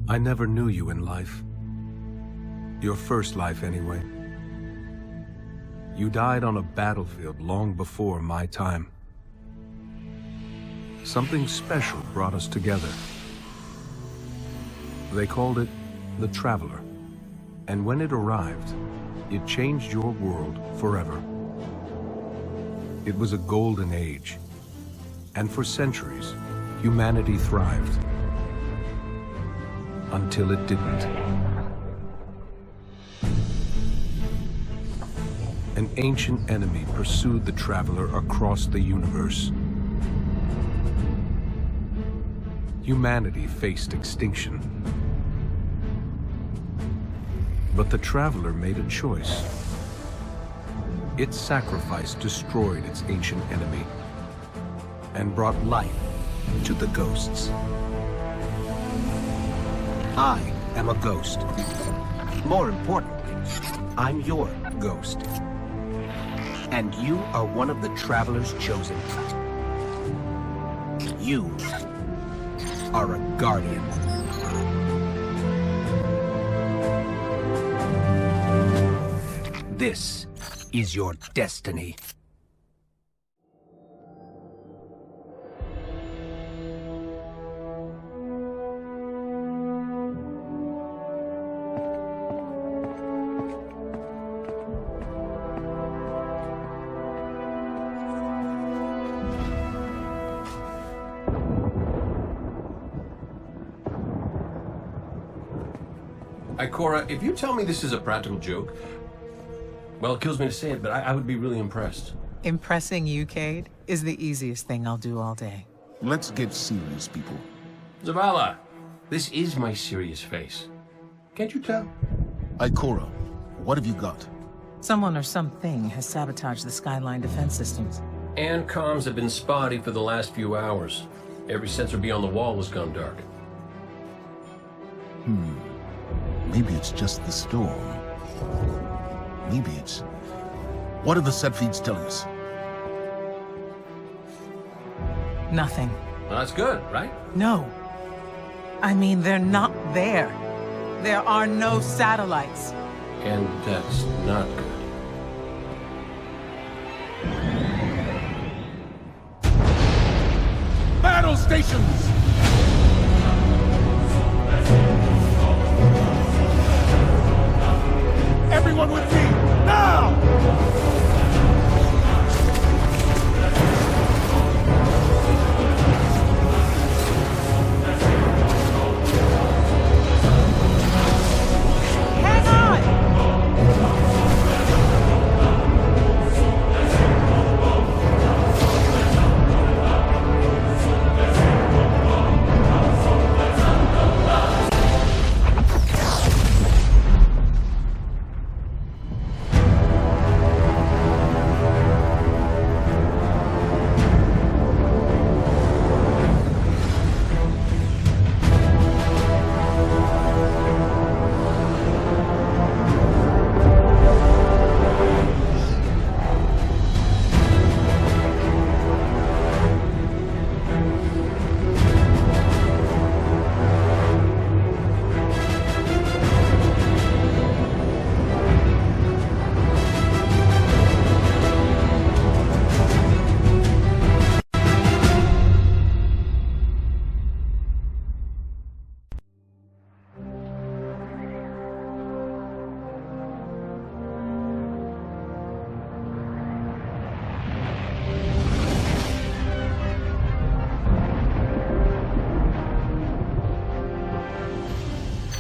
I never knew you in life. Your first life, anyway. You died on a battlefield long before my time. Something special brought us together. They called it the Traveler. And when it arrived, it changed your world forever. It was a golden age. And for centuries, humanity thrived. Until it didn't. An ancient enemy pursued the Traveler across the universe. Humanity faced extinction. But the Traveler made a choice. Its sacrifice destroyed its ancient enemy and brought life to the ghosts. I am a ghost. More importantly, I'm your ghost. And you are one of the Traveler's chosen. You are a guardian. This is your destiny. Ikora, if you tell me this is a practical joke, well, it kills me to say it, but I would be really impressed. Impressing you, Cade, is the easiest thing I'll do all day. Let's get serious, people. Zavala, this is my serious face. Can't you tell? Ikora, what have you got? Someone or something has sabotaged the Skyline defense systems. And comms have been spotty for the last few hours. Every sensor beyond the wall has gone dark. Maybe it's just the storm. Maybe it's... What are the set feeds telling us? Nothing. Well, that's good, right? No. I mean, they're not there. There are no satellites. And that's not good. Battle stations! Everyone with me, now!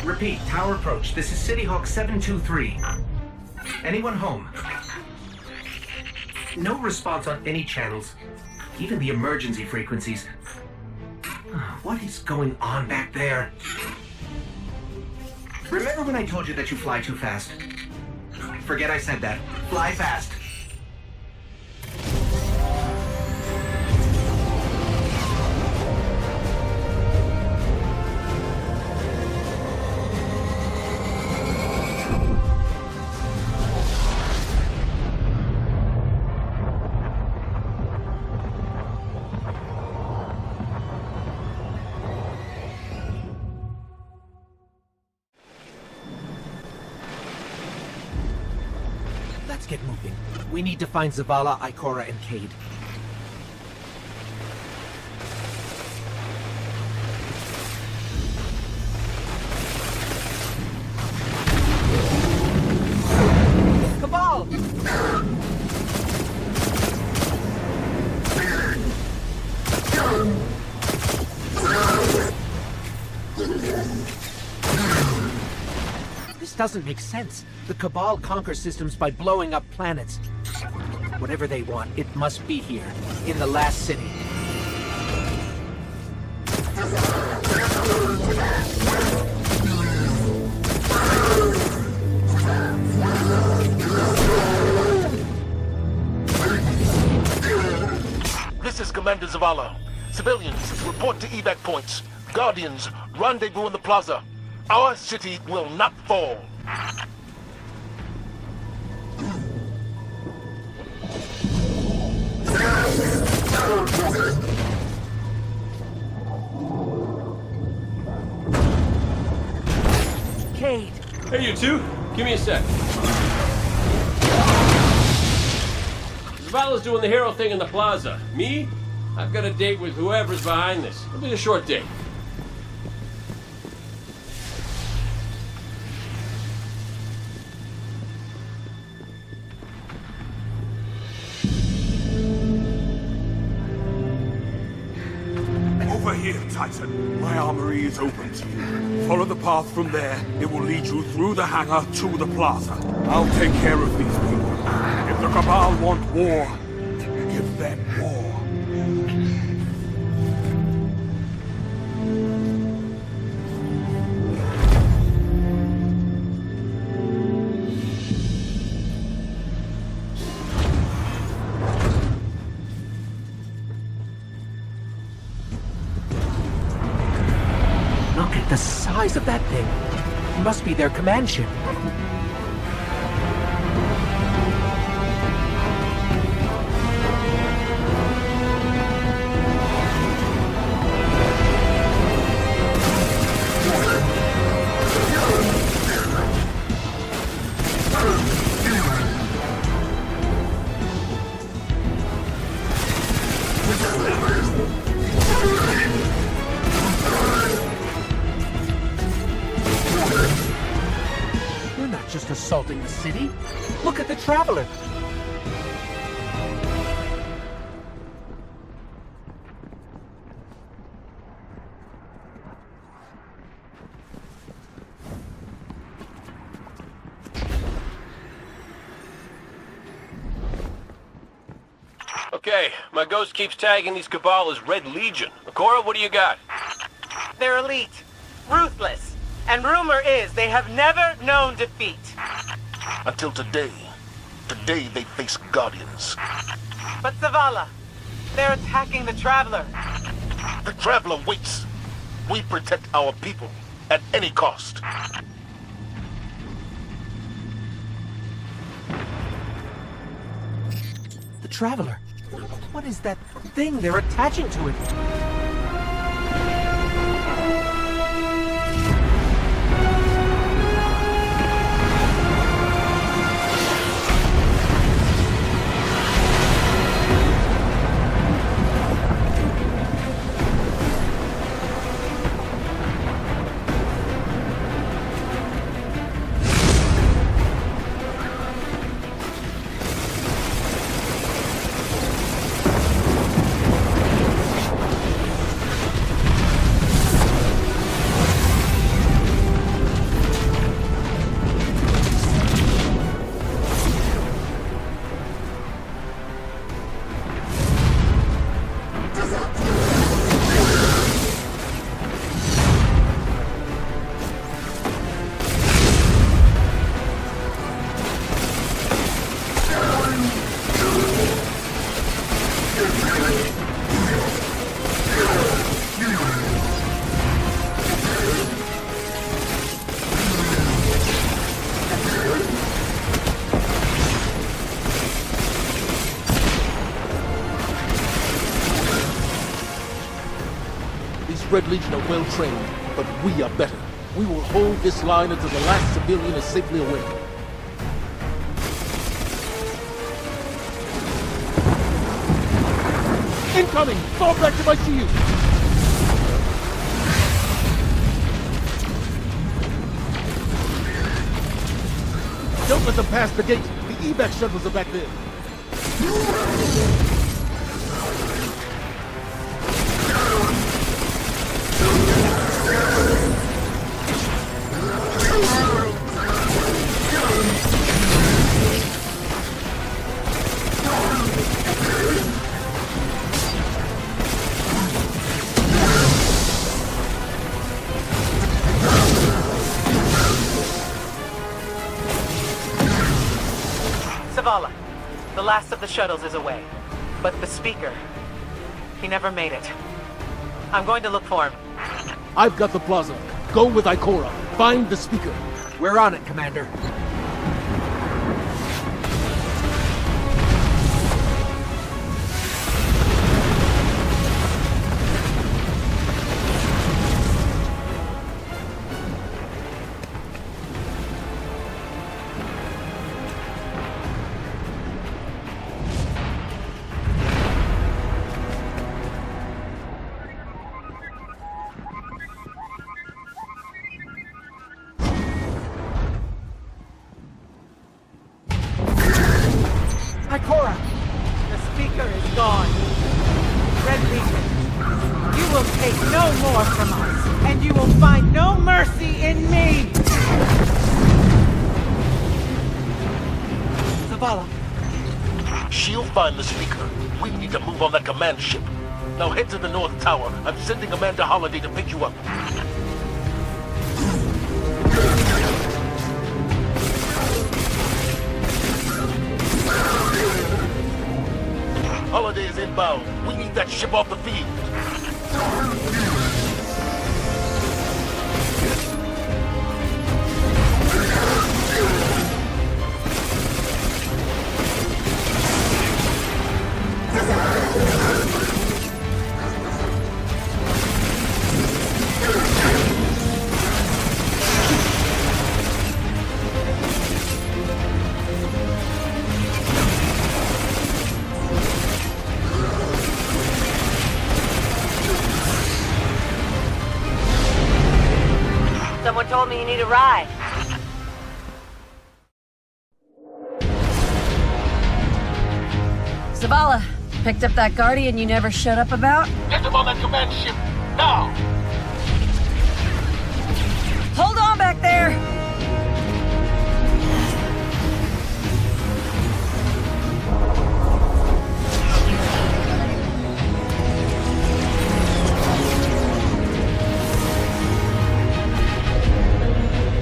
Repeat, tower approach. This is City Hawk 723. Anyone home? No response on any channels, even the emergency frequencies. What is going on back there? Remember when I told you that you fly too fast? Forget I said that. Fly fast. Let's get moving. We need to find Zavala, Ikora, and Cade. Cabal! This doesn't make sense. The Cabal conquer systems by blowing up planets. Whatever they want, it must be here, in the last city. This is Commander Zavala. Civilians, report to evac points. Guardians, rendezvous in the plaza. Our city will not fall. Cade! Hey, you two. Give me a sec. Zavala's doing the hero thing in the plaza. Me? I've got a date with whoever's behind this. It'll be a short date. Over here, Titan. My armory is open to you. Follow the path from there. It will lead you through the hangar to the plaza. I'll take care of these people. If the Cabal want war, give them war. Look at the size of that thing. It must be their command ship. We're not just assaulting the city. Look at the Traveler. Okay, my ghost keeps tagging these Cabal as Red Legion. Ikora, what do you got? They're elite, ruthless, and rumor is they have never known defeat. Until today. Today they face Guardians. But Zavala, they're attacking the Traveler. The Traveler waits. We protect our people at any cost. The Traveler. What is that thing they're attaching to it? Red Legion are well trained, but we are better. We will hold this line until the last civilian is safely away. Incoming! Fall back if I see you! Don't let them pass the gate. The evac shuttles are back there. Zavala, the last of the shuttles is away. But the speaker, he never made it. I'm going to look for him. I've got the plaza. Go with Ikora. Find the speaker. We're on it, Commander. Ikora! The speaker is gone. Red Legion, you will take no more from us, and you will find no mercy in me! Zavala, She'll find the speaker. We need to move on that command ship. Now head to the North Tower. I'm sending Amanda Holiday to pick you up. Holiday is inbound. We need that ship off the field. Someone told me you need a ride. Zavala, picked up that Guardian you never shut up about? Get him on that command ship, now! Hold on back there!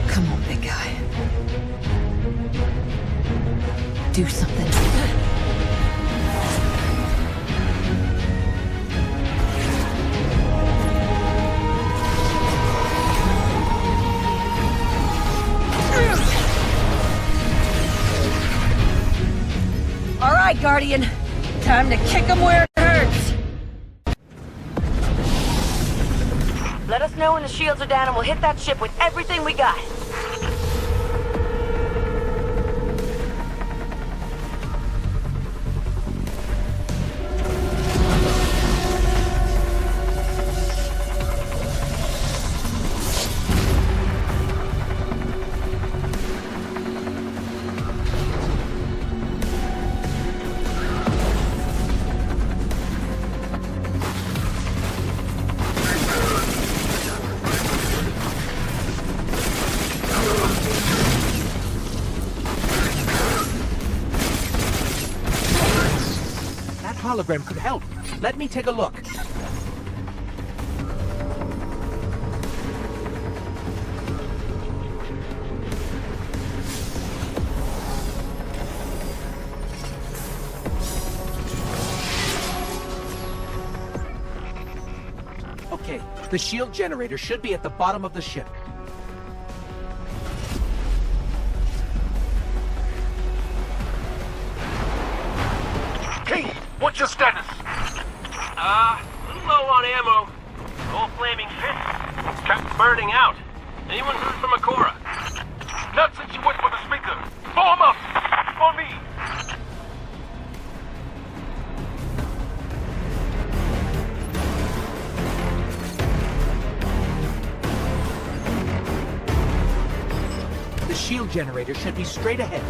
Come on, big guy. Do something. All right, Guardian. Time to kick him where it hurts. Let us know when the shields are down and we'll hit that ship with everything we got. That hologram could help. Let me take a look. Okay, the shield generator should be at the bottom of the ship. King, what's your status? A little low on ammo. Old flaming fist. Kept burning out. Anyone heard from Ikora? Not since you went for the speaker. Form up! On me! shield generator should be straight ahead.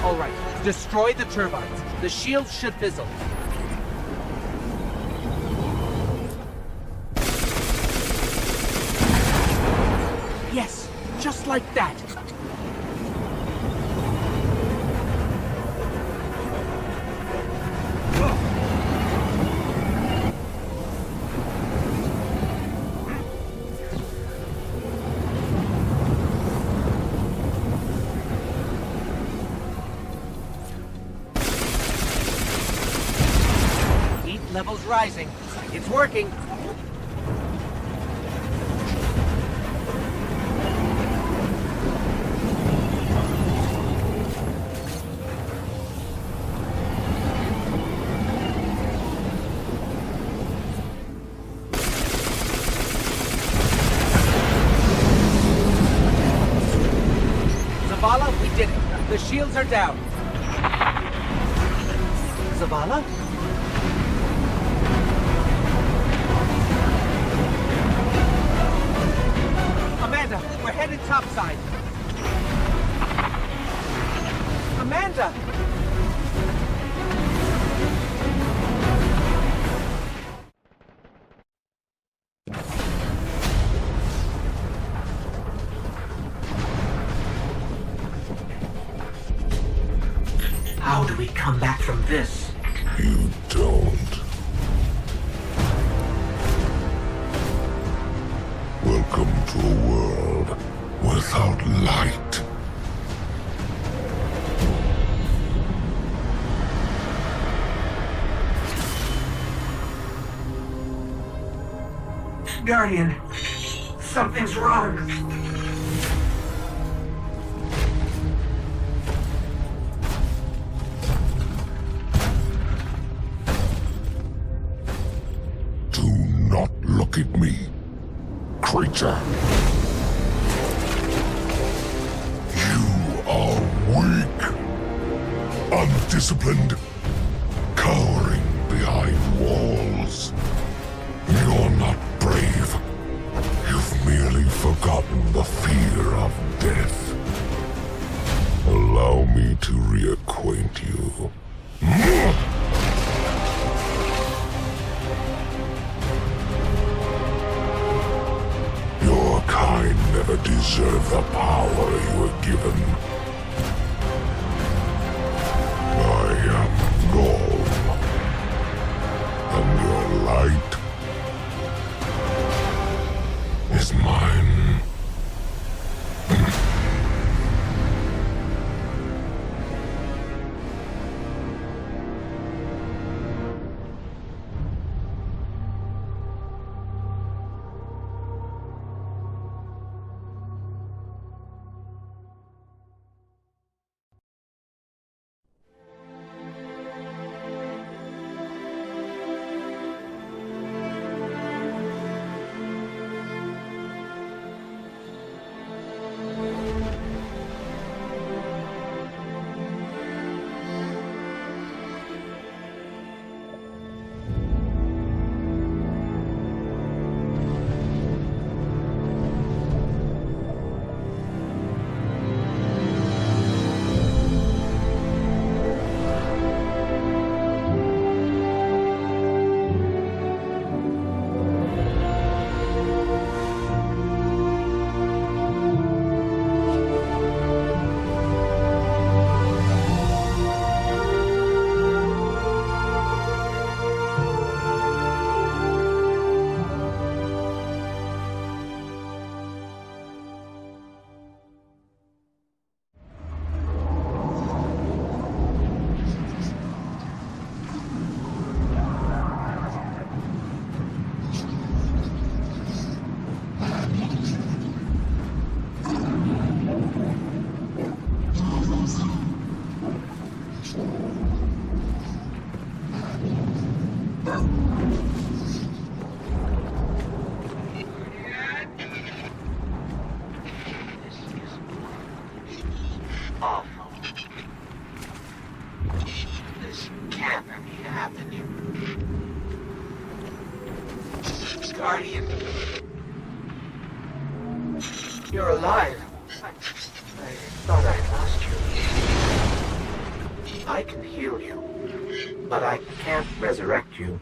All right, destroy the turbines. The shields should fizzle. Yes, just like that. Heat levels rising. It's working. Zavala, we did it. The shields are down. Zavala? Amanda, we're headed topside. Amanda! How do we come back from this? You don't. Welcome to a world without light. Guardian, something's wrong. Do not look at me, creature. You are weak, undisciplined, cowering behind walls. You're not brave. You've merely forgotten the fear of death. Allow me to reacquaint you. Your kind never deserved the power you were given. I am Golem, and your light is mine. Awful. This can't be happening. Guardian. You're alive. I thought I lost you. I can heal you, but I can't resurrect you.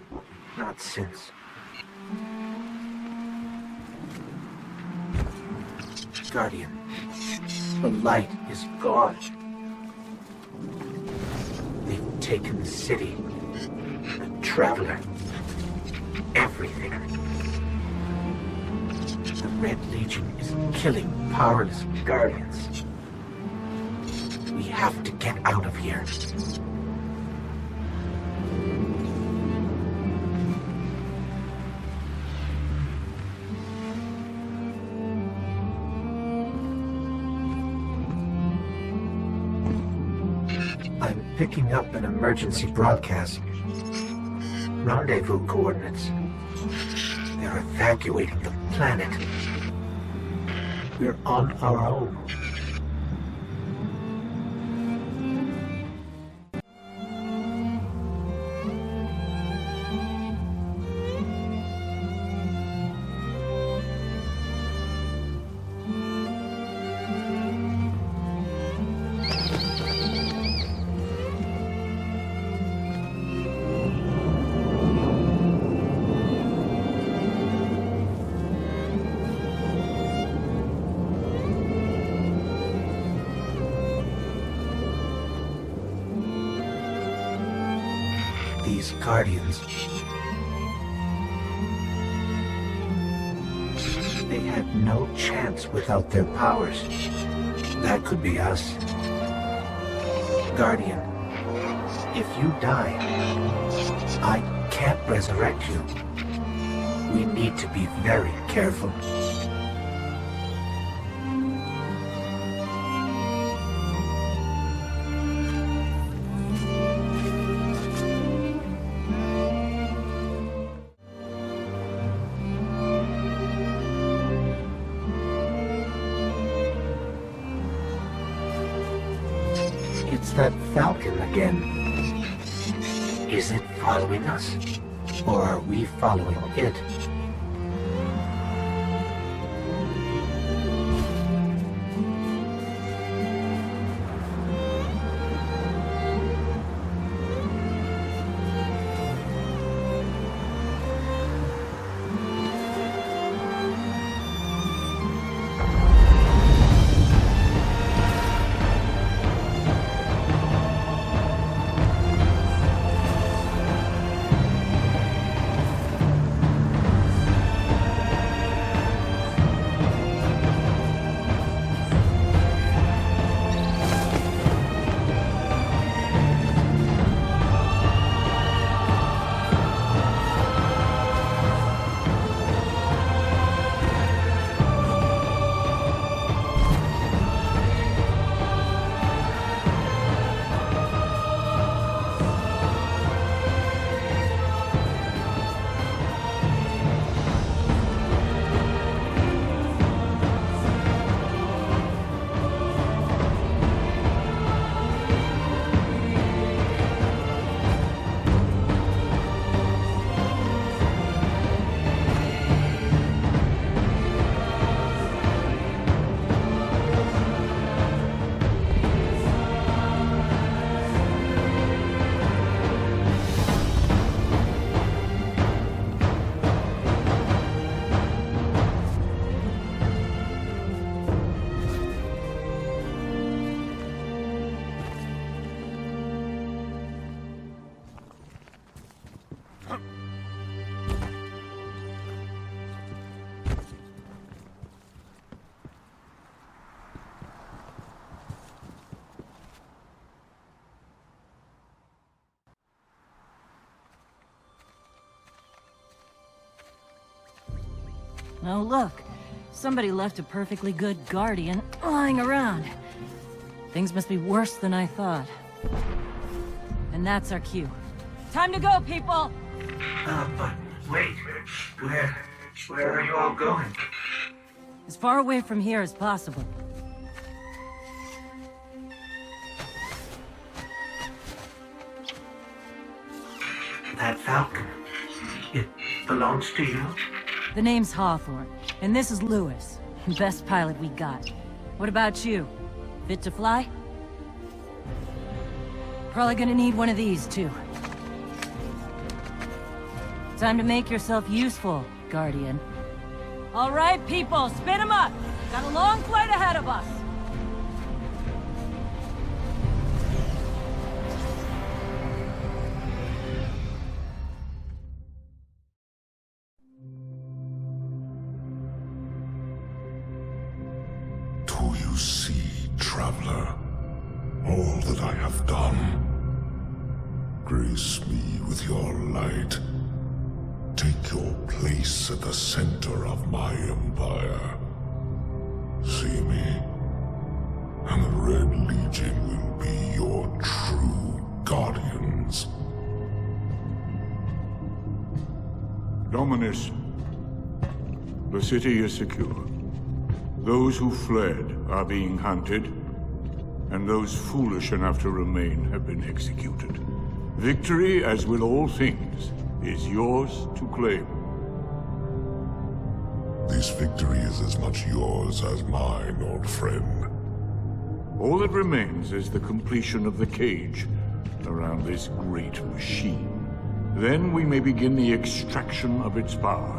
Not since. Guardian, the light is gone. They've taken the city, the Traveler, everything. The Red Legion is killing powerless Guardians. We have to get out of here. I'm picking up an emergency broadcast. Rendezvous coordinates. They're evacuating the planet. We're on our own. These Guardians. They had no chance without their powers. That could be us. Guardian, if you die, I can't resurrect you. We need to be very careful. It's that Falcon again. Is it following us? Or are we following it? Oh, look. Somebody left a perfectly good Guardian lying around. Things must be worse than I thought. And that's our cue. Time to go, people! But wait, where are you all going? As far away from here as possible. That Falcon, it belongs to you? The name's Hawthorne, and this is Lewis. Best pilot we got. What about you? Fit to fly? Probably gonna need one of these, too. Time to make yourself useful, Guardian. All right, people, spin 'em up! Got a long flight ahead of us! Do you see, traveler, all that I have done? Grace me with your light. Take your place at the center of my empire. See me, and the Red Legion will be your true guardians. Dominus, the city is secure. Those who fled are being hunted, and those foolish enough to remain have been executed. Victory, as with all things, is yours to claim. This victory is as much yours as mine, old friend. All that remains is the completion of the cage around this great machine. Then we may begin the extraction of its power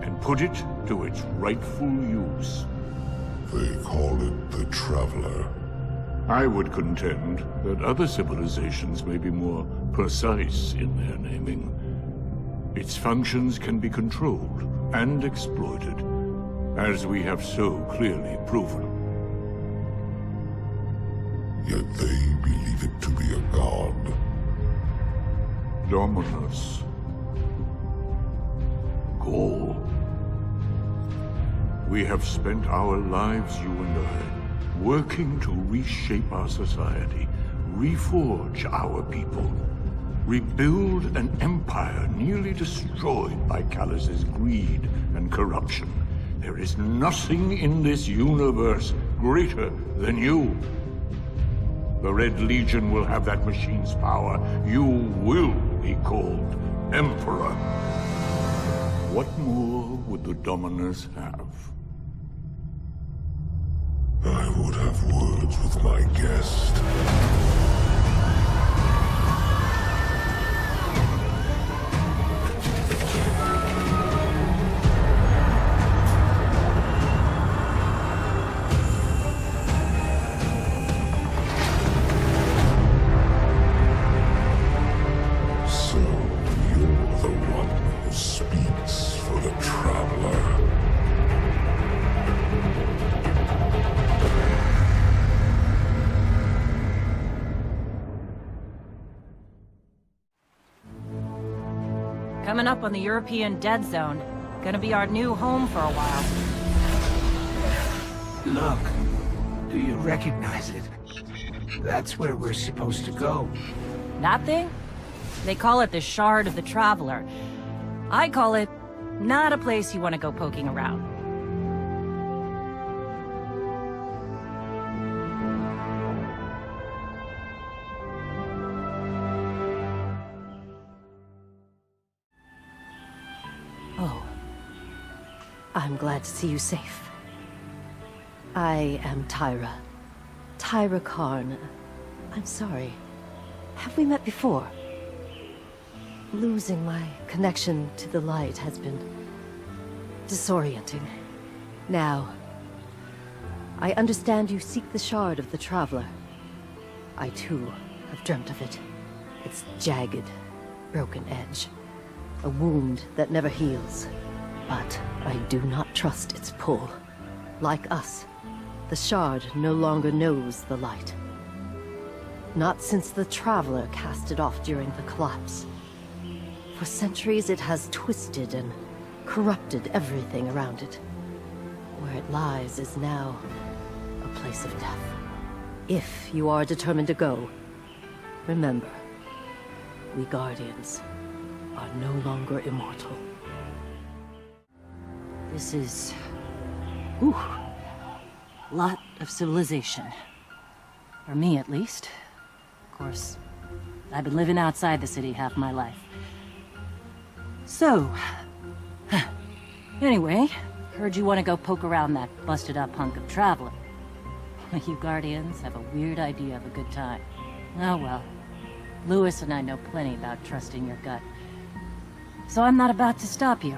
and put it to its rightful use. They call it the Traveler. I would contend that other civilizations may be more precise in their naming. Its functions can be controlled and exploited, as we have so clearly proven. Yet they believe it to be a god. Dominus. Gaul. We have spent our lives, you and I, working to reshape our society, reforge our people, rebuild an empire nearly destroyed by Callus's greed and corruption. There is nothing in this universe greater than you. The Red Legion will have that machine's power. You will be called Emperor. What more would the Dominus have? I would have words with my guest. So, you're the one who speaks for the Traveler. Coming up on the European Dead Zone. Gonna be our new home for a while. Look, do you recognize it? That's where we're supposed to go. That thing? They call it the Shard of the Traveler. I call it not a place you want to go poking around. Oh. I'm glad to see you safe. I am Tyra. Tyra Karn. I'm sorry. Have we met before? Losing my connection to the light has been disorienting. Now, I understand you seek the Shard of the Traveler. I too have dreamt of it. Its jagged, broken edge. A wound that never heals. But I do not trust its pull. Like us, the Shard no longer knows the light. Not since the Traveler cast it off during the collapse. For centuries it has twisted and corrupted everything around it. Where it lies is now a place of death. If you are determined to go, remember, We Guardians are no longer immortal. This is... Whew. Lot of civilization. For me, at least. Of course, I've been living outside the city half my life. So... Anyway, heard you want to go poke around that busted-up hunk of Traveler. You Guardians have a weird idea of a good time. Oh well. Lewis and I know plenty about trusting your gut. So I'm not about to stop you.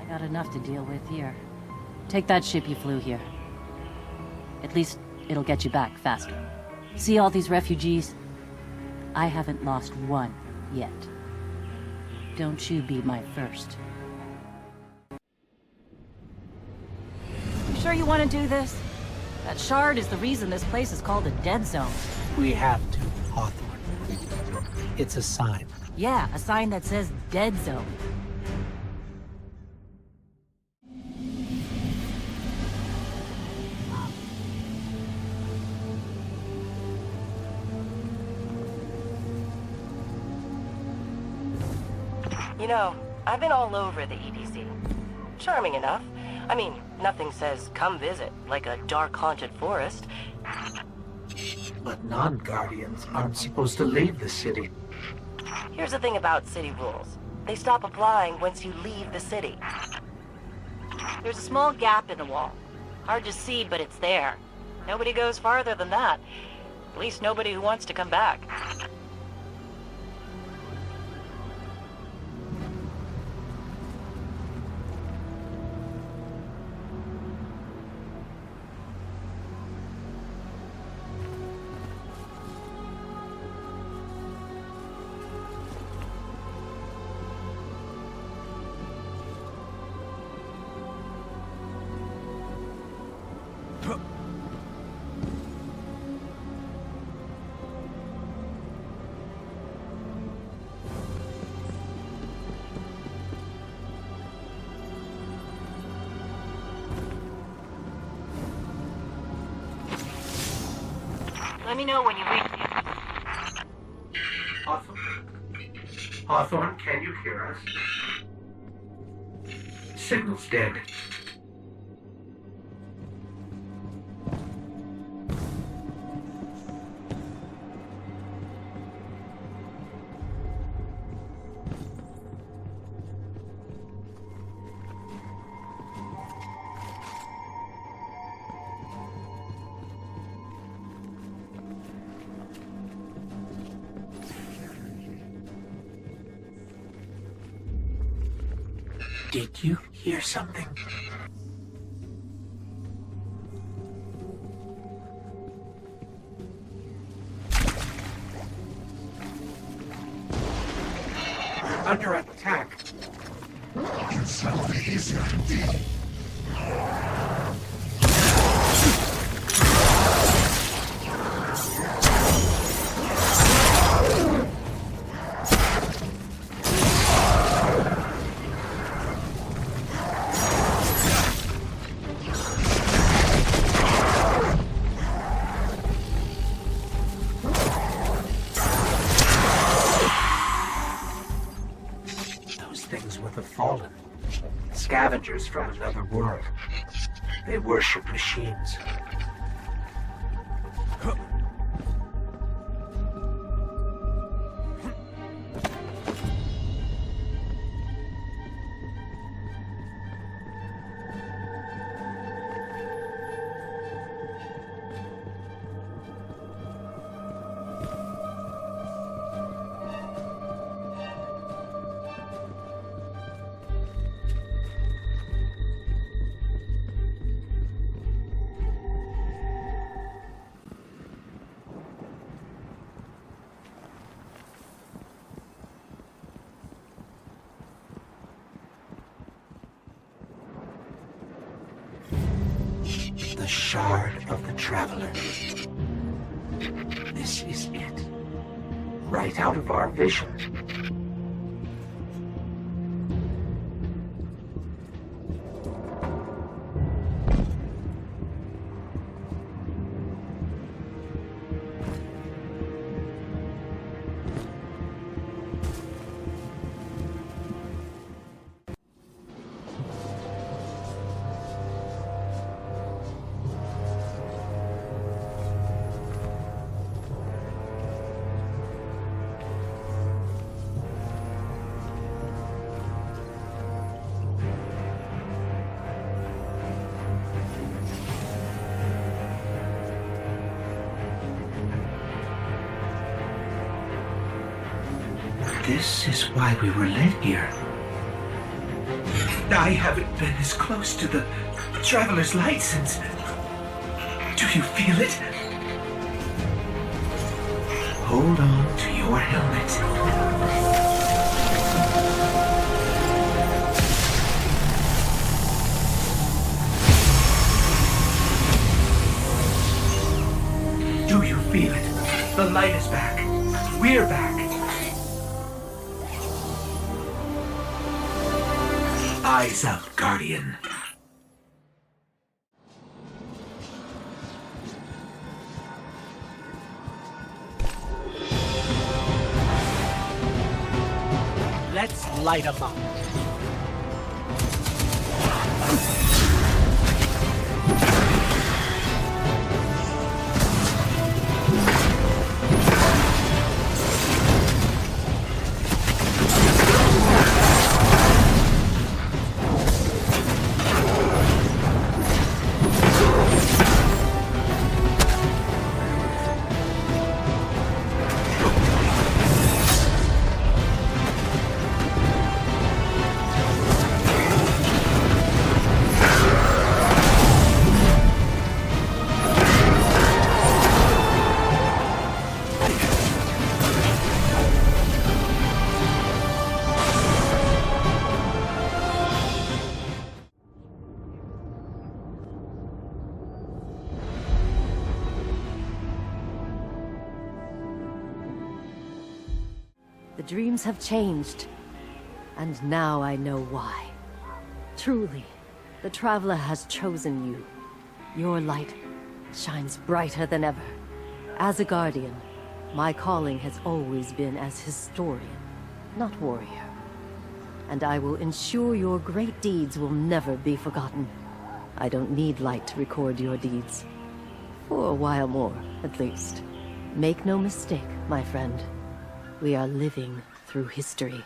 I got enough to deal with here. Take that ship you flew here. At least it'll get you back faster. See all these refugees? I haven't lost one yet. Don't you be my first. You sure you want to do this? That shard is the reason this place is called a dead zone. We have to, Hawthorne. It's a sign. Yeah, a sign that says dead zone. You know, I've been all over the EDC. Charming enough. I mean, nothing says come visit, like a dark haunted forest. But non-Guardians aren't supposed to leave the city. Here's the thing about city rules. They stop applying once you leave the city. There's a small gap in the wall. Hard to see, but it's there. Nobody goes farther than that. At least nobody who wants to come back. Let me know when you reach me. Hawthorne? Hawthorne, can you hear us? Signal's dead. Did you hear something? We're under attack. It's not easier indeed. Fallen. Scavengers from another world. They worship machines. The Shard of the Traveler. This is it. Right out of our vision. This is why we were led here. I haven't been as close to the Traveler's Light since... Do you feel it? Hold on to your helmet. Do you feel it? The light is back. We're back. Eyes up, Guardian. Let's light 'em up. The dreams have changed, and now I know why. Truly, the Traveler has chosen you. Your light shines brighter than ever. As a Guardian, my calling has always been as historian, not warrior. And I will ensure your great deeds will never be forgotten. I don't need light to record your deeds. For a while more, at least. Make no mistake, my friend. We are living through history.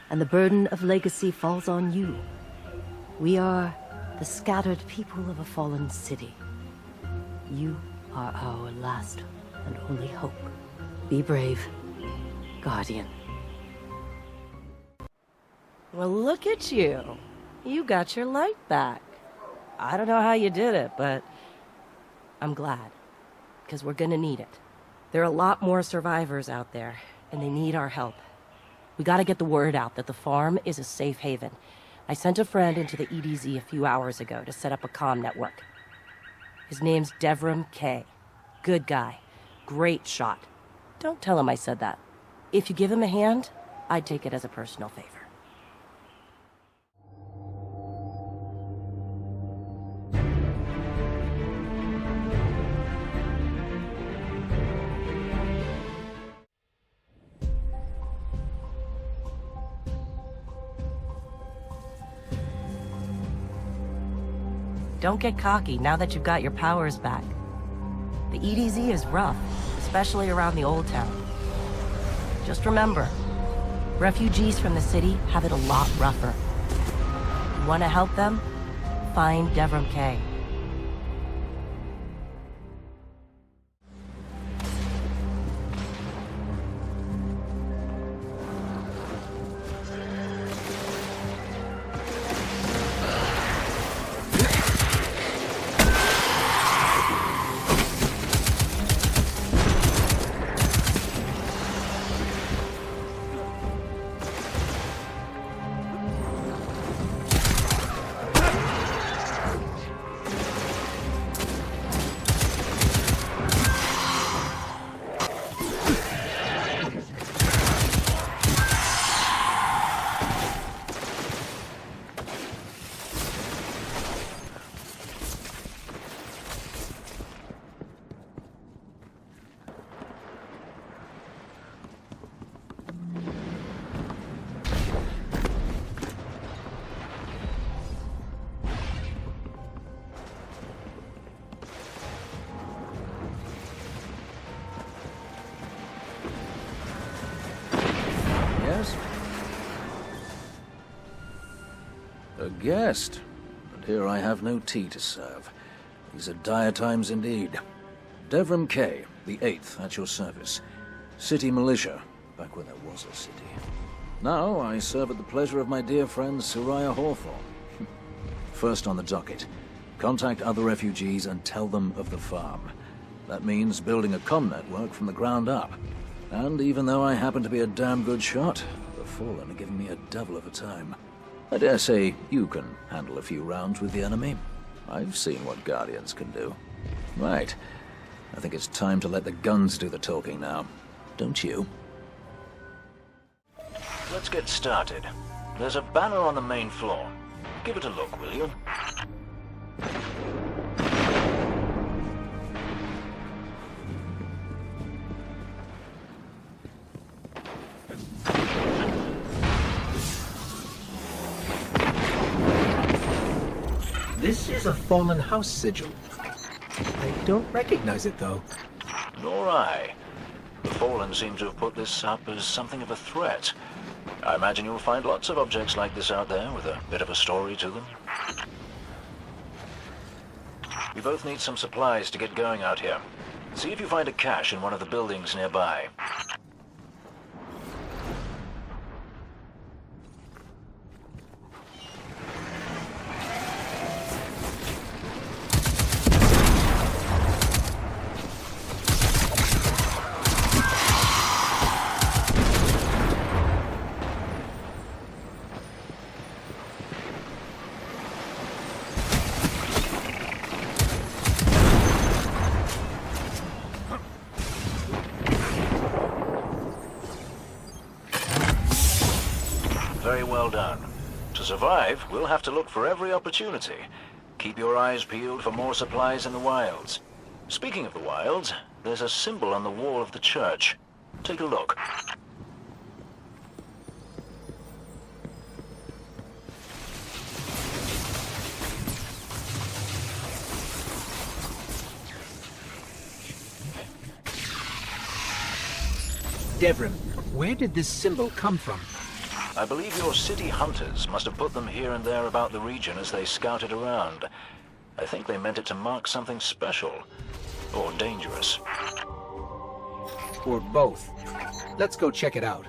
And the burden of legacy falls on you. We are the scattered people of a fallen city. You are our last and only hope. Be brave, Guardian. Well, look at you. You got your light back. I don't know how you did it, but I'm glad. Because we're gonna need it. There are a lot more survivors out there, and they need our help. We gotta get the word out that the farm is a safe haven. I sent a friend into the EDZ a few hours ago to set up a comm network. His name's Devram K. Good guy. Great shot. Don't tell him I said that. If you give him a hand, I'd take it as a personal favor. Don't get cocky now that you've got your powers back. The EDZ is rough, especially around the Old Town. Just remember, refugees from the city have it a lot rougher. You want to help them? Find Devram K. A guest? But here I have no tea to serve. These are dire times indeed. Devram K, the 8th, at your service. City militia, back when there was a city. Now I serve at the pleasure of my dear friend Soraya Hawthorne. First on the docket, contact other refugees and tell them of the farm. That means building a comm network from the ground up. And even though I happen to be a damn good shot, the Fallen are giving me a devil of a time. I dare say you can handle a few rounds with the enemy. I've seen what Guardians can do. Right. I think it's time to let the guns do the talking now. Don't you? Let's get started. There's a banner on the main floor. Give it a look, will you? This is a fallen house sigil. I don't recognize it, though. Nor I. The Fallen seem to have put this up as something of a threat. I imagine you'll find lots of objects like this out there with a bit of a story to them. We both need some supplies to get going out here. See if you find a cache in one of the buildings nearby. Very well done. To survive, we'll have to look for every opportunity. Keep your eyes peeled for more supplies in the wilds. Speaking of the wilds, there's a symbol on the wall of the church. Take a look. Devrim, where did this symbol come from? I believe your city hunters must have put them here and there about the region as they scouted around. I think they meant it to mark something special. Or dangerous. Or both. Let's go check it out.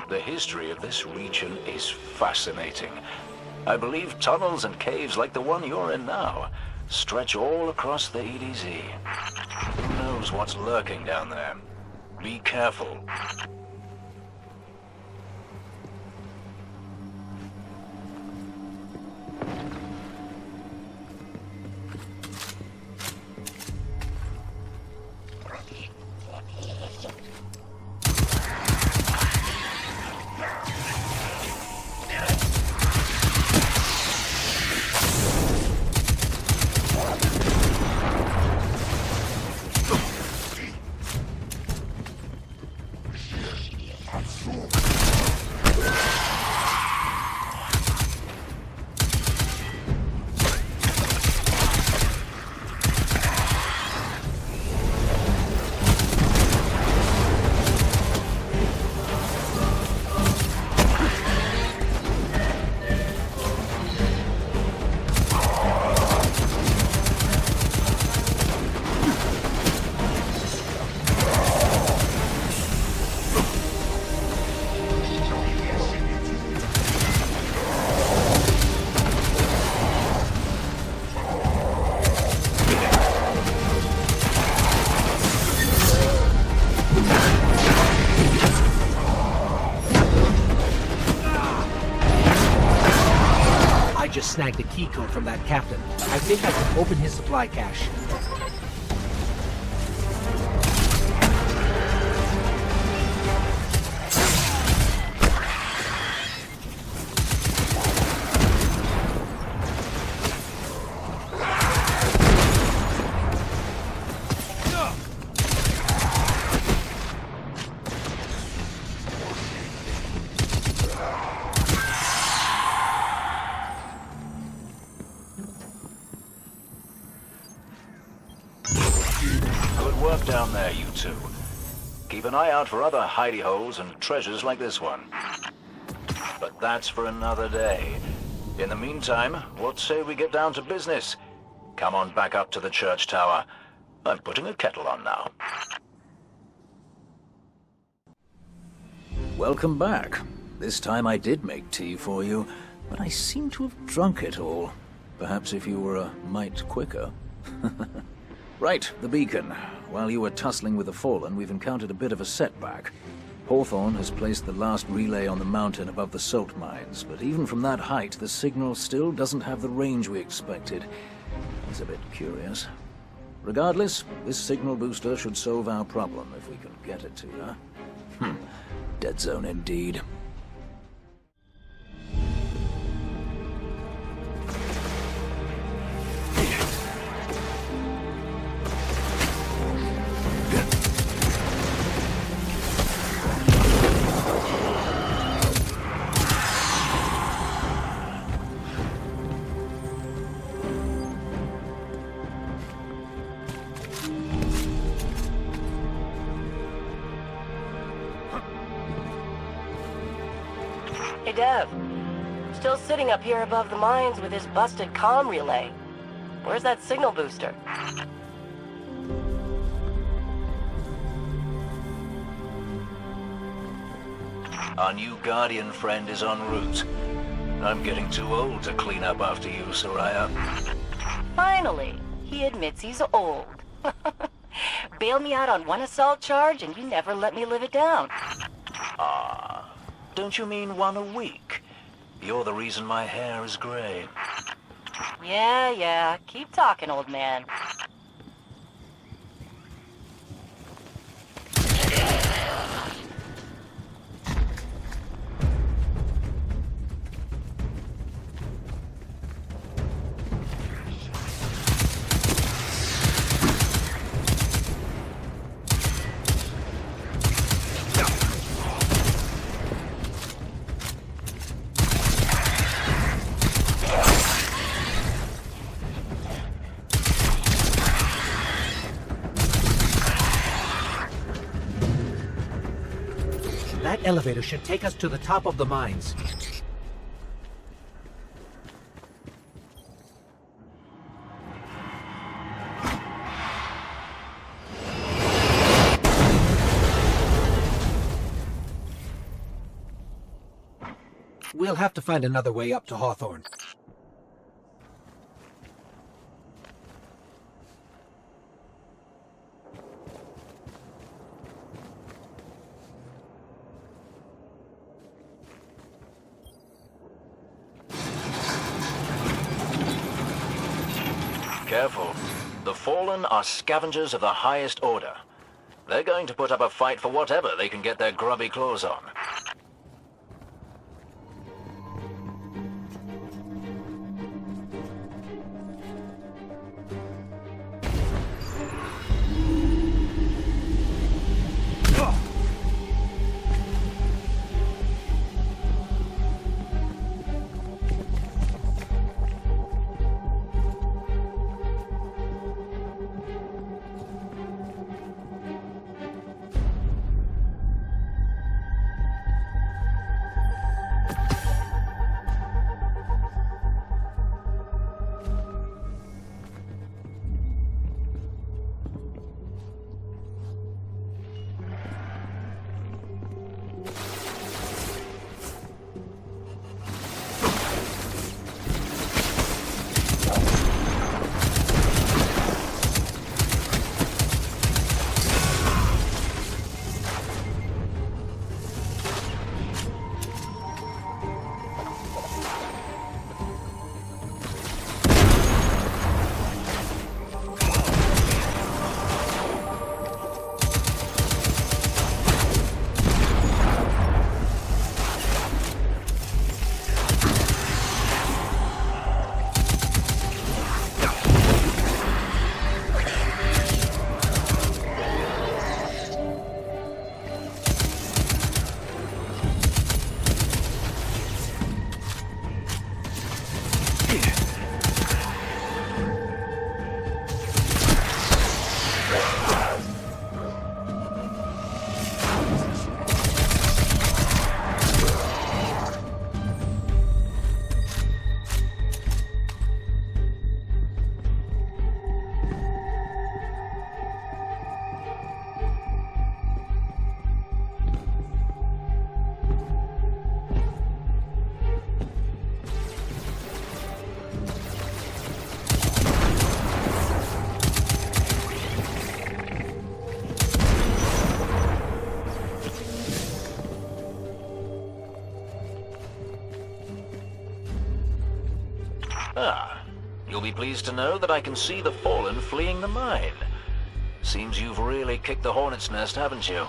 The history of this region is fascinating. I believe tunnels and caves like the one you're in now stretch all across the EDZ. Who knows what's lurking down there? Be careful. Just snagged a key code from that captain. I think I can open his supply cache. work down there, you two. Keep an eye out for other hidey holes and treasures like this one. But that's for another day. In the meantime, what say we get down to business? Come on back up to the church tower. I'm putting a kettle on now. Welcome back. This time I did make tea for you, but I seem to have drunk it all. Perhaps if you were a mite quicker. Right, the beacon. While you were tussling with the Fallen, we've encountered a bit of a setback. Hawthorne has placed the last relay on the mountain above the salt mines, but even from that height, the signal still doesn't have the range we expected. It's a bit curious. Regardless, this signal booster should solve our problem if we can get it to you. Dead zone indeed. Hey, Dev. Still sitting up here above the mines with his busted comm relay. Where's that signal booster? Our new Guardian friend is en route. I'm getting too old to clean up after you, Soraya. Finally, he admits he's old. Bail me out on one assault charge and you never let me live it down. Don't you mean one a week? You're the reason my hair is gray. Yeah. Keep talking, old man. That elevator should take us to the top of the mines. We'll have to find another way up to Hawthorne. Careful. The Fallen are scavengers of the highest order. They're going to put up a fight for whatever they can get their grubby claws on. Ah, you'll be pleased to know that I can see the Fallen fleeing the mine. Seems you've really kicked the hornet's nest, haven't you?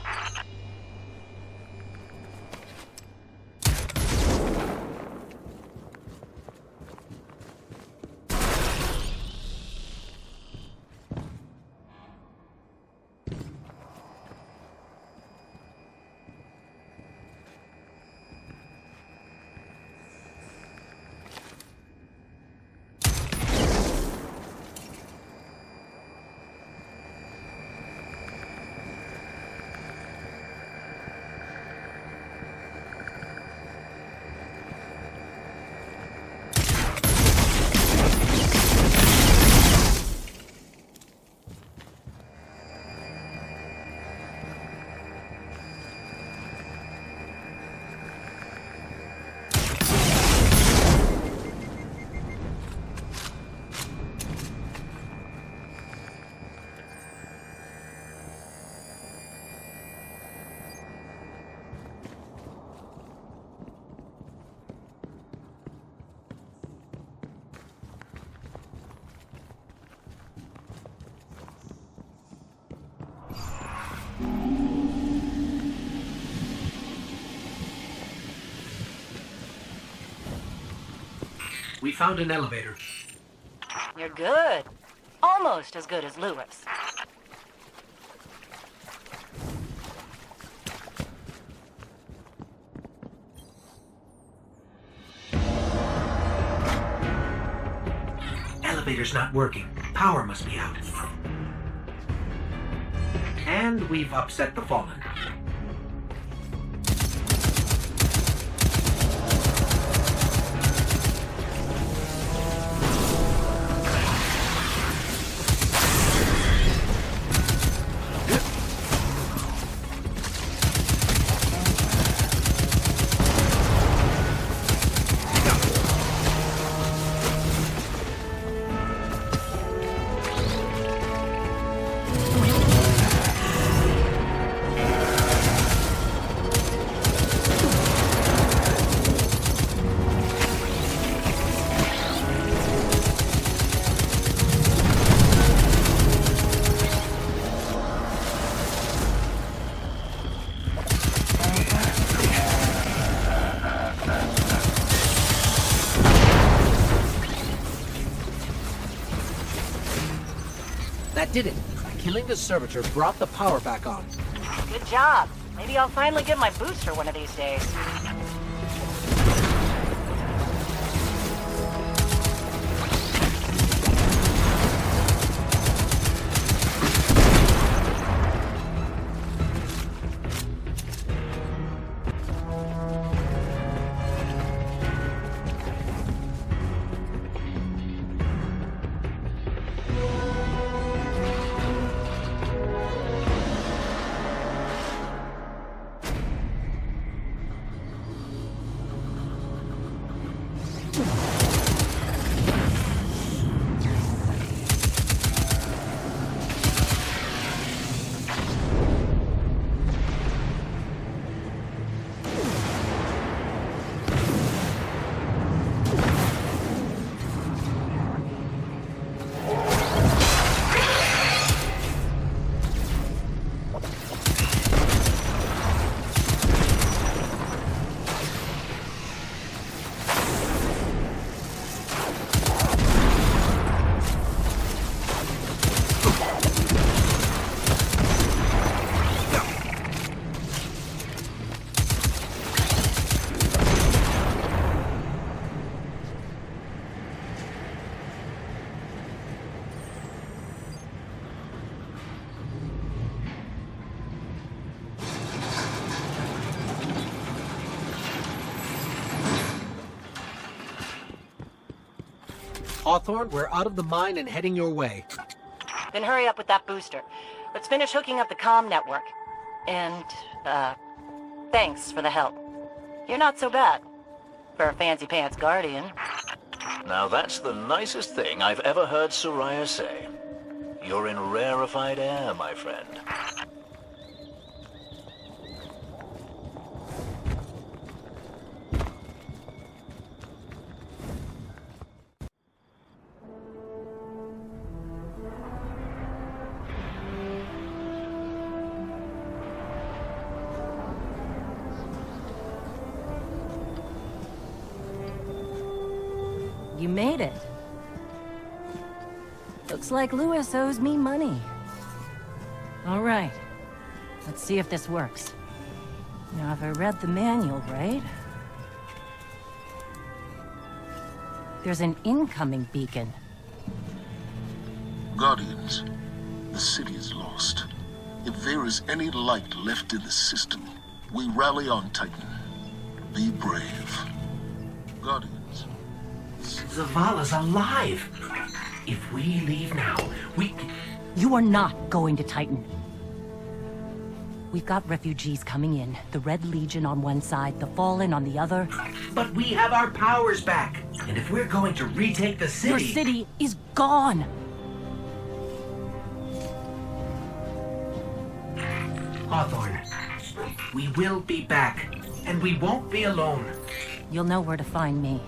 We found an elevator. You're good. Almost as good as Lewis. Elevator's not working. Power must be out. And we've upset the Fallen. That did it. Killing the servitor brought the power back on. Good job. Maybe I'll finally get my booster one of these days. Hawthorne, we're out of the mine and heading your way. Then hurry up with that booster. Let's finish hooking up the comm network. And, thanks for the help. You're not so bad. For a fancy pants guardian. Now that's the nicest thing I've ever heard Soraya say. You're in rarefied air, my friend. You made it. Looks like Lewis owes me money. All right. Let's see if this works. Now, if I read the manual right... There's an incoming beacon. Guardians, the city is lost. If there is any light left in the system, we rally on Titan. Be brave. Guardians. Zavala's alive! If we leave now, we... You are not going to Titan. We've got refugees coming in. The Red Legion on one side, the Fallen on the other. But we have our powers back. And if we're going to retake the city... Your city is gone! Hawthorne, we will be back. And we won't be alone. You'll know where to find me.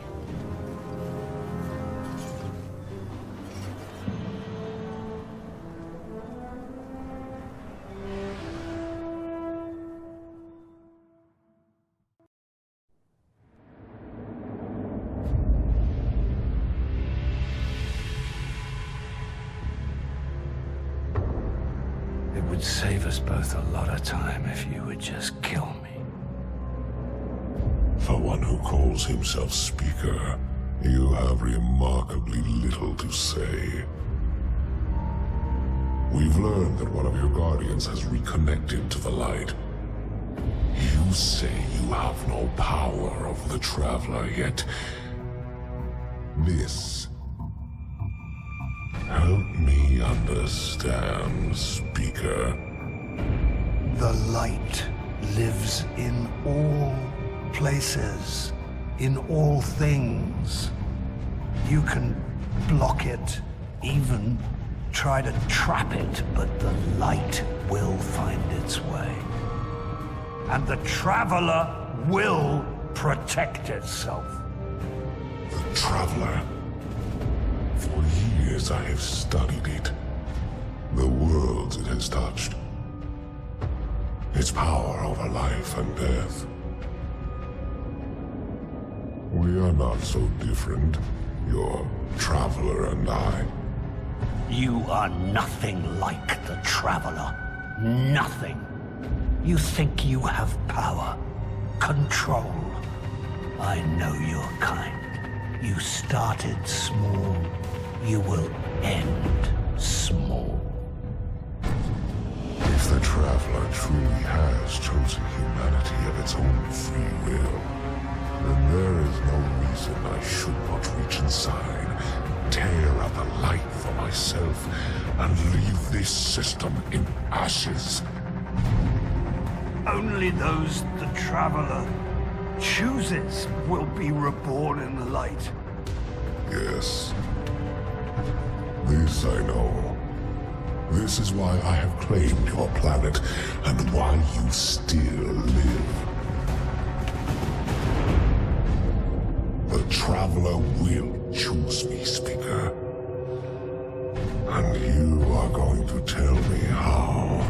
It would save us both a lot of time if you would just kill me. For one who calls himself Speaker, you have remarkably little to say. We've learned that one of your Guardians has reconnected to the light. You say you have no power over the Traveler, yet... this... Help me understand, Speaker. The light lives in all places, in all things. You can block it, even try to trap it, but the light will find its way. And the Traveler will protect itself. The Traveler. For years I have studied it. The worlds it has touched. Its power over life and death. We are not so different, your Traveler and I. You are nothing like the Traveler. Nothing. You think you have power, control. I know your kind. You started small. You will end small. If the Traveler truly has chosen humanity of its own free will, then there is no reason I should not reach inside, tear out the light for myself, and leave this system in ashes. Only those the Traveler chooses will be reborn in the light. Yes. This I know. This is why I have claimed your planet, and why you still live. The Traveler will choose me, Speaker. And you are going to tell me how.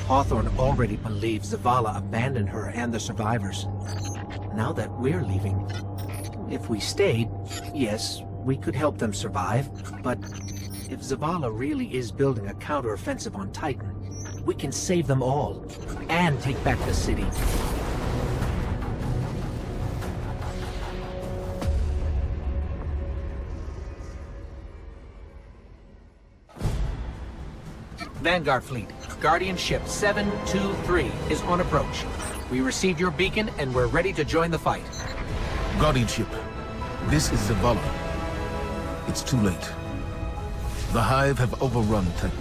Hawthorne already believes Zavala abandoned her and the survivors. Now that we're leaving, if we stayed, yes, we could help them survive, but if Zavala really is building a counteroffensive on Titan, we can save them all, and take back the city. Vanguard Fleet, Guardian Ship 723 is on approach. We received your beacon and we're ready to join the fight. Guardian Ship, this is Zavala. It's too late. The Hive have overrun Titan.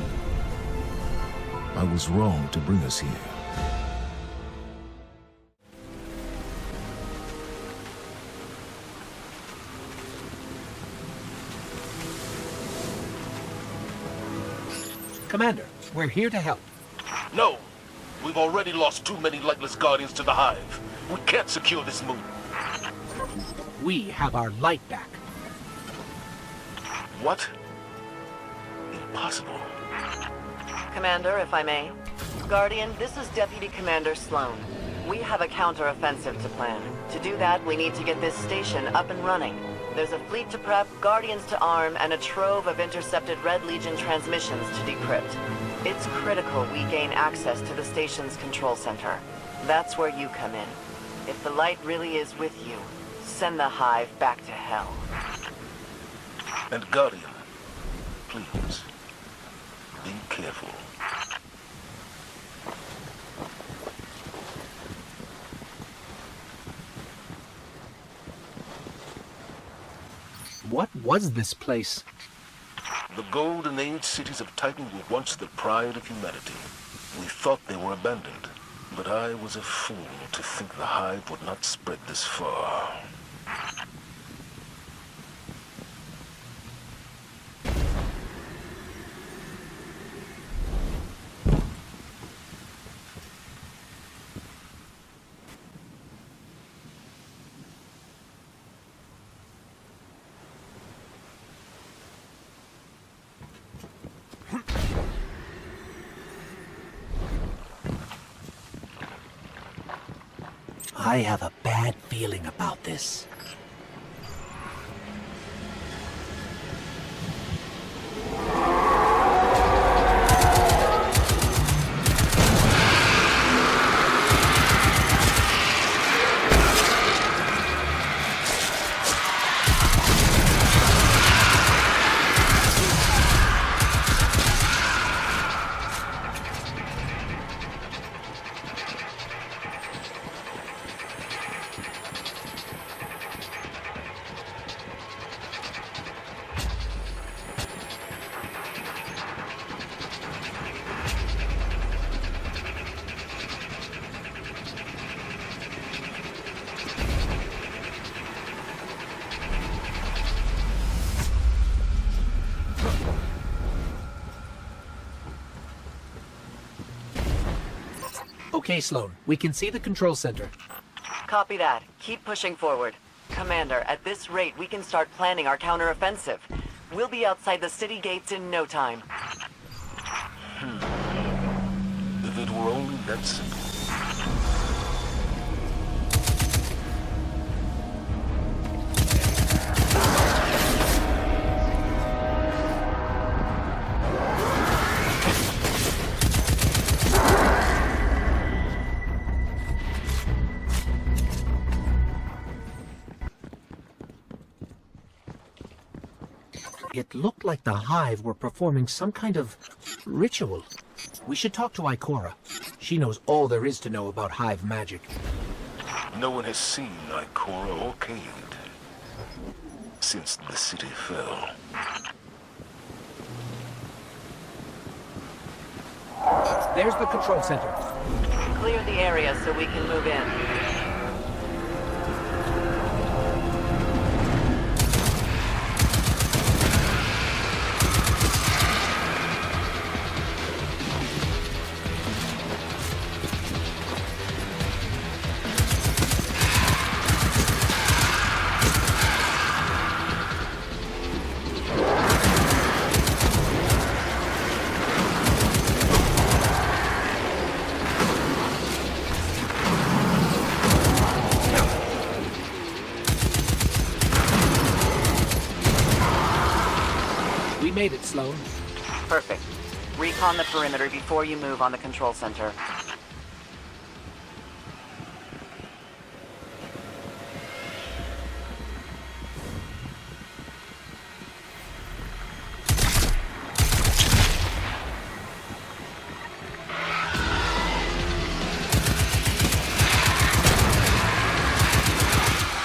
I was wrong to bring us here. Commander, we're here to help. No! We've already lost too many lightless Guardians to the Hive. We can't secure this moon. We have our light back. What? Impossible. Commander, if I may. Guardian, this is Deputy Commander Sloan. We have a counter-offensive to plan. To do that, we need to get this station up and running. There's a fleet to prep, Guardians to arm, and a trove of intercepted Red Legion transmissions to decrypt. It's critical we gain access to the station's control center. That's where you come in. If the light really is with you, send the Hive back to hell. And Guardian, please, be careful. What was this place? The Golden Age cities of Titan were once the pride of humanity. We thought they were abandoned, but I was a fool to think the Hive would not spread this far. I have a bad feeling about this. Okay, Sloan. We can see the control center. Copy that. Keep pushing forward. Commander, at this rate, we can start planning our counteroffensive. We'll be outside the city gates in no time. If it were only that simple. It looked like the Hive were performing some kind of ritual. We should talk to Ikora. She knows all there is to know about Hive magic. No one has seen Ikora or Cade since the city fell. There's the control center. Clear the area so we can move in. We made it, Sloan. Perfect. Recon the perimeter before you move on the control center.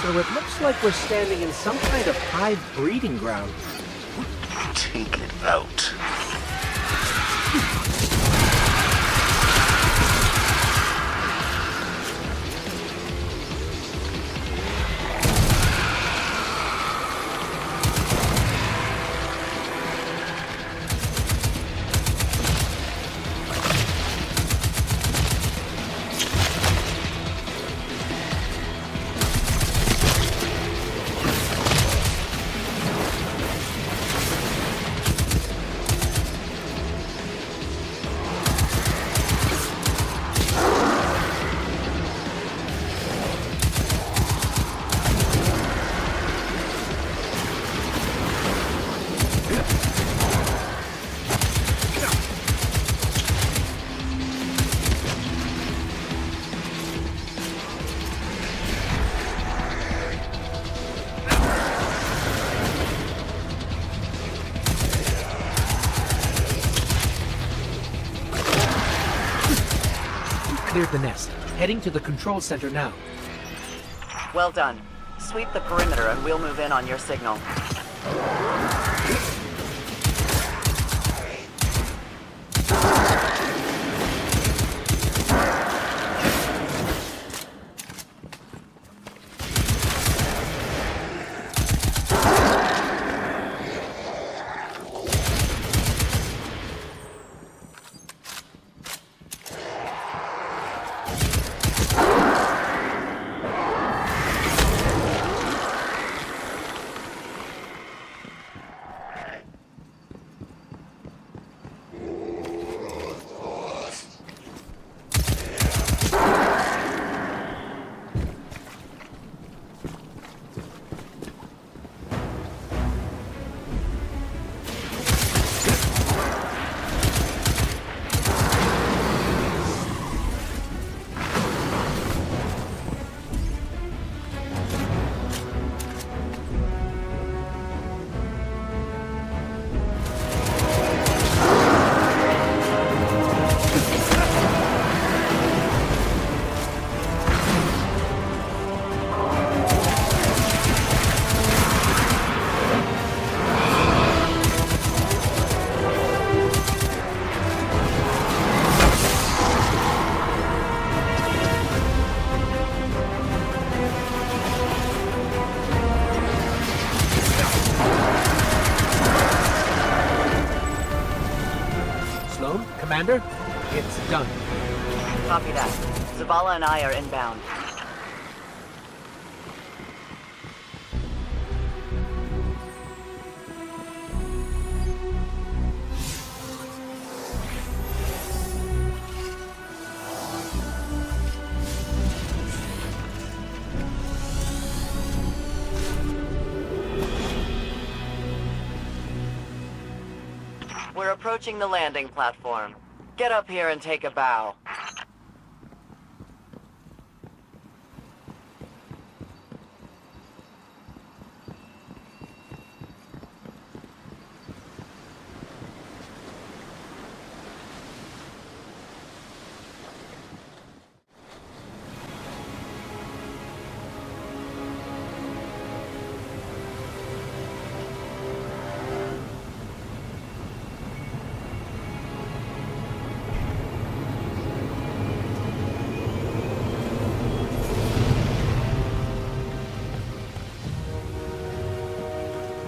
So it looks like we're standing in some kind of Hive breeding ground. Take it out. cleared the nest. Heading to the control center now. Well done. Sweep the perimeter and we'll move in on your signal. Commander, it's done. Copy that. Zavala and I are inbound. We're approaching the landing platform. Get up here and take a bow.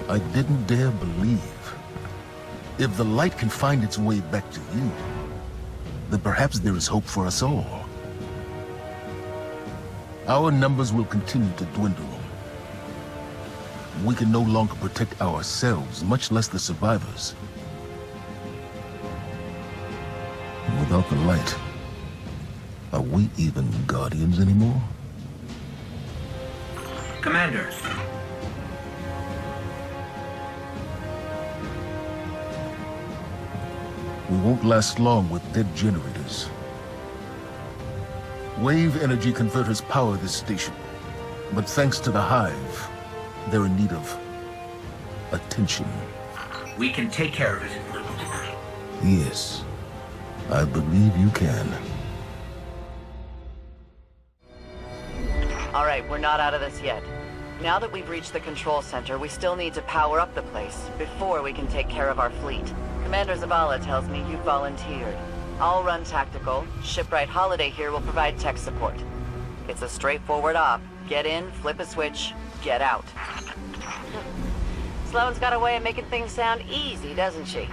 I didn't dare believe. If the light can find its way back to you, then perhaps there is hope for us all. Our numbers will continue to dwindle. We can no longer protect ourselves, much less the survivors. Without the light, are we even Guardians anymore? Commander. We won't last long with dead generators. Wave energy converters power this station. But thanks to the Hive, they're in need of attention. We can take care of it. Yes, I believe you can. All right, we're not out of this yet. Now that we've reached the control center, we still need to power up the place before we can take care of our fleet. Commander Zavala tells me you volunteered. I'll run tactical. Shipwright Holiday here will provide tech support. It's a straightforward op. Get in, flip a switch, get out. Sloane's got a way of making things sound easy, doesn't she?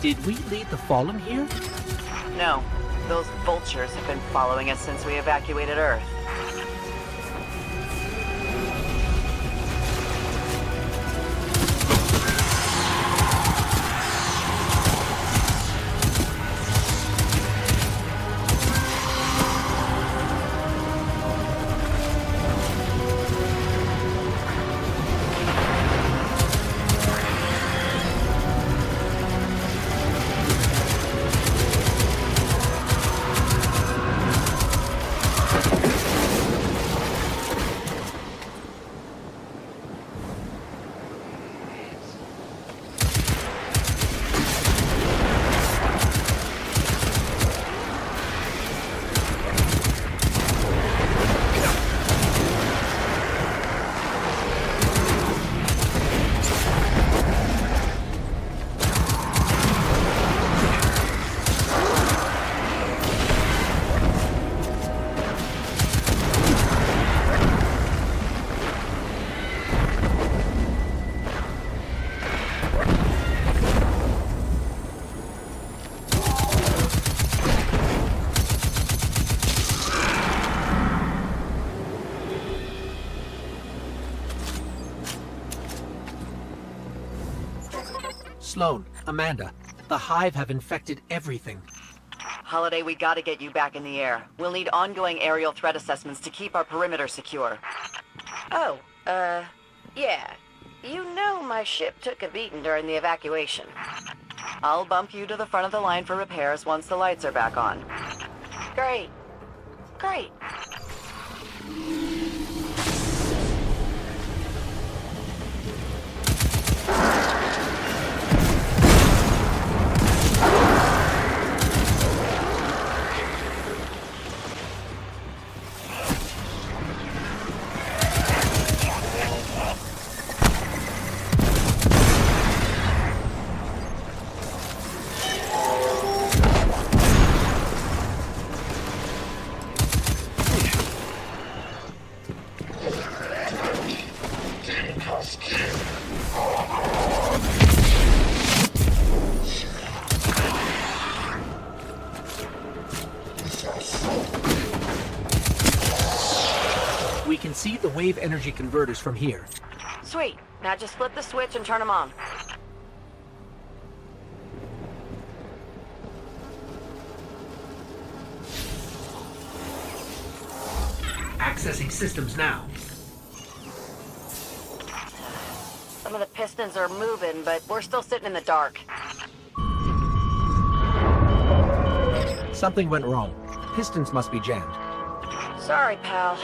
Did we lead the Fallen here? No. Those vultures have been following us since we evacuated Earth. Sloan, Amanda, the Hive have infected everything. Holiday, we gotta get you back in the air. We'll need ongoing aerial threat assessments to keep our perimeter secure. Oh, yeah. You know my ship took a beating during the evacuation. I'll bump you to the front of the line for repairs once the lights are back on. Great. Great. We can see the wave energy converters from here. Sweet. Now just flip the switch and turn them on. Accessing systems now. Some of the pistons are moving, but we're still sitting in the dark. Something went wrong. Pistons must be jammed. Sorry, pal.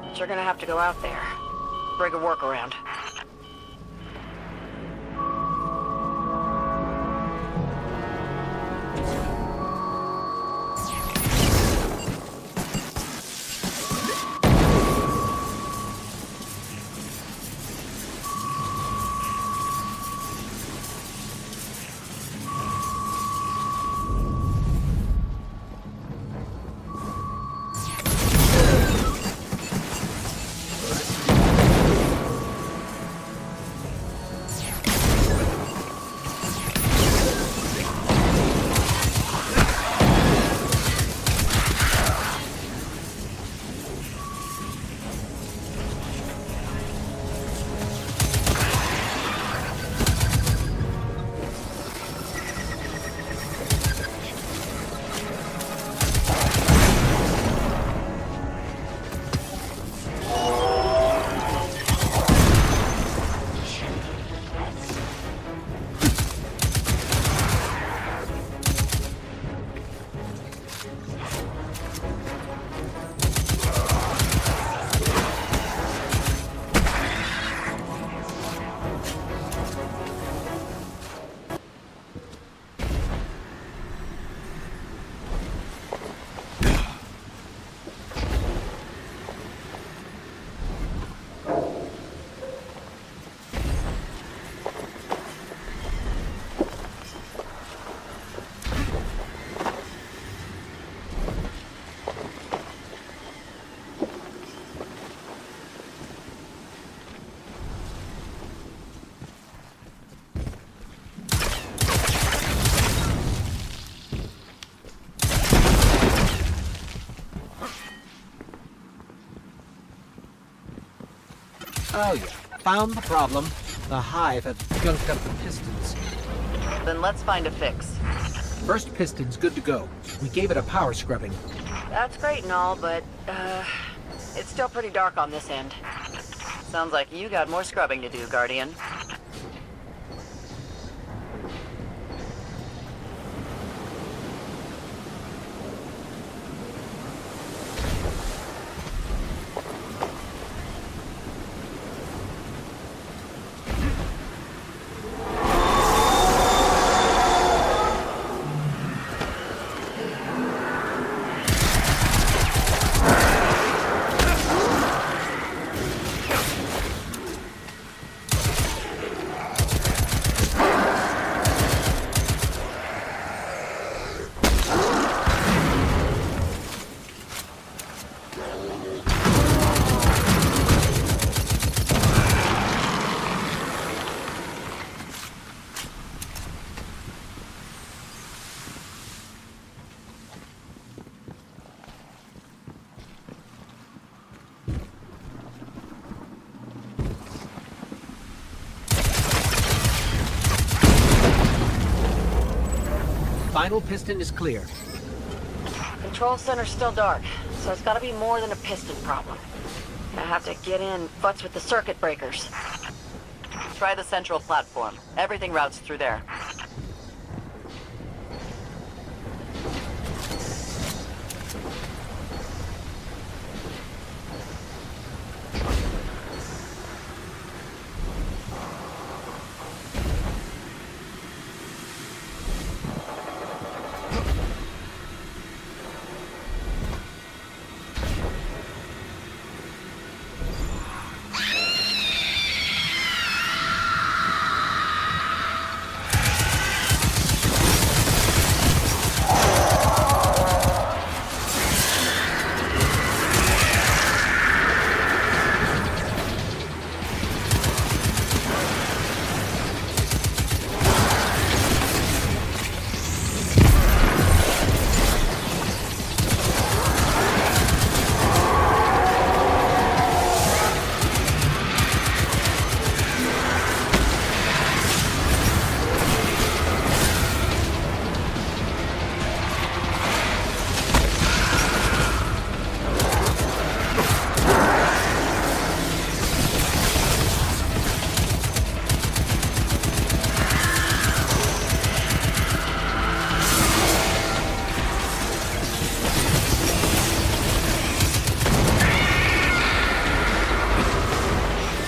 But you're gonna have to go out there. Bring a workaround. Oh yeah, found the problem. The Hive have gunked up the pistons. Then let's find a fix. First piston's good to go. We gave it a power scrubbing. That's great and all, but, it's still pretty dark on this end. Sounds like you got more scrubbing to do, Guardian. final piston is clear. Control center's still dark, so it's gotta be more than a piston problem. I have to get in, futz with the circuit breakers. Try the central platform. Everything routes through there.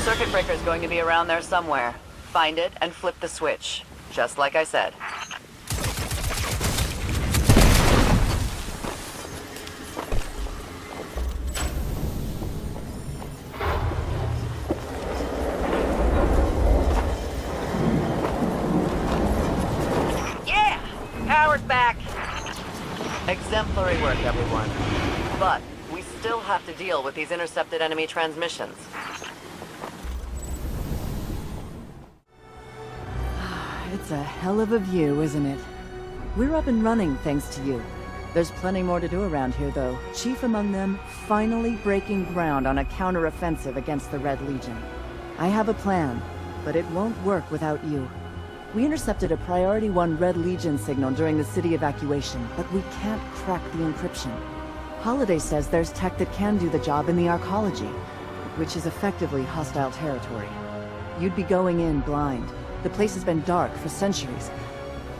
Circuit breaker is going to be around there somewhere. Find it and flip the switch. Just like I said. Yeah! Power's back! Exemplary work, everyone. But we still have to deal with these intercepted enemy transmissions. It's a hell of a view, isn't it? We're up and running thanks to you. There's plenty more to do around here, though. Chief among them, finally breaking ground on a counter-offensive against the Red Legion. I have a plan, but it won't work without you. We intercepted a Priority 1 Red Legion signal during the city evacuation, but we can't crack the encryption. Holiday says there's tech that can do the job in the arcology, which is effectively hostile territory. You'd be going in blind. The place has been dark for centuries.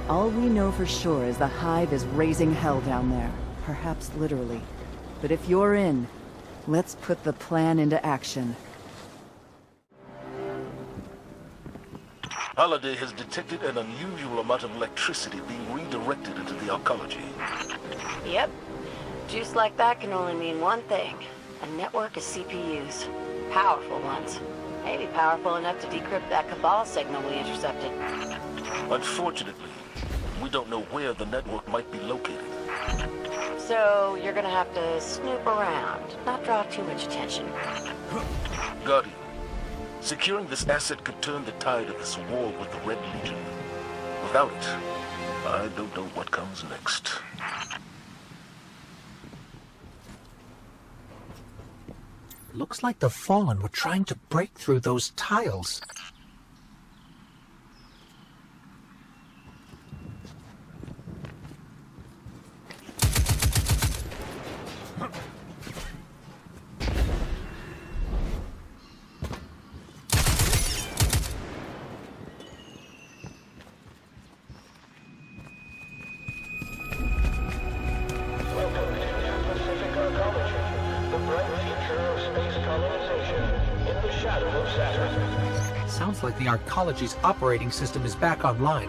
All we know for sure is the Hive is raising hell down there. Perhaps literally. But if you're in, let's put the plan into action. Holiday has detected an unusual amount of electricity being redirected into the arcology. Yep. Juice like that can only mean one thing. A network of CPUs. Powerful ones. Maybe powerful enough to decrypt that Cabal signal we intercepted. Unfortunately, we don't know where the network might be located. So you're gonna have to snoop around, not draw too much attention. Guardian, securing this asset could turn the tide of this war with the Red Legion. Without it, I don't know what comes next. Looks like the Fallen were trying to break through those tiles. Sounds like the Arcology's operating system is back online.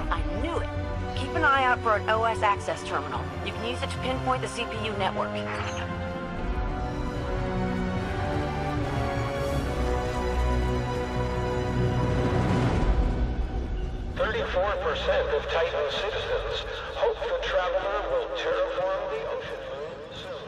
I knew it. Keep an eye out for an OS access terminal. You can use it to pinpoint the CPU network. 34% of Titan citizens hope the Traveler will terraform the ocean moon soon.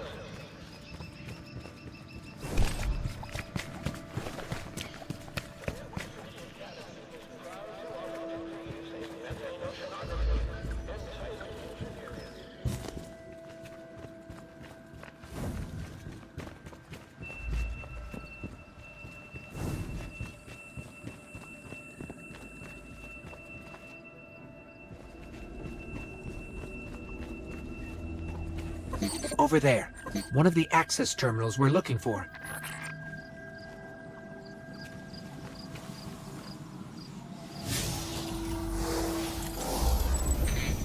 Over there. One of the access terminals we're looking for.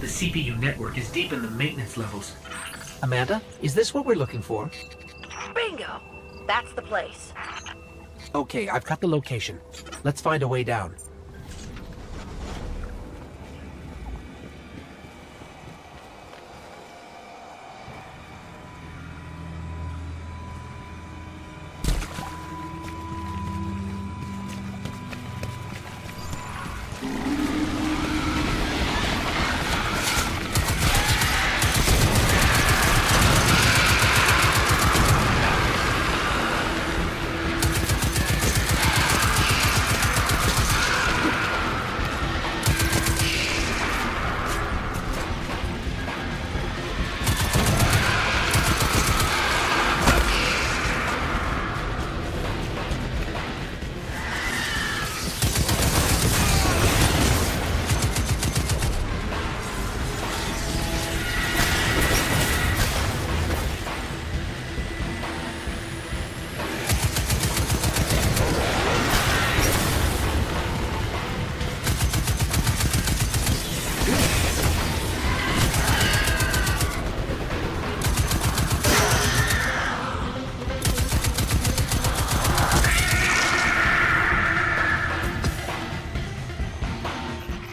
The CPU network is deep in the maintenance levels. Amanda, is this what we're looking for? Bingo! That's the place. Okay, I've got the location. Let's find a way down.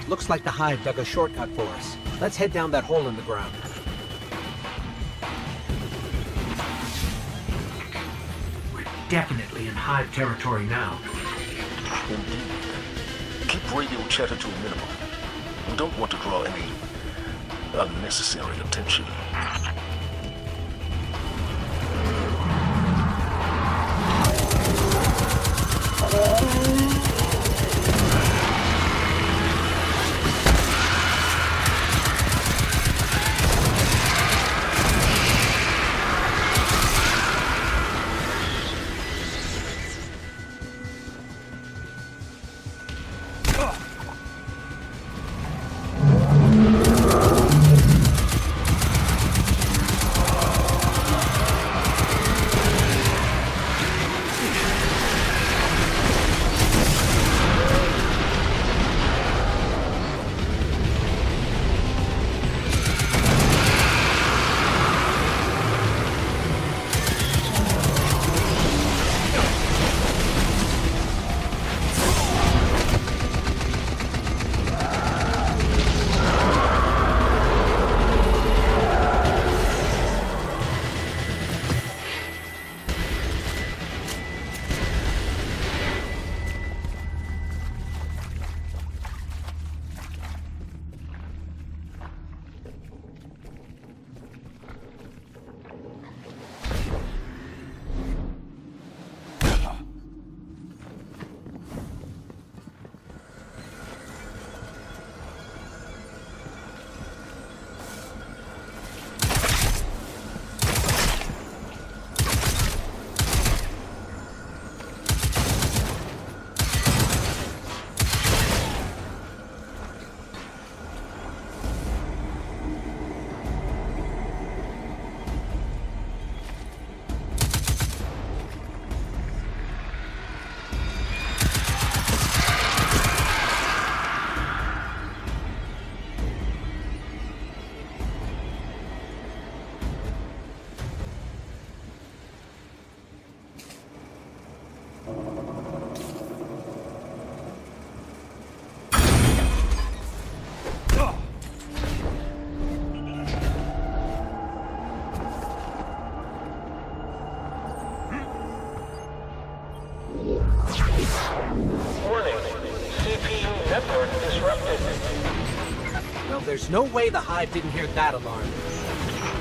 Looks like the Hive dug a shortcut for us. Let's head down that hole in the ground. We're definitely in Hive territory now. Indeed. Keep radio chatter to a minimum. We don't want to draw any unnecessary attention. Well, there's no way the Hive didn't hear that alarm.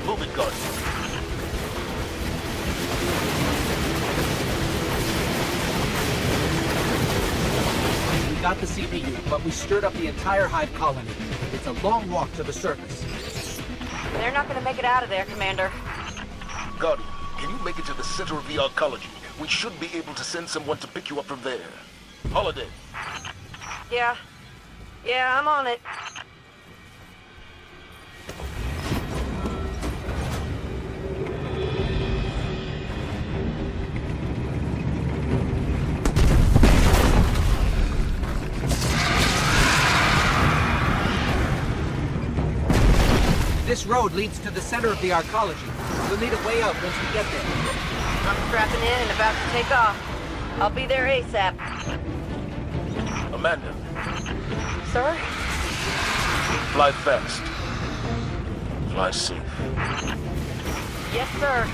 Move it, Guardian. We got the CPU, but we stirred up the entire Hive colony. It's a long walk to the surface. They're not gonna make it out of there, Commander. Guardian, can you make it to the center of the arcology? We should be able to send someone to pick you up from there. Holiday. Yeah. Yeah, I'm on it. This road leads to the center of the arcology. We'll need a way out once we get there. I'm strapping in and about to take off. I'll be there ASAP. Amanda, Sir? fly fast. Fly safe. Yes, sir.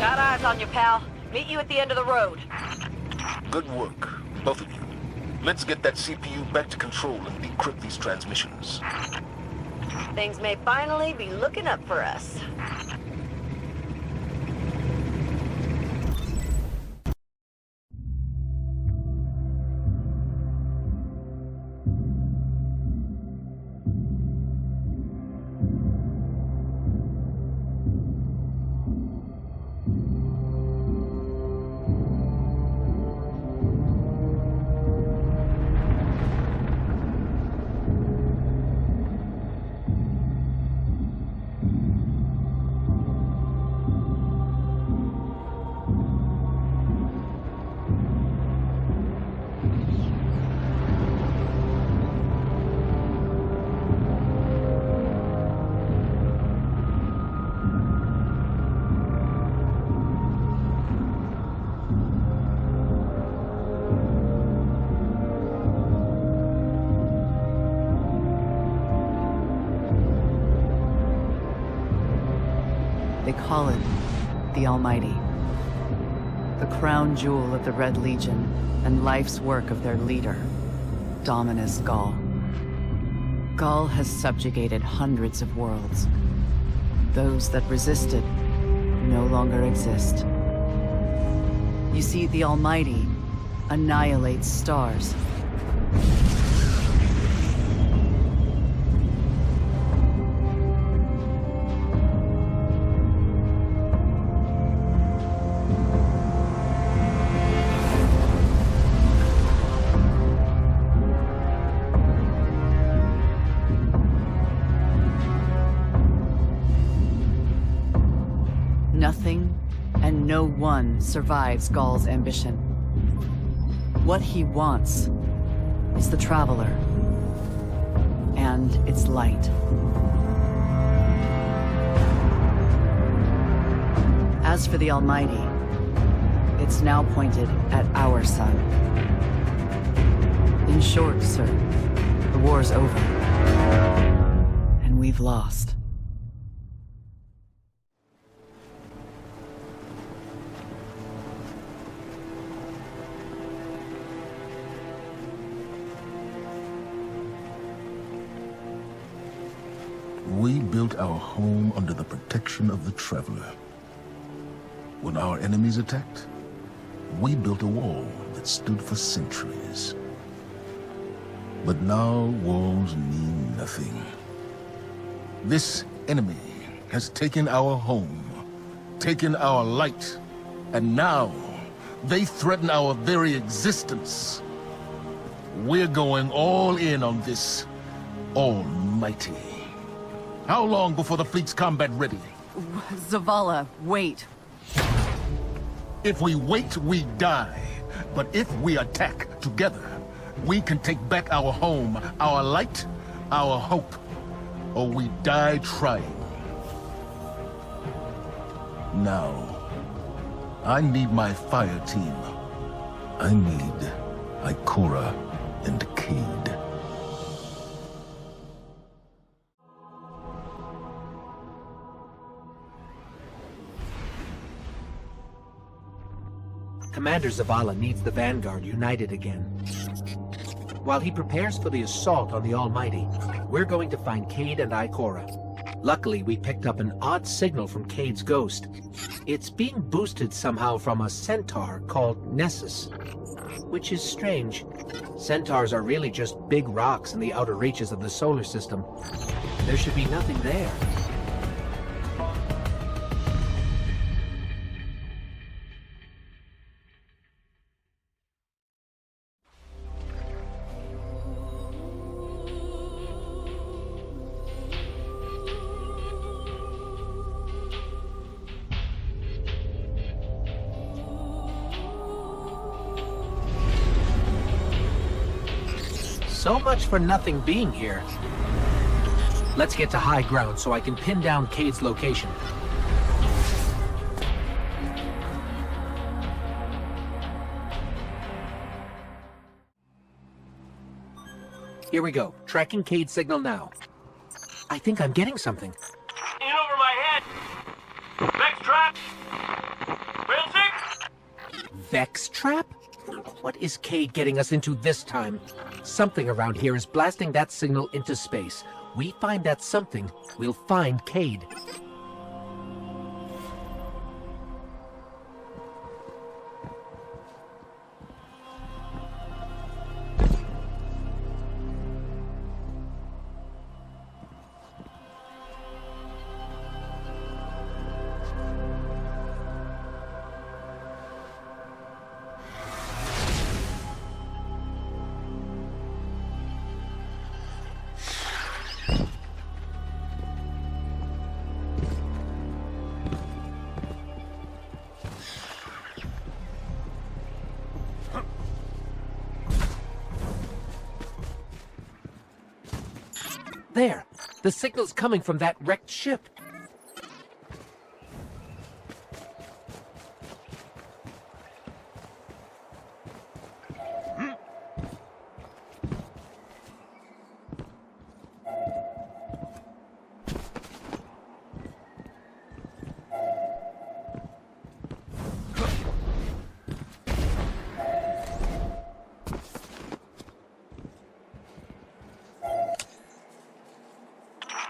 Got eyes on you, pal. Meet you at the end of the road. Good work, both of you. Let's get that CPU back to control and decrypt these transmissions. Things may finally be looking up for us. They call it the Almighty. The crown jewel of the Red Legion and life's work of their leader, Dominus Gaul. Gaul has subjugated hundreds of worlds. Those that resisted no longer exist. You see, the Almighty annihilates stars. Nothing and no one survives Gaul's ambition. What he wants is the Traveler and its light. As for the Almighty, it's now pointed at our sun. In short, sir, the war's over, and we've lost. We built our home under the protection of the Traveler. When our enemies attacked, we built a wall that stood for centuries. But now walls mean nothing. This enemy has taken our home, taken our light, and now they threaten our very existence. We're going all in on this Almighty. How long before the fleet's combat ready? Zavala, wait. If we wait, we die. But if we attack together, we can take back our home, our light, our hope. Or we die trying. Now, I need my fire team. I need Ikora and Cade. Commander Zavala needs the Vanguard united again. While he prepares for the assault on the Almighty, we're going to find Cade and Ikora. Luckily, we picked up an odd signal from Cade's ghost. It's being boosted somehow from a centaur called Nessus. Which is strange. Centaurs are really just big rocks in the outer reaches of the solar system. There should be nothing there. So much for nothing being here. Let's get to high ground so I can pin down Cade's location. Here we go. Tracking Cade's signal now. I think I'm getting something. In over my head. Vex trap. Rail Vex trap? What is Cade getting us into this time? Something around here is blasting that signal into space. We find that something, we'll find Cade. There! The signal's coming from that wrecked ship.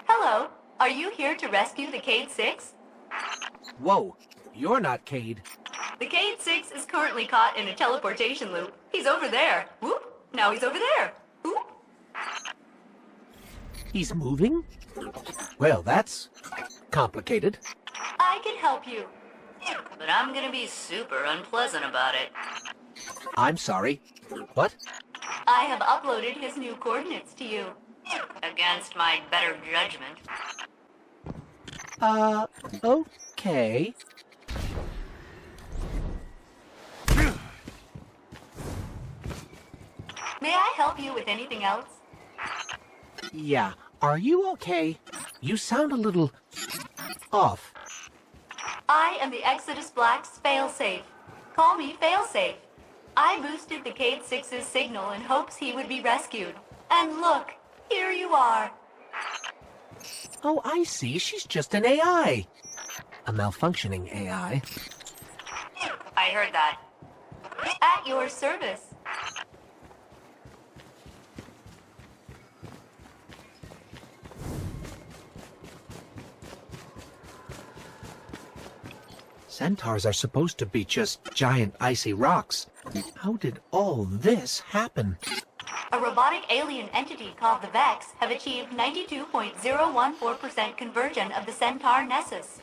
Hello. Are you here to rescue the Cade 6? Whoa, you're not Cade. The Cade 6 is currently caught in a teleportation loop. He's over there. Whoop. Now he's over there. Whoop. He's moving? Well, that's complicated. I can help you. But I'm gonna be super unpleasant about it. I'm sorry. What? I have uploaded his new coordinates to you. Against my better judgment. Okay. May I help you with anything else? Yeah. Are you okay? You sound a little off. I am the Exodus Black's failsafe. Call me failsafe. I boosted the Cade 6's signal in hopes he would be rescued. And look, here you are. Oh, I see. She's just an AI. A malfunctioning AI. I heard that. At your service. Centaurs are supposed to be just giant icy rocks. How did all this happen? A robotic alien entity called the Vex have achieved 92.014% conversion of the Centaur Nessus.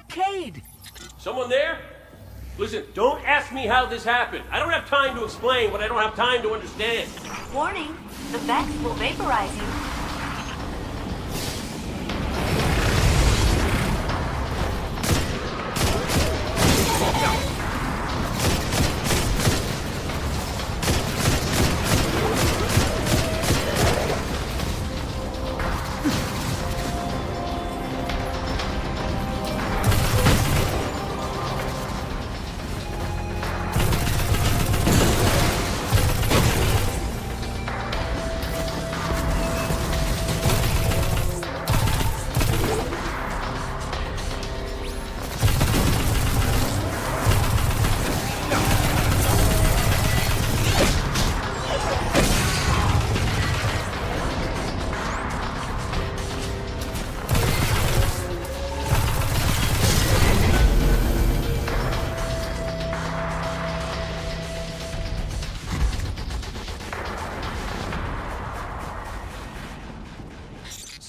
Cade! Someone there? Listen, don't ask me how this happened. I don't have time to explain what I don't have time to understand. Warning, the Vex will vaporize you.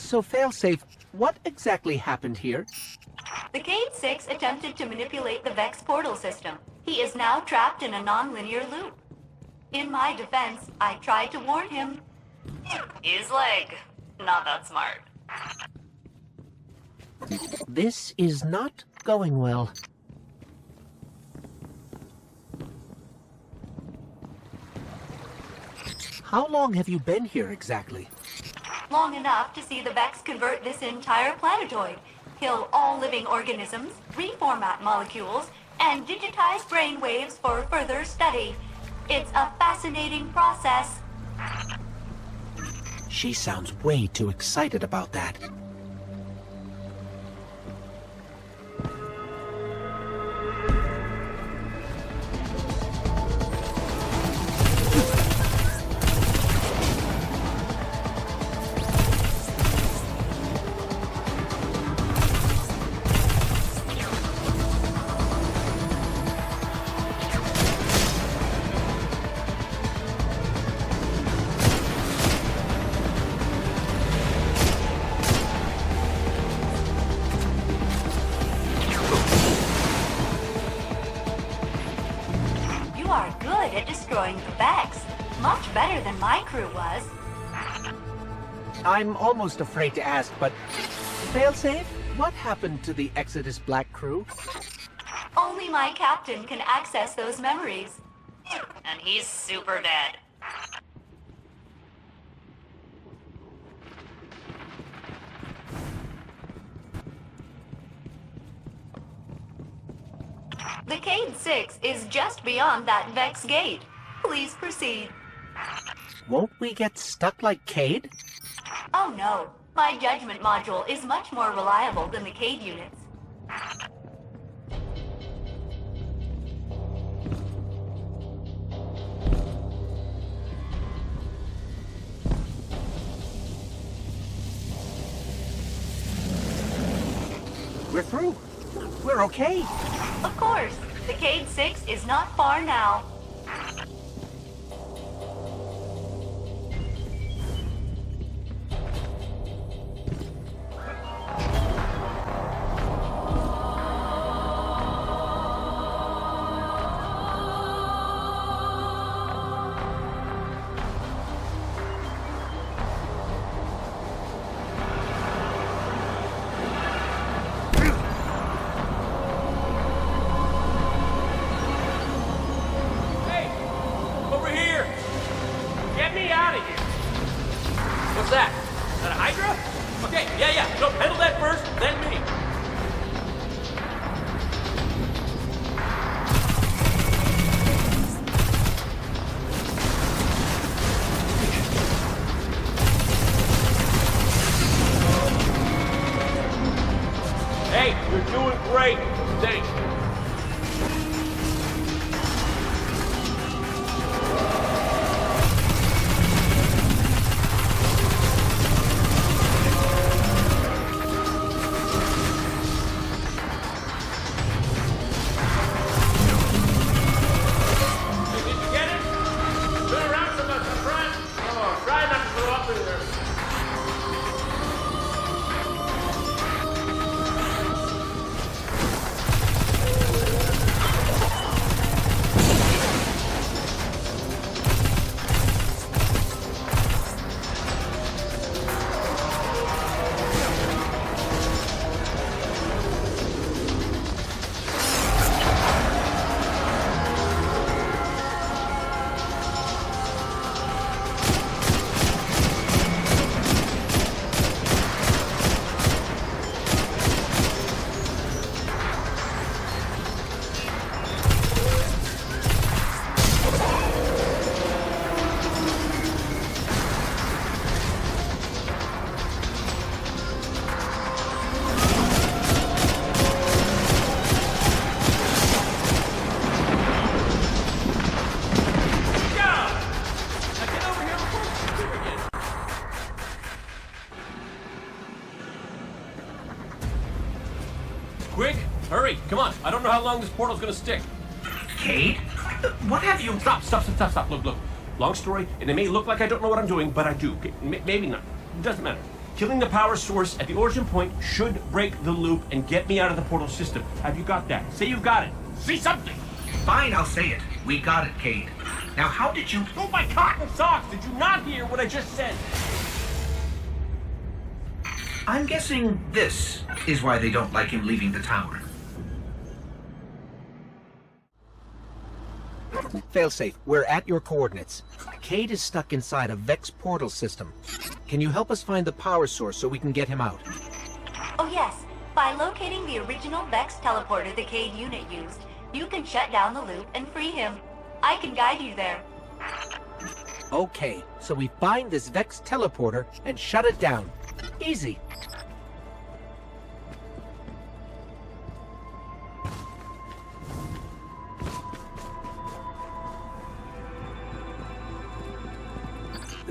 So, Failsafe, what exactly happened here? The Cade 6 attempted to manipulate the Vex portal system. He is now trapped in a non-linear loop. In my defense, I tried to warn him. His leg. Not that smart. This is not going well. How long have you been here exactly? Long enough to see the Vex convert this entire planetoid, kill all living organisms, reformat molecules, and digitize brainwaves for further study. It's a fascinating process. She sounds way too excited about that. You are good at destroying the Vex. Much better than my crew was. I'm almost afraid to ask, but... Failsafe, what happened to the Exodus Black crew? Only my captain can access those memories. And he's super dead. The Cade 6 is just beyond that Vex gate. Please proceed. Won't we get stuck like Cade? Oh no. My judgment module is much more reliable than the Cade units. We're through. We're okay. Of course. The Cade 6 is not far now. Over here! Get me out of here! What's that? Is that a Hydra? Okay, yeah. No, handle that first, then me. Hey, you're doing great. Thanks. Hey, did you get it? Turn around so much, my friend. Oh, try not to throw up in there. Quick, hurry, come on. I don't know how long this portal's gonna stick. Cade? What have you... Stop. Look. Long story, and it may look like I don't know what I'm doing, but I do. Okay, maybe not. It doesn't matter. Killing the power source at the origin point should break the loop and get me out of the portal system. Have you got that? Say you've got it. Say something! Fine, I'll say it. We got it, Cade. Now, how did you... Oh, my cotton socks! Did you not hear what I just said? I'm guessing this is why they don't like him leaving the tower. Failsafe, we're at your coordinates. Cade is stuck inside a Vex portal system. Can you help us find the power source so we can get him out? Oh yes, by locating the original Vex teleporter the Cade unit used, you can shut down the loop and free him. I can guide you there. Okay, so we find this Vex teleporter and shut it down. Easy.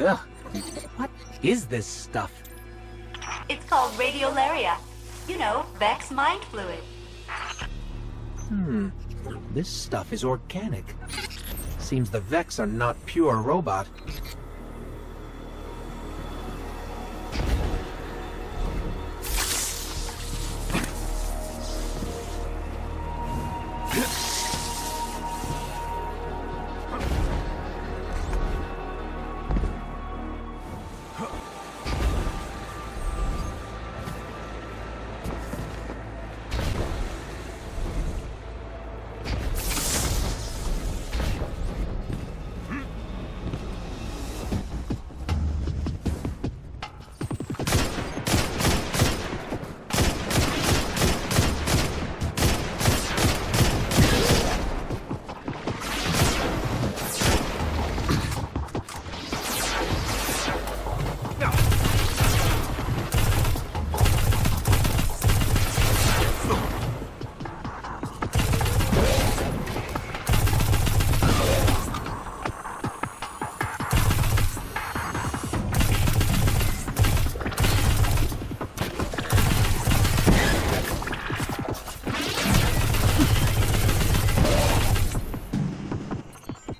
Ugh. What is this stuff? It's called radiolaria. You know, Vex mind fluid. This stuff is organic. Seems the Vex are not pure robot.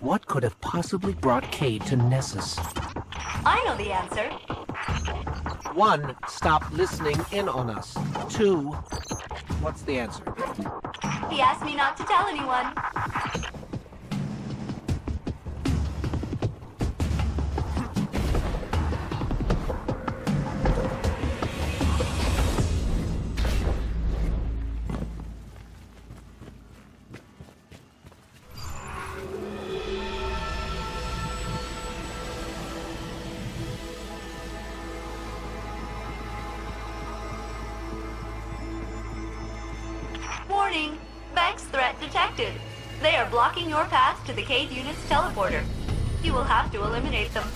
What could have possibly brought Cade to Nessus? I know the answer. 1, stop listening in on us. 2, what's the answer? He asked me not to tell anyone. Warning! Vex threat detected. They are blocking your path to the Cade unit's teleporter. You will have to eliminate them.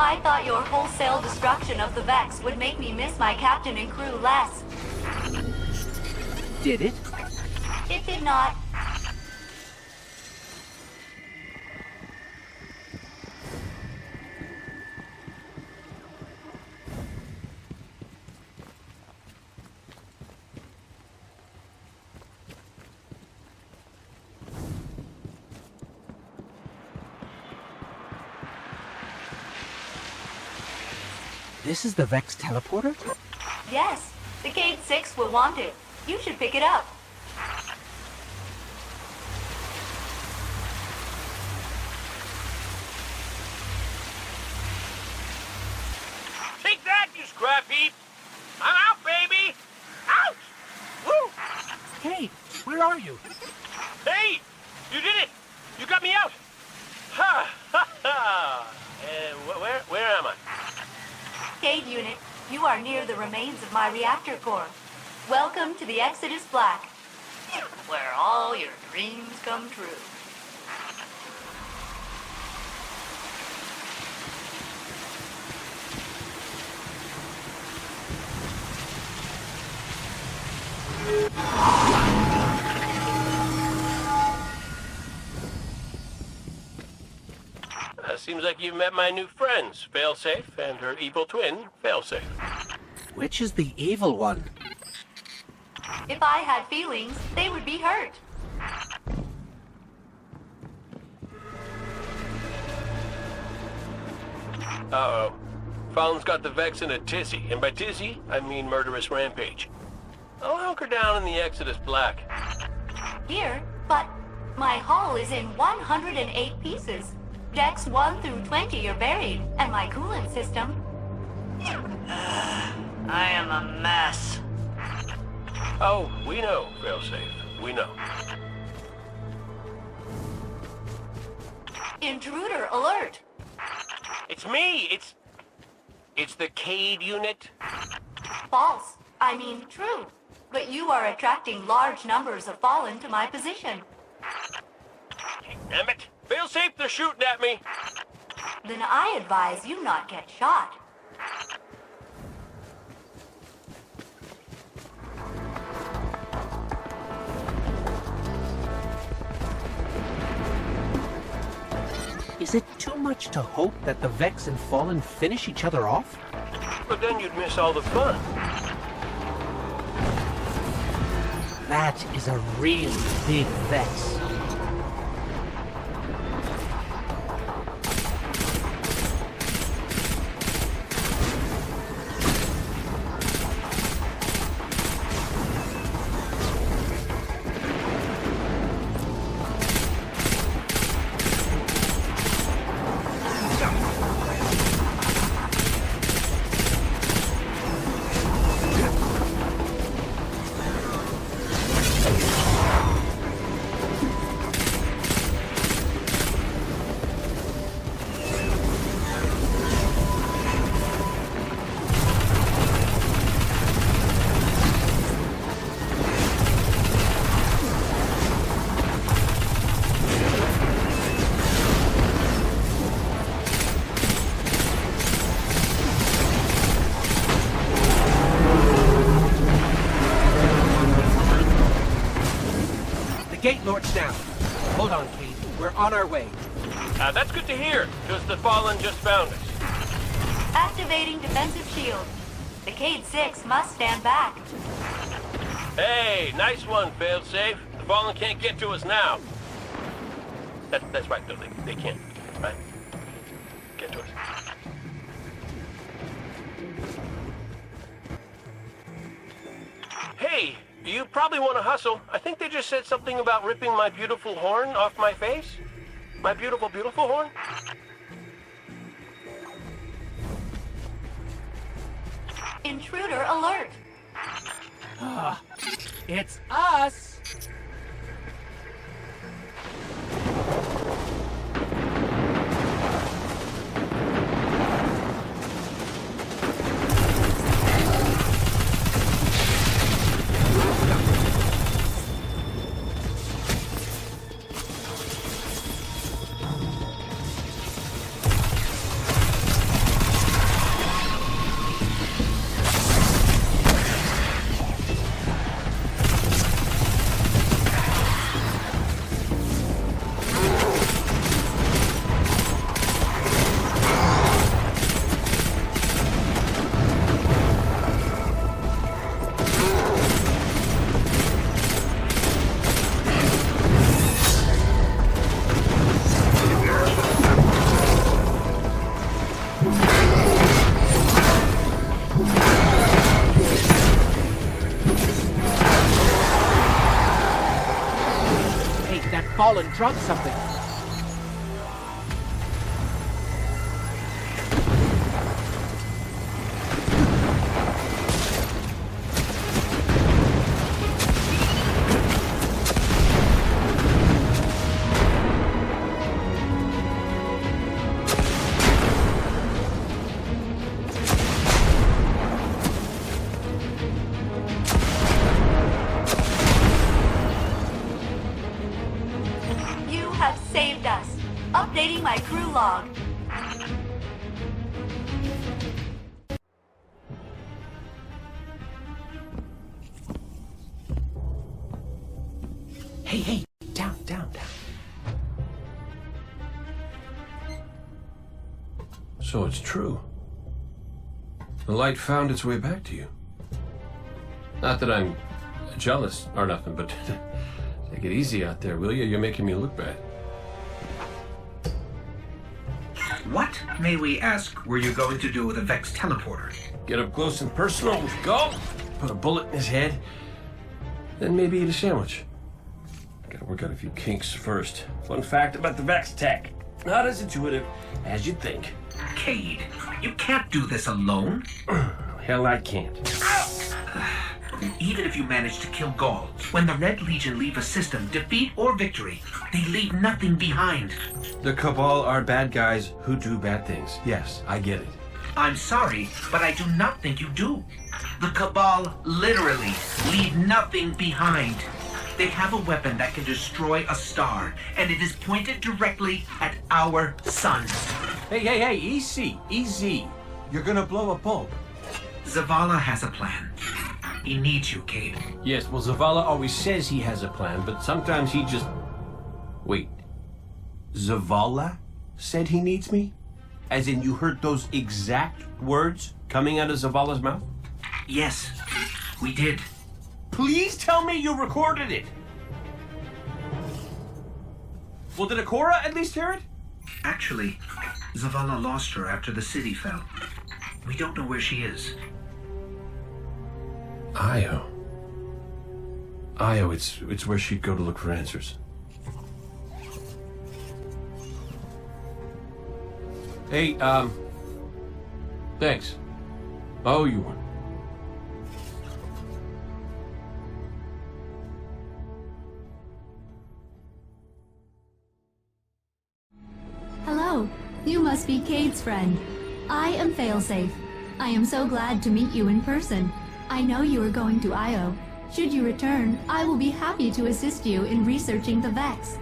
I thought your wholesale destruction of the Vex would make me miss my captain and crew less. Did it? It did not. This is the Vex teleporter? Yes, the Cade 6 will want it. You should pick it up. Take that, you scrap heap! I'm out, baby! Out! Woo! Hey, where are you? Hey! You did it! You got me out! Ha! Ha! Ha! Where am I? Cade unit. You are near the remains of my reactor core. Welcome to the Exodus Black, where all your dreams come true. Seems like you've met my new friends, Failsafe and her evil twin, Failsafe. Which is the evil one? If I had feelings, they would be hurt. Uh-oh. Fallen's got the Vex in a tizzy, and by tizzy, I mean murderous rampage. I'll hunker down in the Exodus Black. Here, but my hull is in 108 pieces. Decks 1 through 20 are buried, and my coolant system... I am a mess. Oh, we know, Failsafe. We know. Intruder alert! It's me! It's the Cade unit. False. I mean true. But you are attracting large numbers of Fallen to my position. Damn it! Failsafe, they're shooting at me! Then I advise you not get shot. Is it too much to hope that the Vex and Fallen finish each other off? But then you'd miss all the fun. That is a really big Vex. Gate Lord's down. Hold on, Cade. We're on our way. That's good to hear, because the Fallen just found us. Activating defensive shield. The Cade 6 must stand back. Hey, nice one, Failsafe. The Fallen can't get to us now. That's right, though. They can't. Right? Get to us. Hey, you probably want to hustle. I think they just said something about ripping my beautiful horn off my face. My beautiful, beautiful horn. Intruder alert! It's us! Fallen dropped something. have saved us. Updating my crew log. Hey, down. So it's true. The light found its way back to you. Not that I'm jealous or nothing, but take it easy out there, will you? You're making me look bad. What, may we ask, were you going to do with a Vex teleporter? Get up close and personal with Gull, put a bullet in his head, then maybe eat a sandwich. Gotta work out a few kinks first. Fun fact about the Vex tech. Not as intuitive as you'd think. Cade, you can't do this alone. Hell, I can't. Even if you manage to kill Gaul, when the Red Legion leave a system, defeat or victory, they leave nothing behind. The Cabal are bad guys who do bad things. Yes, I get it. I'm sorry, but I do not think you do. The Cabal literally leave nothing behind. They have a weapon that can destroy a star, and it is pointed directly at our suns. Hey, easy. You're gonna blow a bulb. Zavala has a plan. He needs you, Cade. Yes, well, Zavala always says he has a plan, but sometimes he just... Wait. Zavala said he needs me? As in you heard those exact words coming out of Zavala's mouth? Yes, we did. Please tell me you recorded it! Well, did Akora at least hear it? Actually, Zavala lost her after the city fell. We don't know where she is. Io, it's where she'd go to look for answers. Hey, thanks. Oh, you won. Hello, you must be Cade's friend. I am Failsafe. I am so glad to meet you in person. I know you are going to Io. Should you return, I will be happy to assist you in researching the Vex.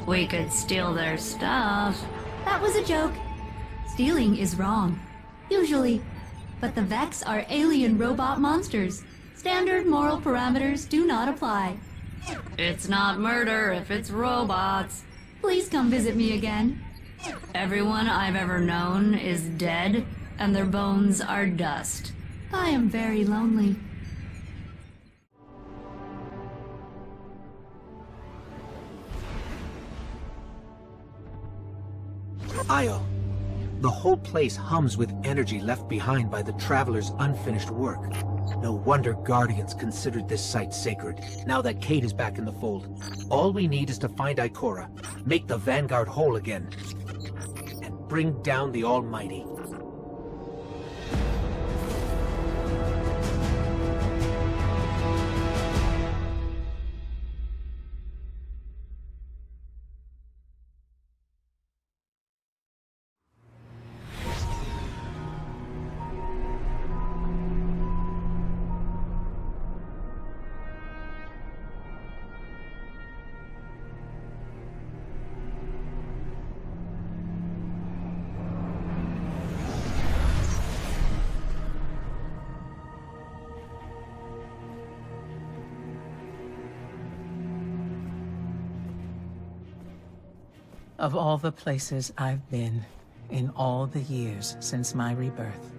We could steal their stuff. That was a joke. Stealing is wrong. Usually. But the Vex are alien robot monsters. Standard moral parameters do not apply. It's not murder if it's robots. Please come visit me again. Everyone I've ever known is dead, and their bones are dust. I am very lonely. Io! The whole place hums with energy left behind by the Traveler's unfinished work. No wonder Guardians considered this site sacred, now that Cade is back in the fold. All we need is to find Ikora, make the Vanguard whole again, and bring down the Almighty. Of all the places I've been in all the years since my rebirth,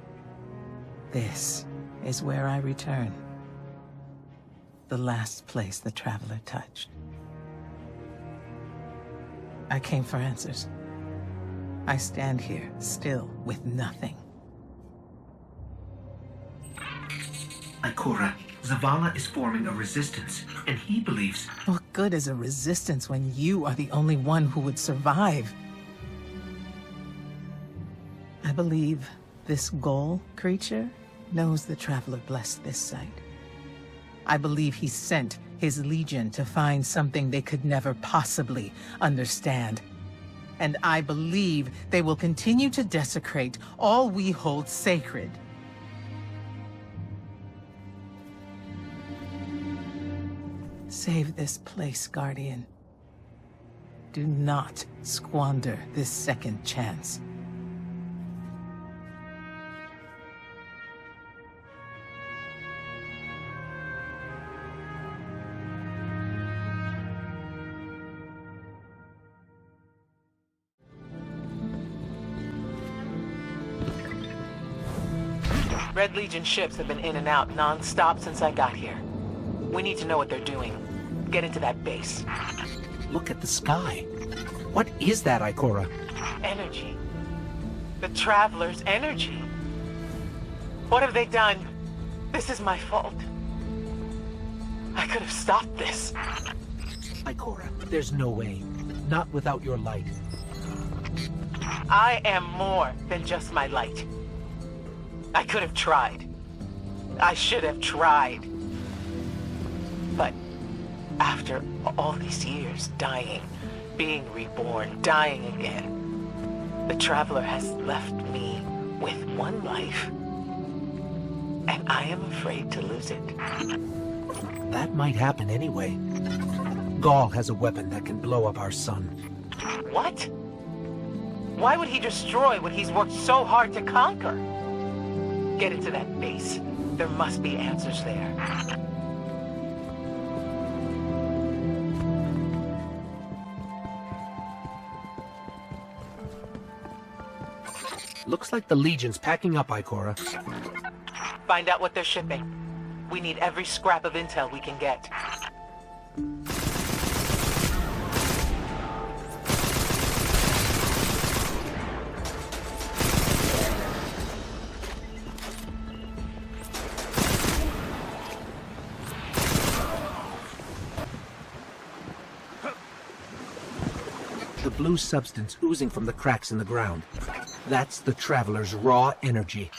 this is where I return. The last place the Traveler touched. I came for answers. I stand here, still, with nothing. Ikora, Zavala is forming a resistance, and he believes... What good is a resistance when you are the only one who would survive? I believe this Ghoul creature knows the Traveler blessed this site. I believe he sent his Legion to find something they could never possibly understand. And I believe they will continue to desecrate all we hold sacred. Save this place, Guardian. Do not squander this second chance. Red Legion ships have been in and out non-stop since I got here. We need to know what they're doing. Get into that base. Look at the sky. What is that, Ikora? Energy. The Traveler's energy. What have they done? This is my fault. I could have stopped this. Ikora, there's no way. Not without your light. I am more than just my light. I could have tried. I should have tried. But after all these years, dying, being reborn, dying again, the Traveler has left me with one life. And I am afraid to lose it. That might happen anyway. Gaul has a weapon that can blow up our sun. What? Why would he destroy what he's worked so hard to conquer? Get into that base. There must be answers there. Looks like the Legion's packing up, Ikora. Find out what they're shipping. We need every scrap of intel we can get. The blue substance oozing from the cracks in the ground. That's the Traveler's raw energy.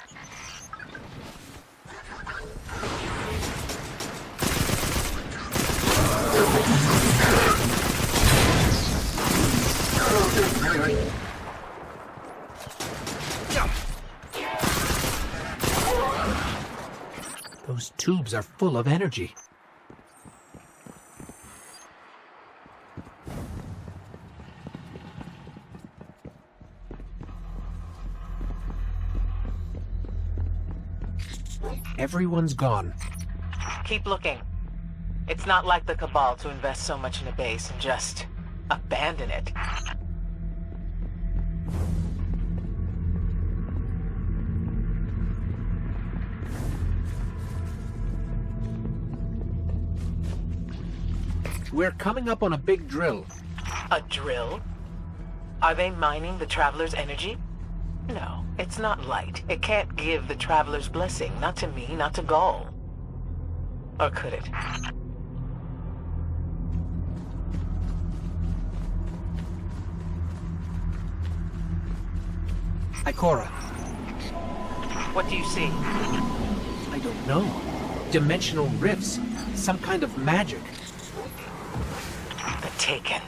Those tubes are full of energy. Everyone's gone. Keep looking. It's not like the Cabal to invest so much in a base and just abandon it. We're coming up on a big drill. A drill? Are they mining the Traveler's energy? No, it's not light. It can't give the Traveler's blessing. Not to me, not to Gaul. Or could it? Ikora. What do you see? I don't know. Dimensional rifts. Some kind of magic. The Taken.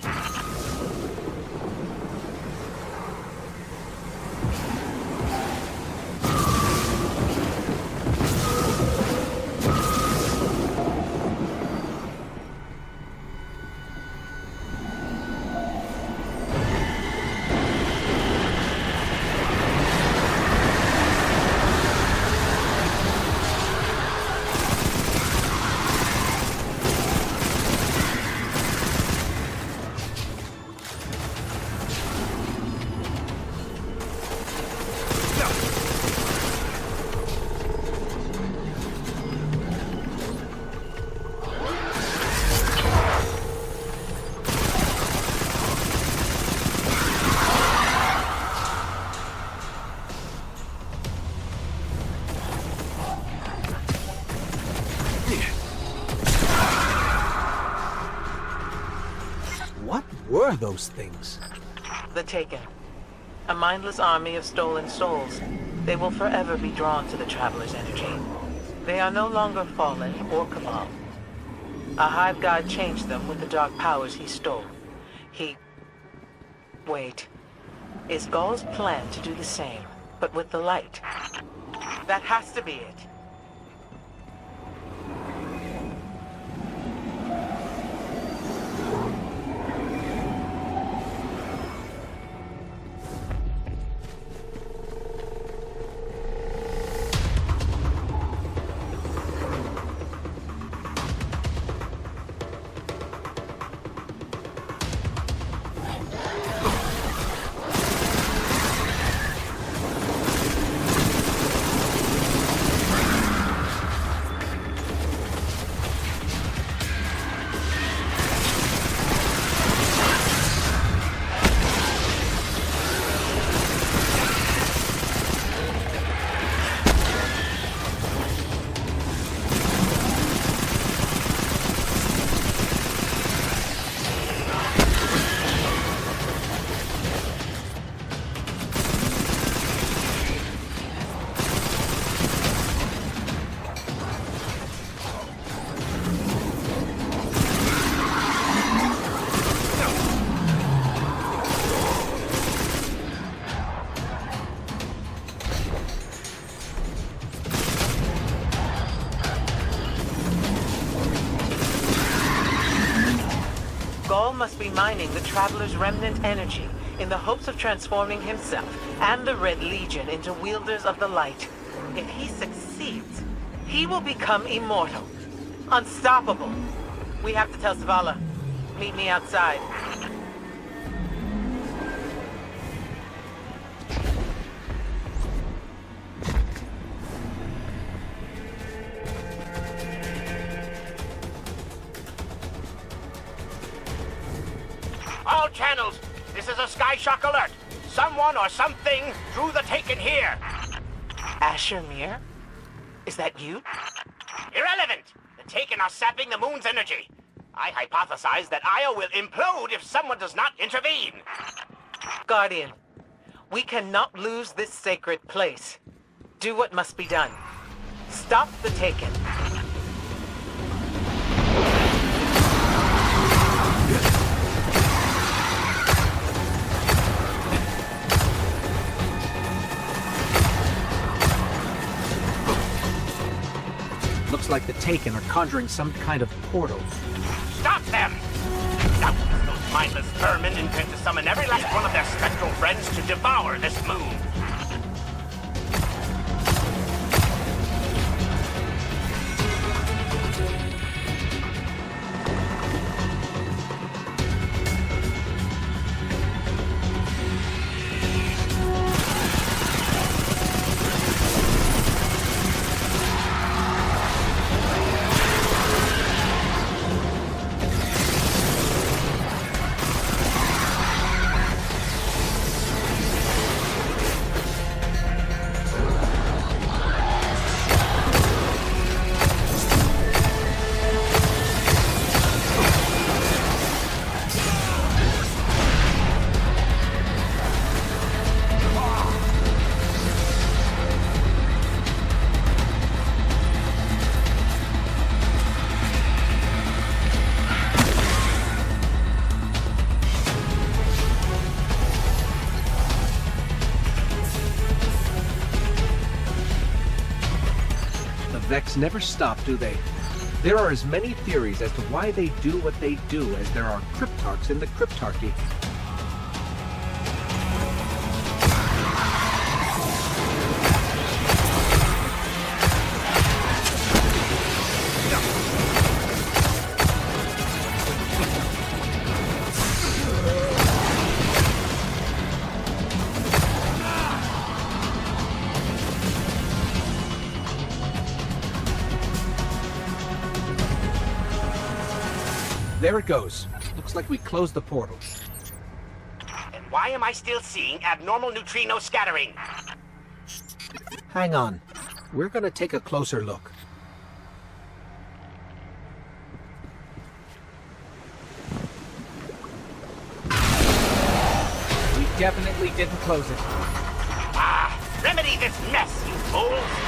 What were those things? The Taken. A mindless army of stolen souls. They will forever be drawn to the Traveler's energy. They are no longer fallen or Cabal. A Hive God changed them with the dark powers he stole. Wait. Is Gaul's plan to do the same, but with the light? That has to be it. be mining the Traveler's remnant energy in the hopes of transforming himself and the Red Legion into wielders of the light. If he succeeds, he will become immortal. Unstoppable. We have to tell Zavala. Meet me outside. All channels, this is a Skyshock alert. Someone or something drew the Taken here. Asher Mir? Is that you? Irrelevant. The Taken are sapping the moon's energy. I hypothesize that Io will implode if someone does not intervene. Guardian, we cannot lose this sacred place. Do what must be done. Stop the Taken. Looks like the Taken are conjuring some kind of portal. Stop them! Doubtless those mindless vermin intend to summon every last one of their spectral friends to devour this moon. Vex never stop, do they? There are as many theories as to why they do what they do as there are cryptarchs in the cryptarchy. There it goes. Looks like we closed the portal. And why am I still seeing abnormal neutrino scattering? Hang on. We're gonna take a closer look. We definitely didn't close it. Ah! Remedy this mess, you fools!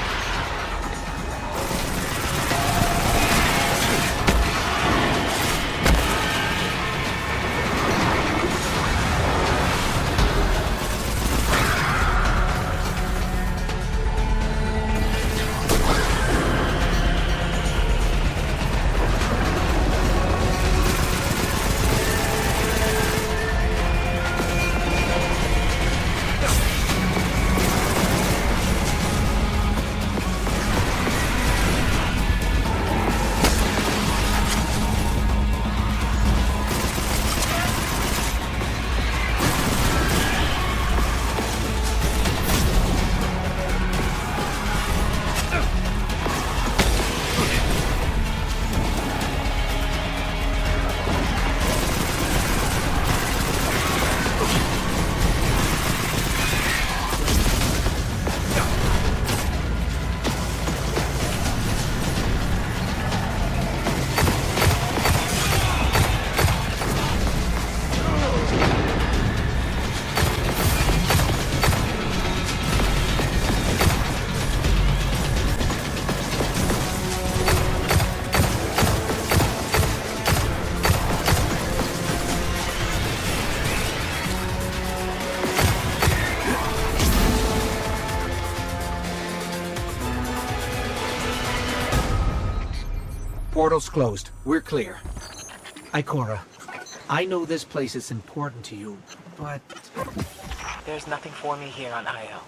Portal's closed. We're clear. Ikora, I know this place is important to you, but... There's nothing for me here on Io.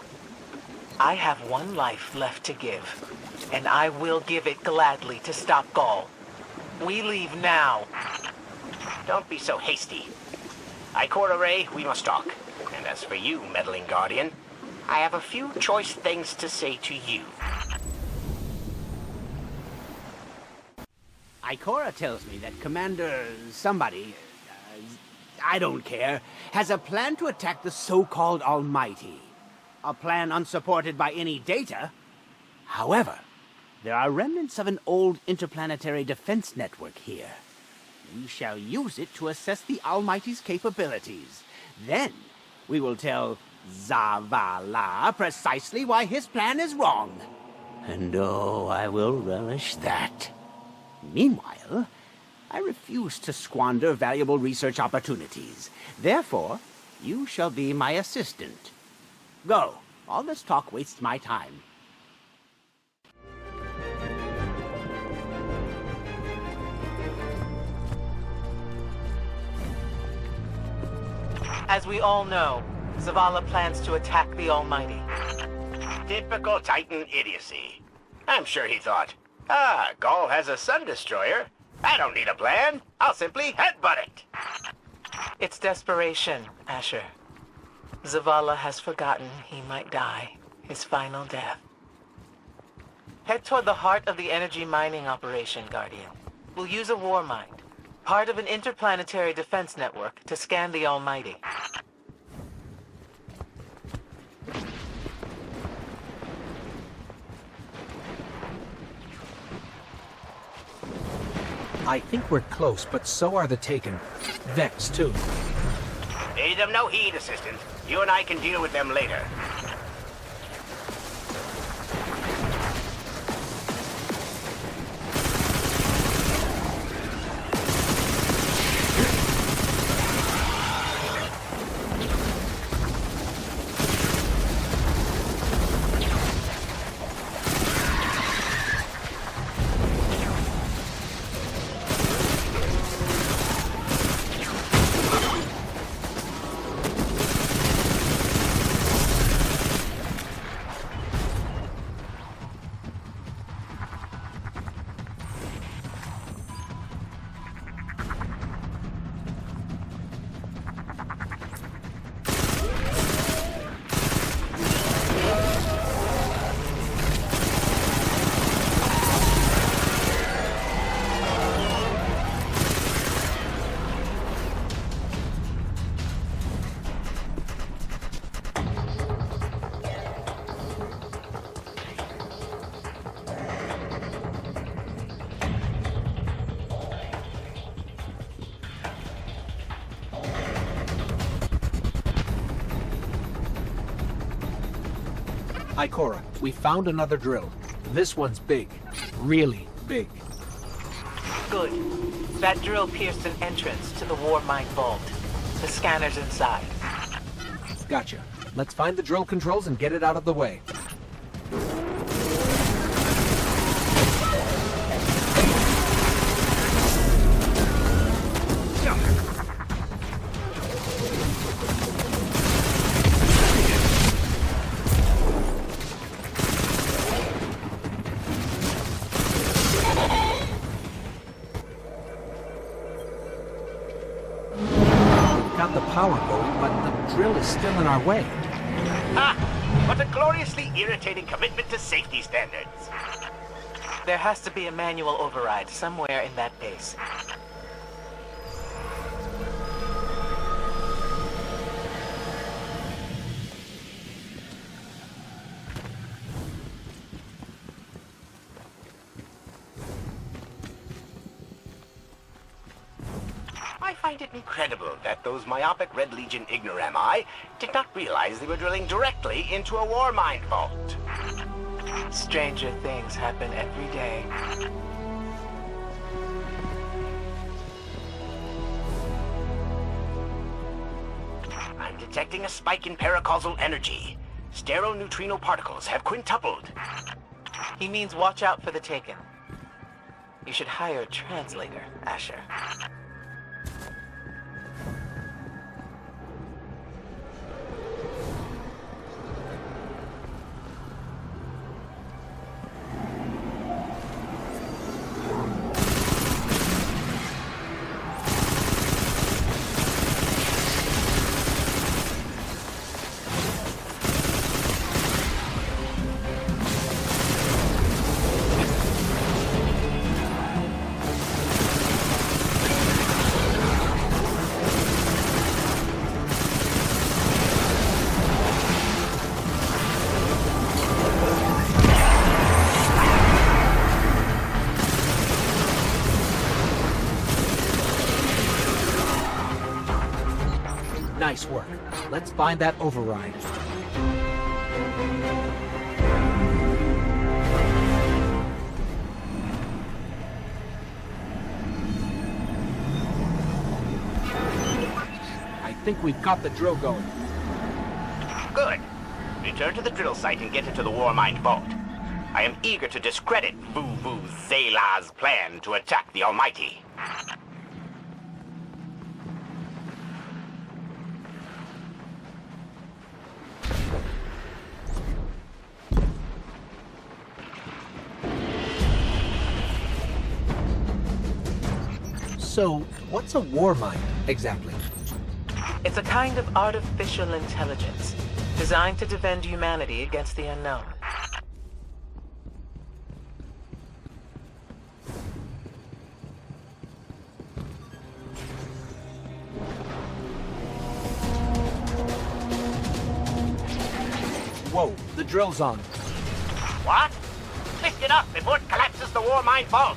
I have one life left to give, and I will give it gladly to stop Gaul. We leave now. Don't be so hasty. Ikora Ray, we must talk. And as for you, meddling Guardian, I have a few choice things to say to you. Ikora tells me that Commander somebody, I don't care, has a plan to attack the so-called Almighty. A plan unsupported by any data. However, there are remnants of an old interplanetary defense network here. We shall use it to assess the Almighty's capabilities. Then, we will tell Zavala precisely why his plan is wrong. And oh, I will relish that. Meanwhile, I refuse to squander valuable research opportunities. Therefore, you shall be my assistant. Go. All this talk wastes my time. As we all know, Zavala plans to attack the Almighty. Typical Titan idiocy. I'm sure he thought, Gaul has a sun destroyer. I don't need a plan. I'll simply headbutt it. It's desperation, Asher. Zavala has forgotten he might die, his final death. Head toward the heart of the energy mining operation, Guardian. We'll use a war mind, part of an interplanetary defense network, to scan the Almighty. I think we're close, but so are the Taken. Vex, too. Pay them no heed, Assistant. You and I can deal with them later. Ikora, we found another drill. This one's big. Really big. Good. That drill pierced an entrance to the war mine vault. The scanner's inside. Gotcha. Let's find the drill controls and get it out of the way. Got the power going, but the drill is still in our way. Ha! What a gloriously irritating commitment to safety standards. There has to be a manual override somewhere in that base. I find it incredible that those myopic Red Legion ignorami did not realize they were drilling directly into a war mine vault. Stranger things happen every day. I'm detecting a spike in paracausal energy. Stereoneutrino particles have quintupled. He means watch out for the Taken. You should hire a translator, Asher. Nice work. Let's find that override. I think we've got the drill going. Good. Return to the drill site and get into the Warmind vault. I am eager to discredit Vuvu Zela's plan to attack the Almighty. So, what's a war mind, exactly? It's a kind of artificial intelligence designed to defend humanity against the unknown. Whoa, the drill's on. What? Lift it up before it collapses the Warmind vault.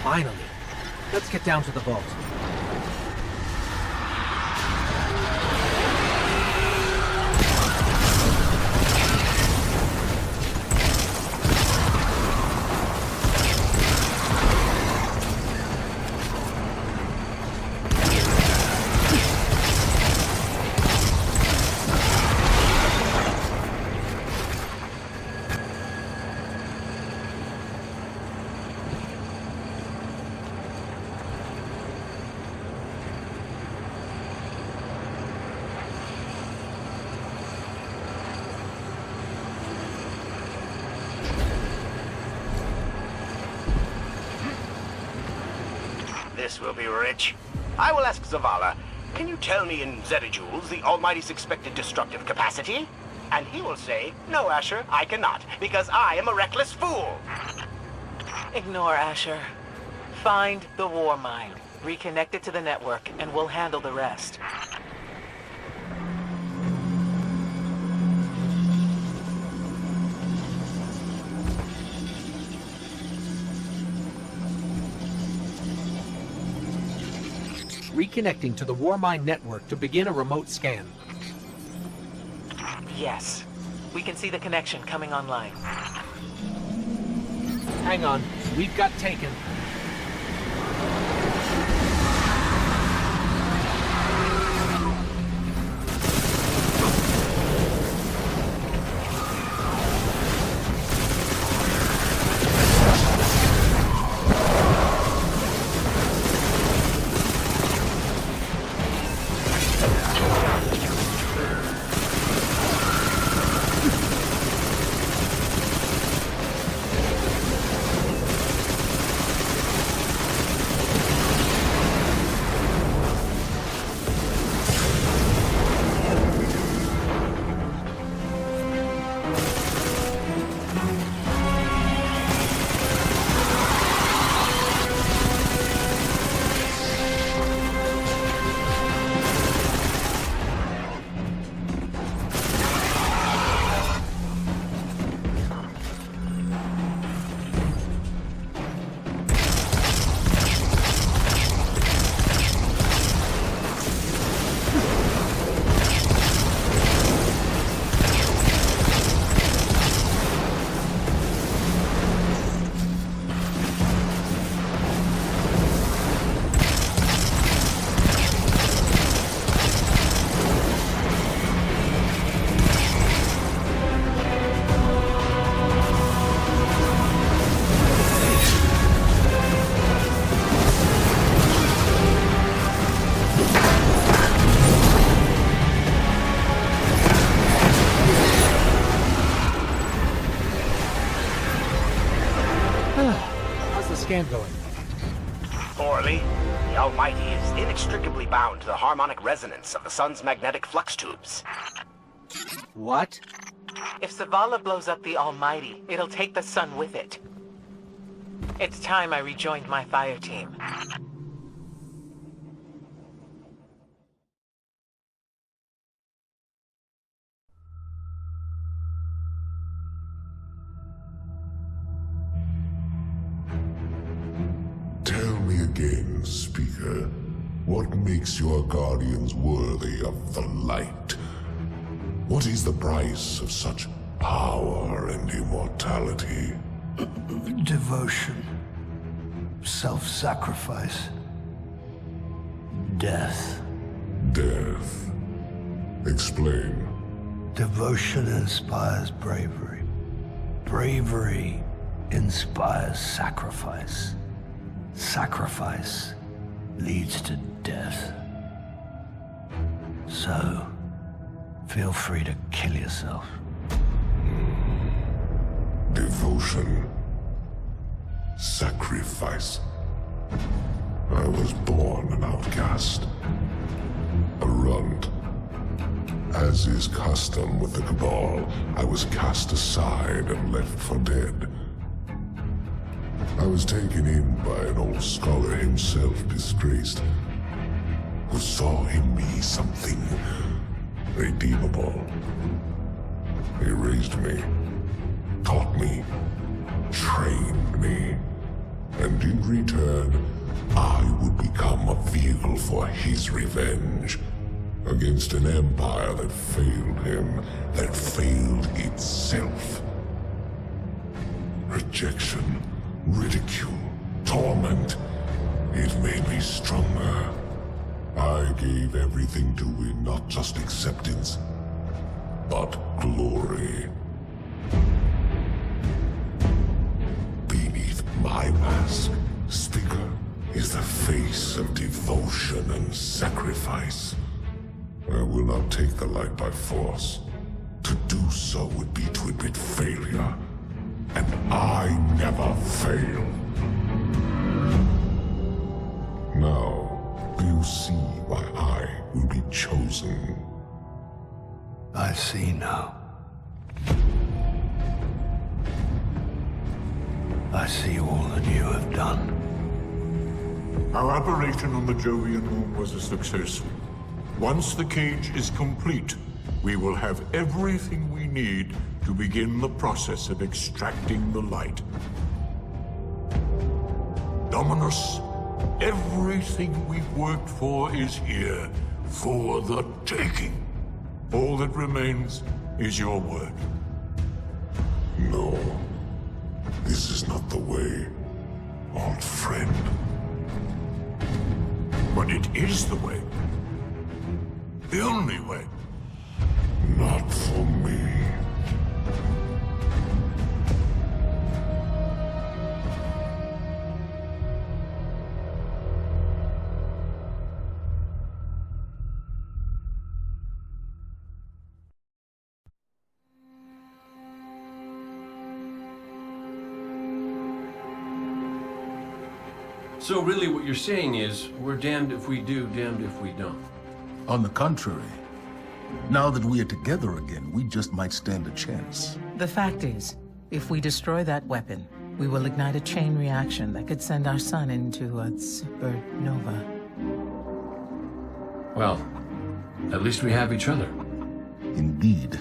Finally. Let's get down to the vault. This will be rich. I will ask Zavala, can you tell me in zetajoules the Almighty's expected destructive capacity? And he will say, no, Asher, I cannot, because I am a reckless fool. Ignore Asher. Find the Warmind, reconnect it to the network, and we'll handle the rest. Reconnecting to the Warmind network to begin a remote scan. Yes. We can see the connection coming online. Hang on. We've got taken. scan going? Poorly. The Almighty is inextricably bound to the harmonic resonance of the sun's magnetic flux tubes. What? If Zavala blows up the Almighty, it'll take the sun with it. It's time I rejoined my fire team. Tell me again, Speaker, what makes your guardians worthy of the light? What is the price of such power and immortality? Devotion. Self-sacrifice. Death. Death. Explain. Devotion inspires bravery. Bravery inspires sacrifice. Sacrifice leads to death. So, feel free to kill yourself. Devotion. Sacrifice. I was born an outcast. A runt. As is custom with the Cabal, I was cast aside and left for dead. I was taken in by an old scholar himself disgraced, who saw in me something redeemable. He raised me, taught me, trained me, and in return, I would become a vehicle for his revenge against an empire that failed him, that failed itself. Rejection, ridicule, torment. It made me stronger. I gave everything to it, not just acceptance, but glory. Beneath my mask, Speaker, is the face of devotion and sacrifice. I will not take the light by force. To do so would be to admit failure. And I never fail. Now, do you see why I will be chosen? I see now. I see all that you have done. Our operation on the Jovian moon was a success. Once the cage is complete, we will have everything we need to begin the process of extracting the light. Dominus, everything we've worked for is here, for the taking. All that remains is your word. No, this is not the way, old friend. But it is the way. The only way. Not for me. So really what you're saying is, we're damned if we do, damned if we don't. On the contrary, now that we are together again, we just might stand a chance. The fact is, if we destroy that weapon, we will ignite a chain reaction that could send our sun into a supernova. Well, at least we have each other. Indeed.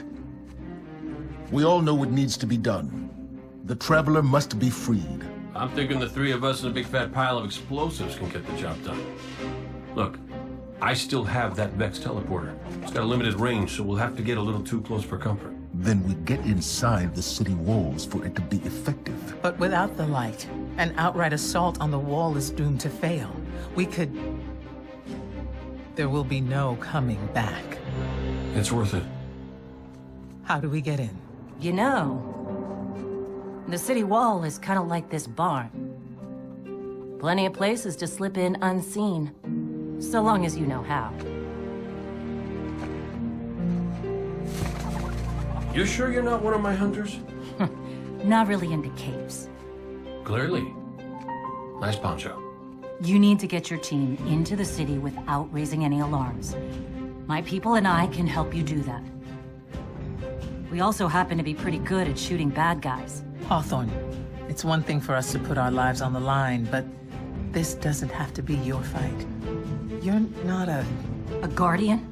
We all know what needs to be done. The Traveler must be freed. I'm thinking the three of us and a big fat pile of explosives can get the job done. Look, I still have that Vex teleporter. It's got a limited range, so we'll have to get a little too close for comfort. Then we get inside the city walls for it to be effective. But without the light, an outright assault on the wall is doomed to fail. We could... There will be no coming back. It's worth it. How do we get in? You know, the city wall is kind of like this barn. Plenty of places to slip in unseen, so long as you know how. You sure you're not one of my hunters? Not really into caves. Clearly. Nice poncho. You need to get your team into the city without raising any alarms. My people and I can help you do that. We also happen to be pretty good at shooting bad guys. Hawthorne, it's one thing for us to put our lives on the line, but this doesn't have to be your fight. You're not a guardian?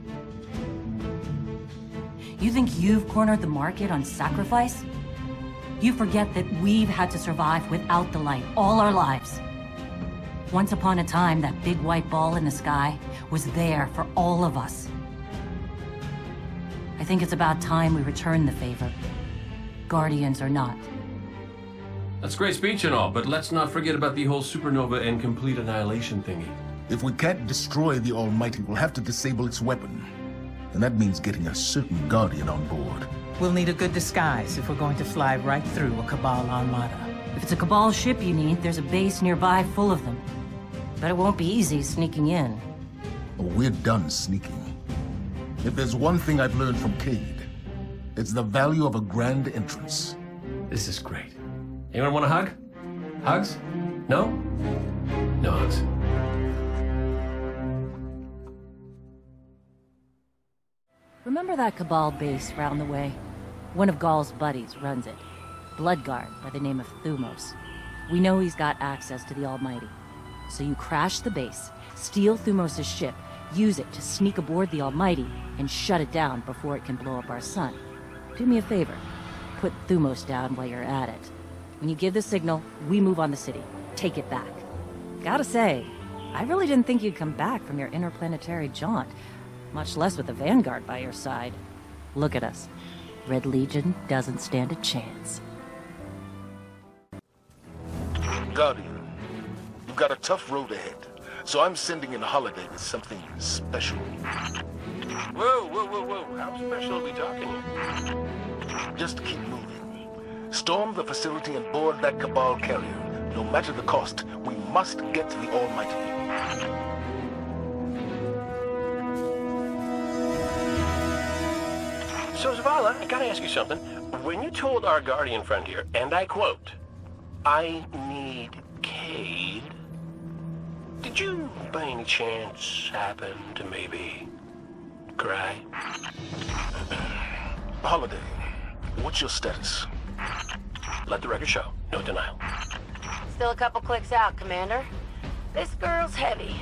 You think you've cornered the market on sacrifice? You forget that we've had to survive without the light all our lives. Once upon a time, that big white ball in the sky was there for all of us. I think it's about time we return the favor. Guardians or not. That's a great speech and all, but let's not forget about the whole supernova and complete annihilation thingy. If we can't destroy the Almighty, we'll have to disable its weapon. And that means getting a certain Guardian on board. We'll need a good disguise if we're going to fly right through a Cabal armada. If it's a Cabal ship you need, there's a base nearby full of them. But it won't be easy sneaking in. Oh, we're done sneaking. If there's one thing I've learned from Cade, it's the value of a grand entrance. This is great. Anyone want a hug? Hugs? No? No hugs. Remember that Cabal base round the way? One of Gaul's buddies runs it. Bloodguard by the name of Thumos. We know he's got access to the Almighty. So you crash the base, steal Thumos' ship, use it to sneak aboard the Almighty, and shut it down before it can blow up our sun. Do me a favor. Put Thumos down while you're at it. When you give the signal, we move on the city. Take it back. Gotta say, I really didn't think you'd come back from your interplanetary jaunt, much less with the Vanguard by your side. Look at us. Red Legion doesn't stand a chance. Guardian, you've got a tough road ahead, so I'm sending in a holiday with something special. Whoa, whoa, whoa, whoa. How special are we talking here? Just keep moving. Storm the facility and board that Cabal carrier. No matter the cost, we must get to the Almighty. So, Zavala, I gotta ask you something. When you told our Guardian friend here, and I quote, "I need Cade," did you, by any chance, happen to maybe cry? Holiday, what's your status? Let the record show. No denial. Still a couple clicks out, Commander. This girl's heavy.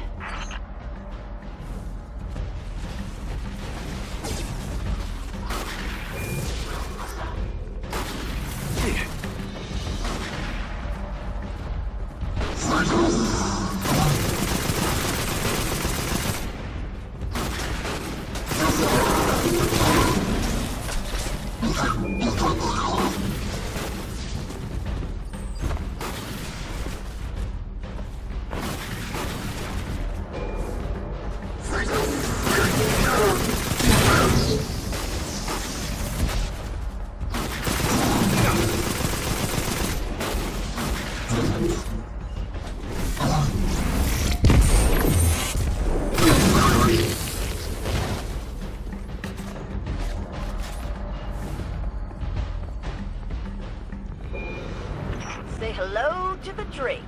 Say hello to the Drake.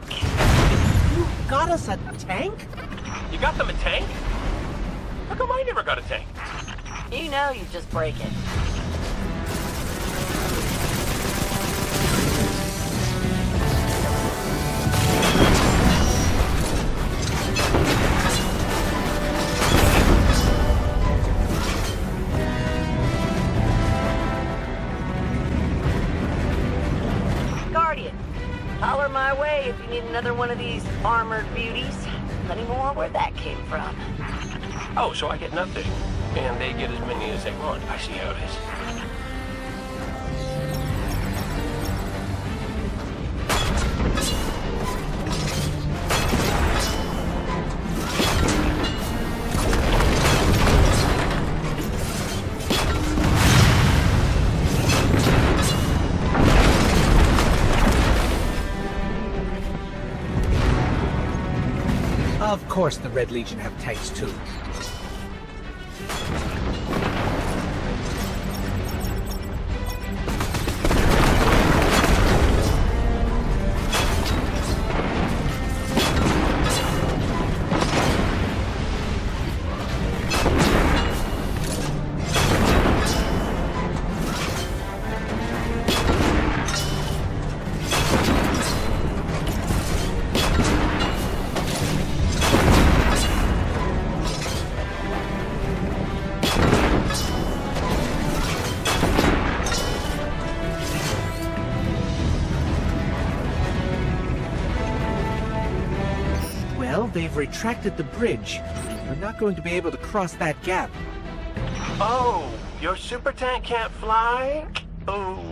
You got us a tank? You got them a tank? How come I never got a tank? You know you just break it. Guardian, holler my way if you need another one of these armored beauties. Plenty more where that came from. Oh, so I get nothing, and they get as many as they want. I see how it is. Of course the Red Legion have tanks too. they've retracted the bridge. We're not going to be able to cross that gap. Oh, your super tank can't fly? Oh.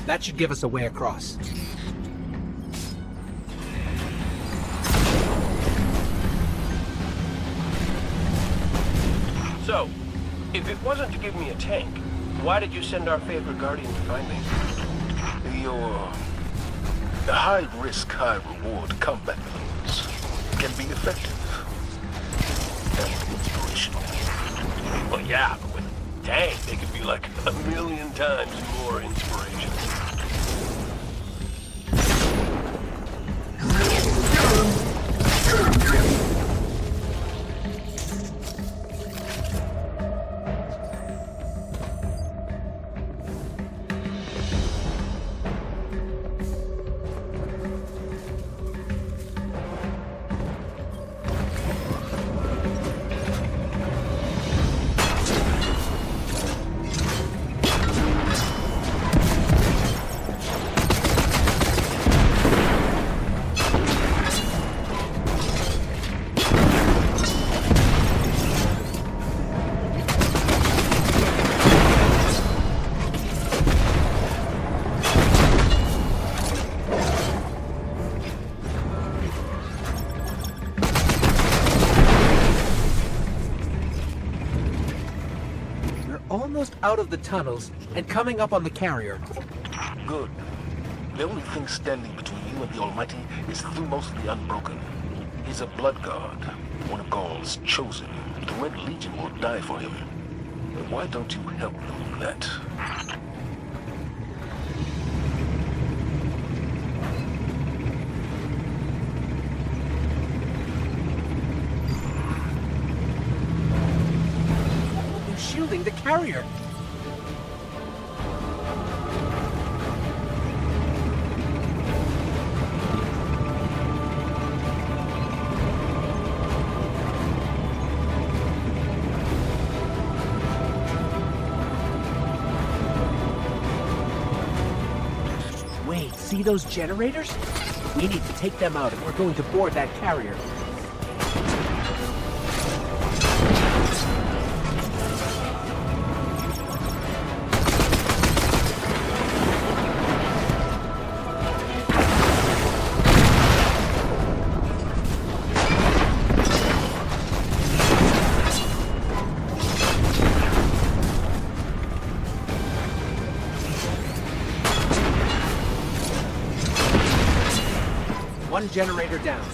That should give us a way across. So, if it wasn't to give me a tank, why did you send our favorite guardian to find me? Your high-risk, high-reward combat moves can be effective and inspirational. Well, yeah, but with a tank, they could be like 1,000,000 times more inspiration. Almost out of the tunnels and coming up on the carrier. Good. The only thing standing between you and the Almighty is Thumos the Unbroken. He's a blood god, one of Gaul's chosen. The Red Legion will die for him. Why don't you help them with that? They're shielding the carrier. Wait, see those generators? We need to take them out if we're going to board that carrier. One generator down.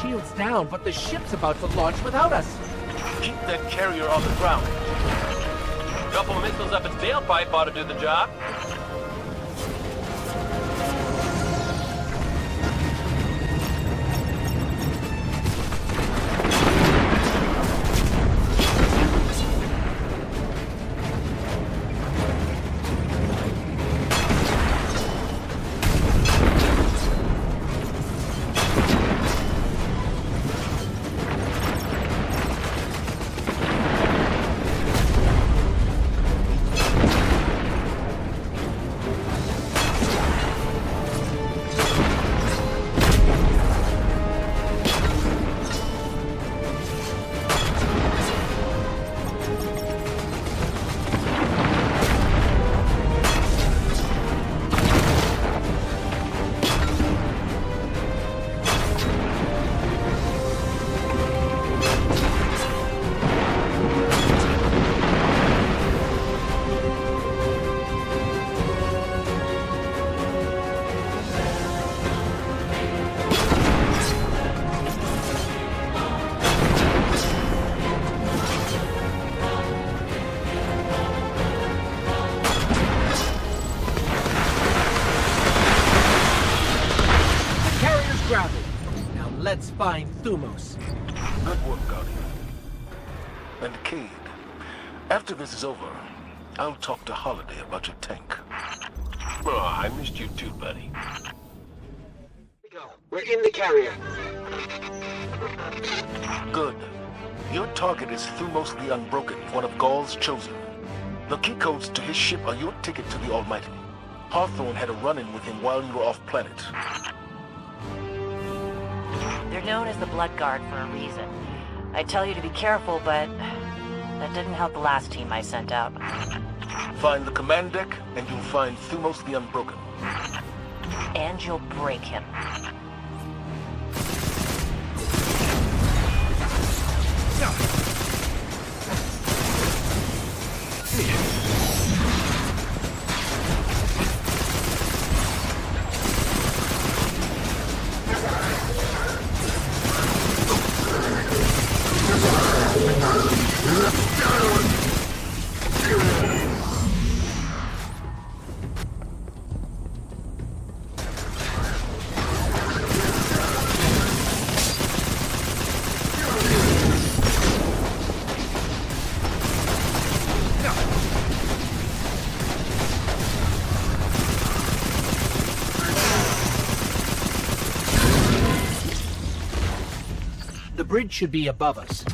Shield's down, but the ship's about to launch without us. Keep that carrier on the ground. A couple missiles up its tailpipe ought to do the job. let's find Thumos. Good work, Guardian. And Cade, after this is over, I'll talk to Holiday about your tank. Oh, I missed you too, buddy. We're in the carrier. Good. Your target is Thumos the Unbroken, one of Gaul's chosen. The key codes to his ship are your ticket to the Almighty. Hawthorne had a run-in with him while you were off-planet. They're known as the Blood Guard for a reason. I tell you to be careful, but that didn't help the last team I sent out. Find the command deck, and you'll find Thumos the Unbroken. And you'll break him. The bridge should be above us.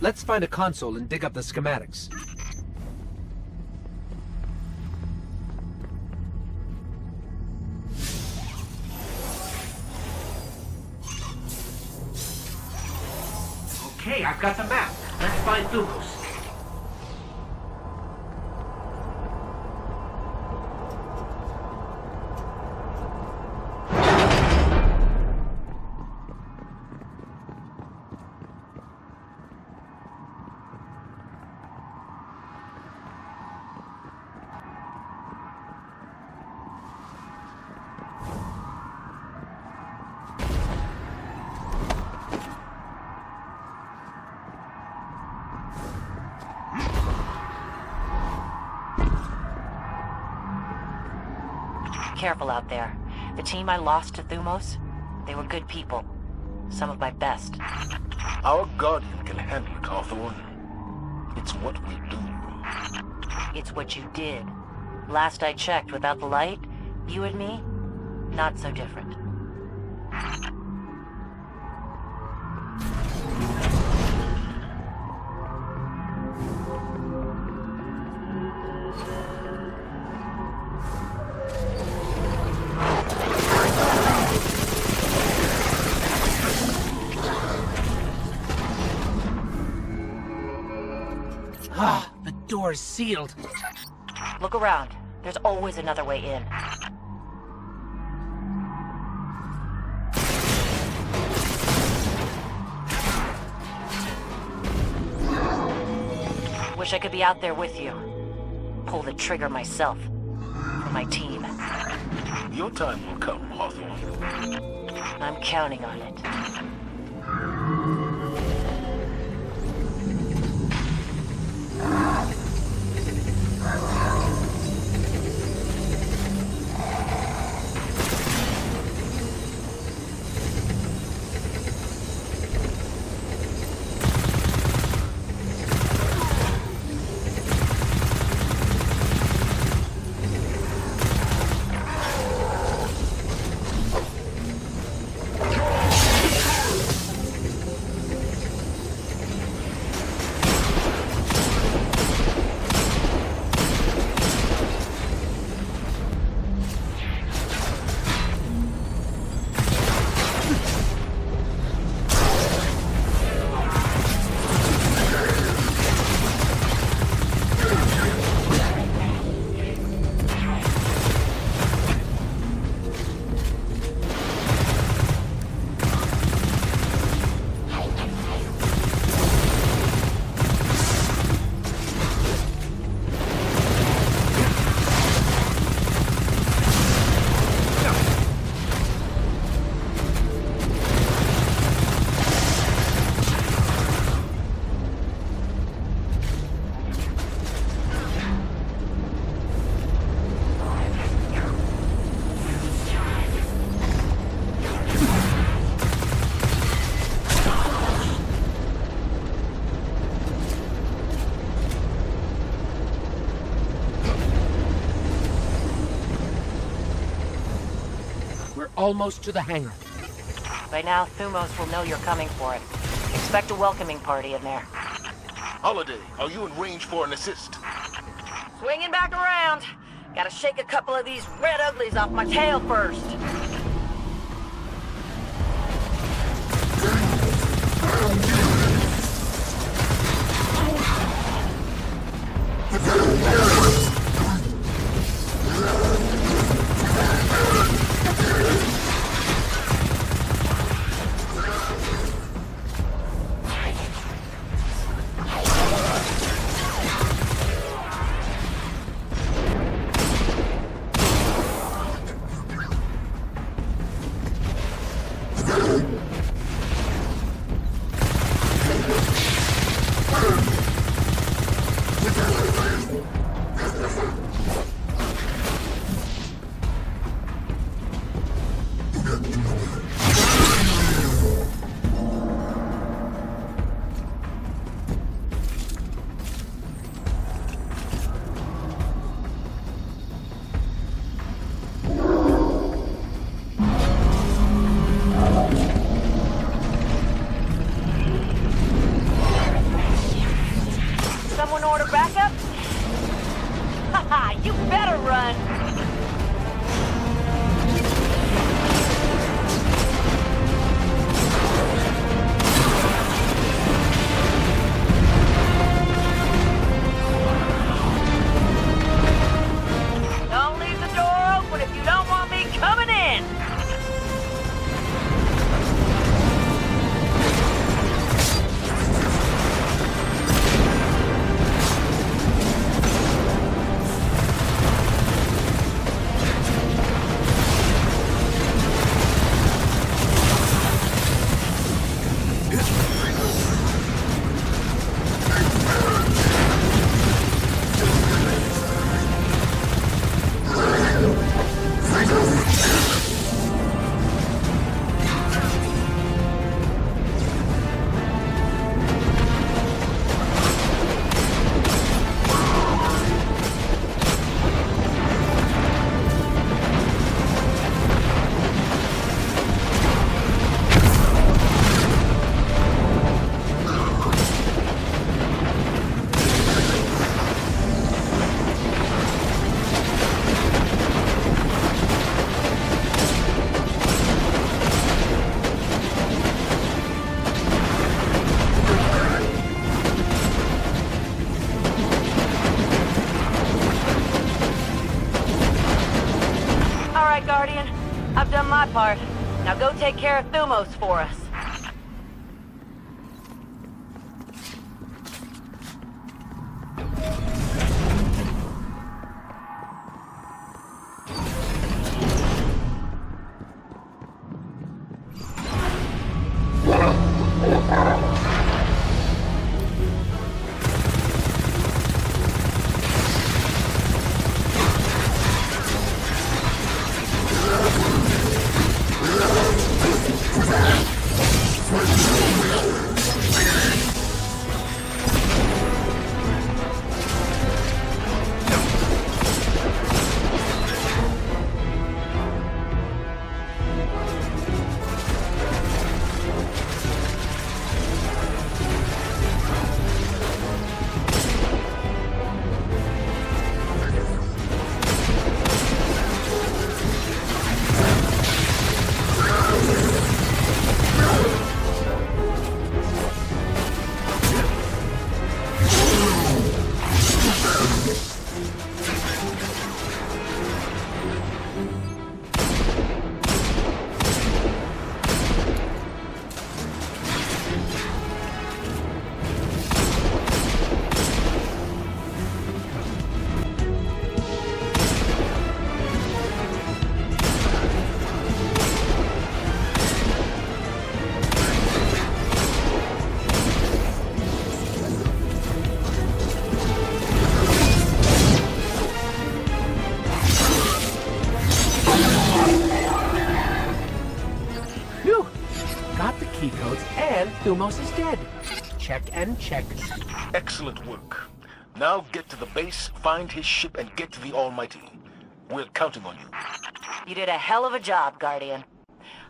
Let's find a console and dig up the schematics. Okay, I've got the map. Let's find Thumos. Careful out there. The team I lost to Thumos, they were good people. Some of my best. Our Guardian can handle it, Hawthorne. It's what we do. It's what you did. Last I checked, without the light, you and me, not so different. Ah, the door is sealed. Look around. There's always another way in. Wish I could be out there with you. Pull the trigger myself. For my team. Your time will come, Hawthorne. I'm counting on it. almost to the hangar. By now, Thumos will know you're coming for it. Expect a welcoming party in there. Holiday, are you in range for an assist? Swinging back around. Gotta shake a couple of these red uglies off my tail first. Someone order backup? Haha, you better run! Don't leave the door open if you don't want me coming in! Guardian. I've done my part. Now go take care of Thumos for us. Thumos is dead. Check and check. Excellent work. Now get to the base, find his ship, and get to the Almighty. We're counting on you. You did a hell of a job, Guardian.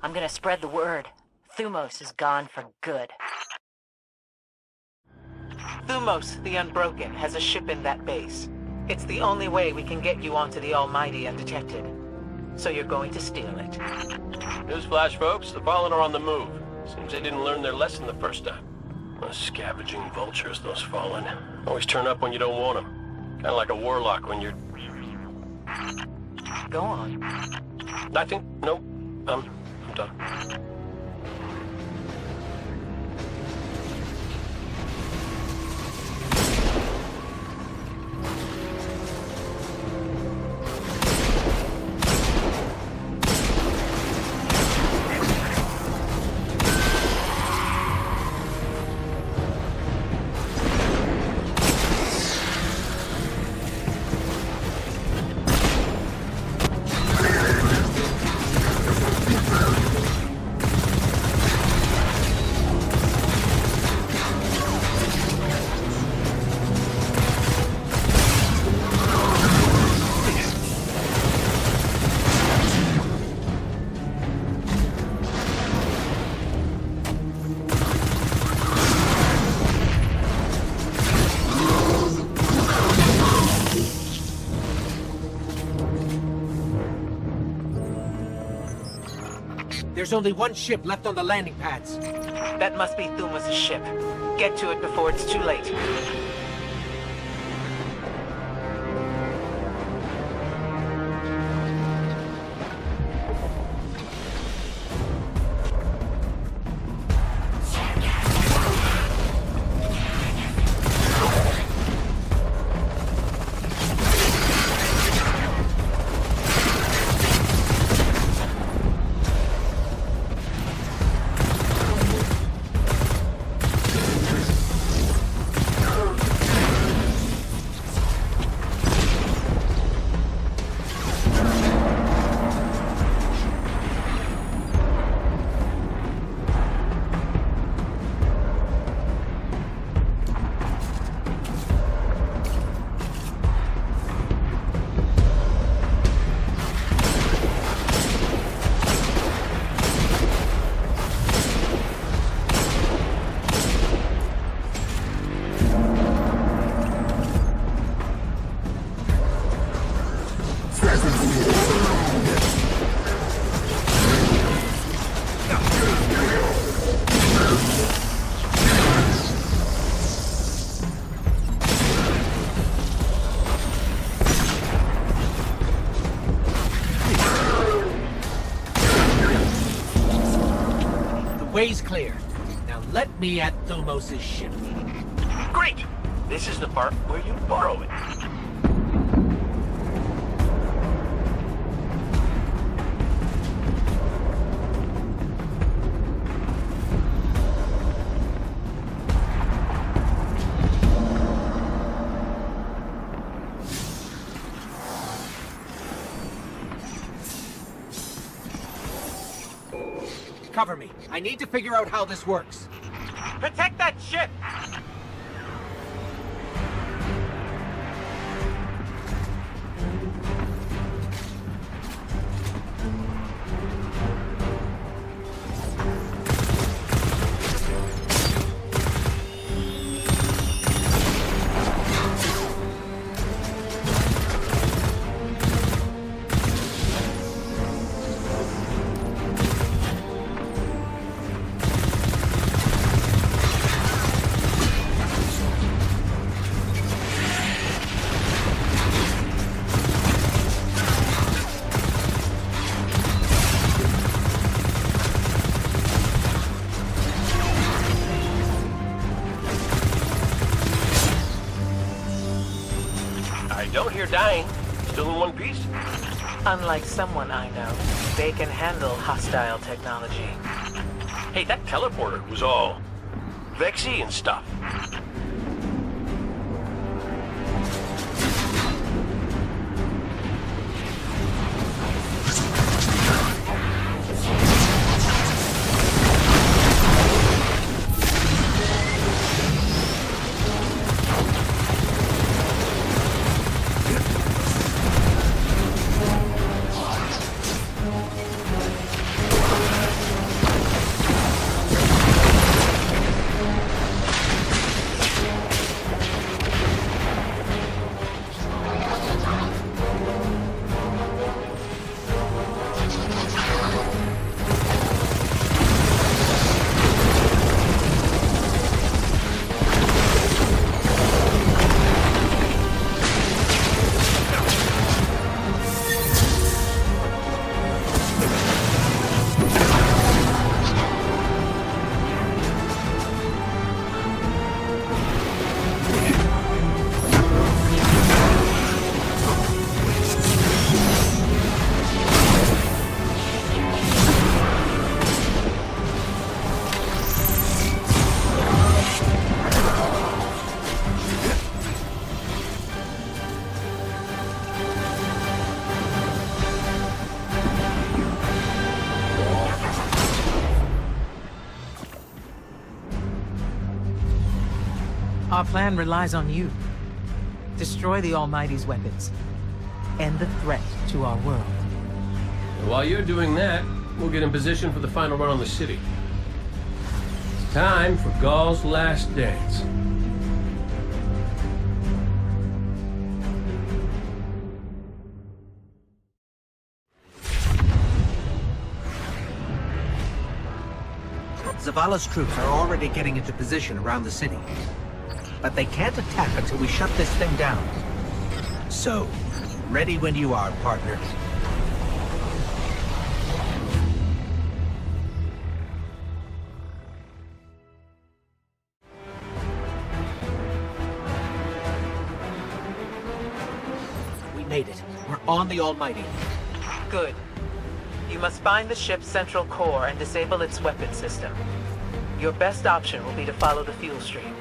I'm gonna spread the word. Thumos is gone for good. Thumos, the Unbroken, has a ship in that base. It's the only way we can get you onto the Almighty undetected. So you're going to steal it. Newsflash, folks. The Fallen are on the move. Seems they didn't learn their lesson the first time. Those scavenging vultures, those Fallen. Always turn up when you don't want them. Kind of like a warlock when you're... Go on. Nothing? Nope. I'm done. There's only one ship left on the landing pads. That must be Thumos' ship. Get to it before it's too late. Way's clear. Now let me at Thumos' ship. Great! This is the part where you borrow it. Cover me. I need to figure out how this works. Protect that ship! Don't hear dying. Still in one piece? Unlike someone I know, they can handle hostile technology. Hey, that teleporter was all Vexy and stuff. Our plan relies on you. Destroy the Almighty's weapons. End the threat to our world. And while you're doing that, we'll get in position for the final run on the city. It's time for Gaul's last dance. Zavala's troops are already getting into position around the city. But they can't attack until we shut this thing down. So, ready when you are, partner. We made it. We're on the Almighty. Good. You must find the ship's central core and disable its weapon system. Your best option will be to follow the fuel stream.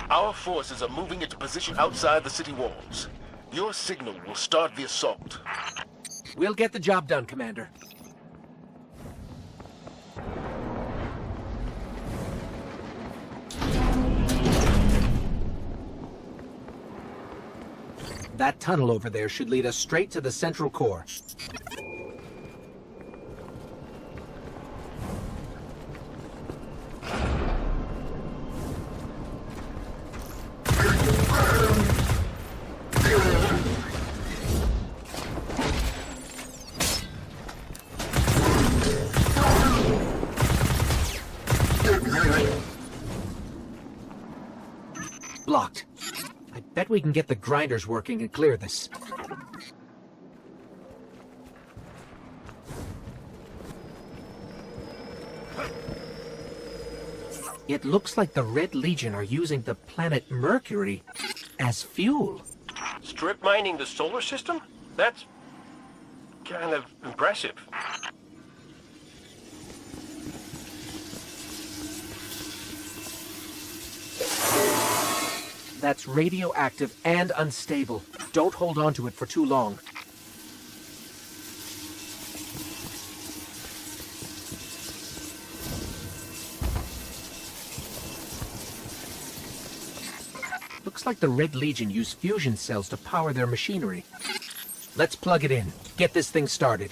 Our forces are moving into position outside the city walls. Your signal will start the assault. We'll get the job done, Commander. That tunnel over there should lead us straight to the central core. Blocked. I bet we can get the grinders working and clear this. It looks like the Red Legion are using the planet Mercury as fuel. Strip mining the solar system? That's kind of impressive. That's radioactive and unstable. Don't hold on to it for too long. Looks like the Red Legion use fusion cells to power their machinery. Let's plug it in. Get this thing started.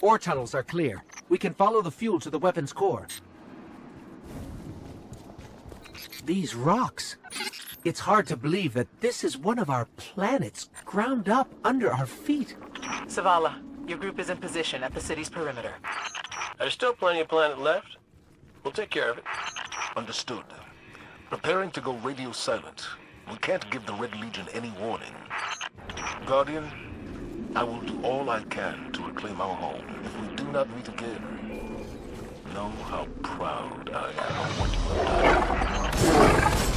Ore tunnels are clear. We can follow the fuel to the weapon's core. These rocks. It's hard to believe that this is one of our planets ground up under our feet. Zavala, your group is in position at the city's perimeter. There's still plenty of planet left. We'll take care of it. Understood. Preparing to go radio silent. We can't give the Red Legion any warning. Guardian, I will do all I can to reclaim our home. If we do not meet again, know how proud I am of what you have done.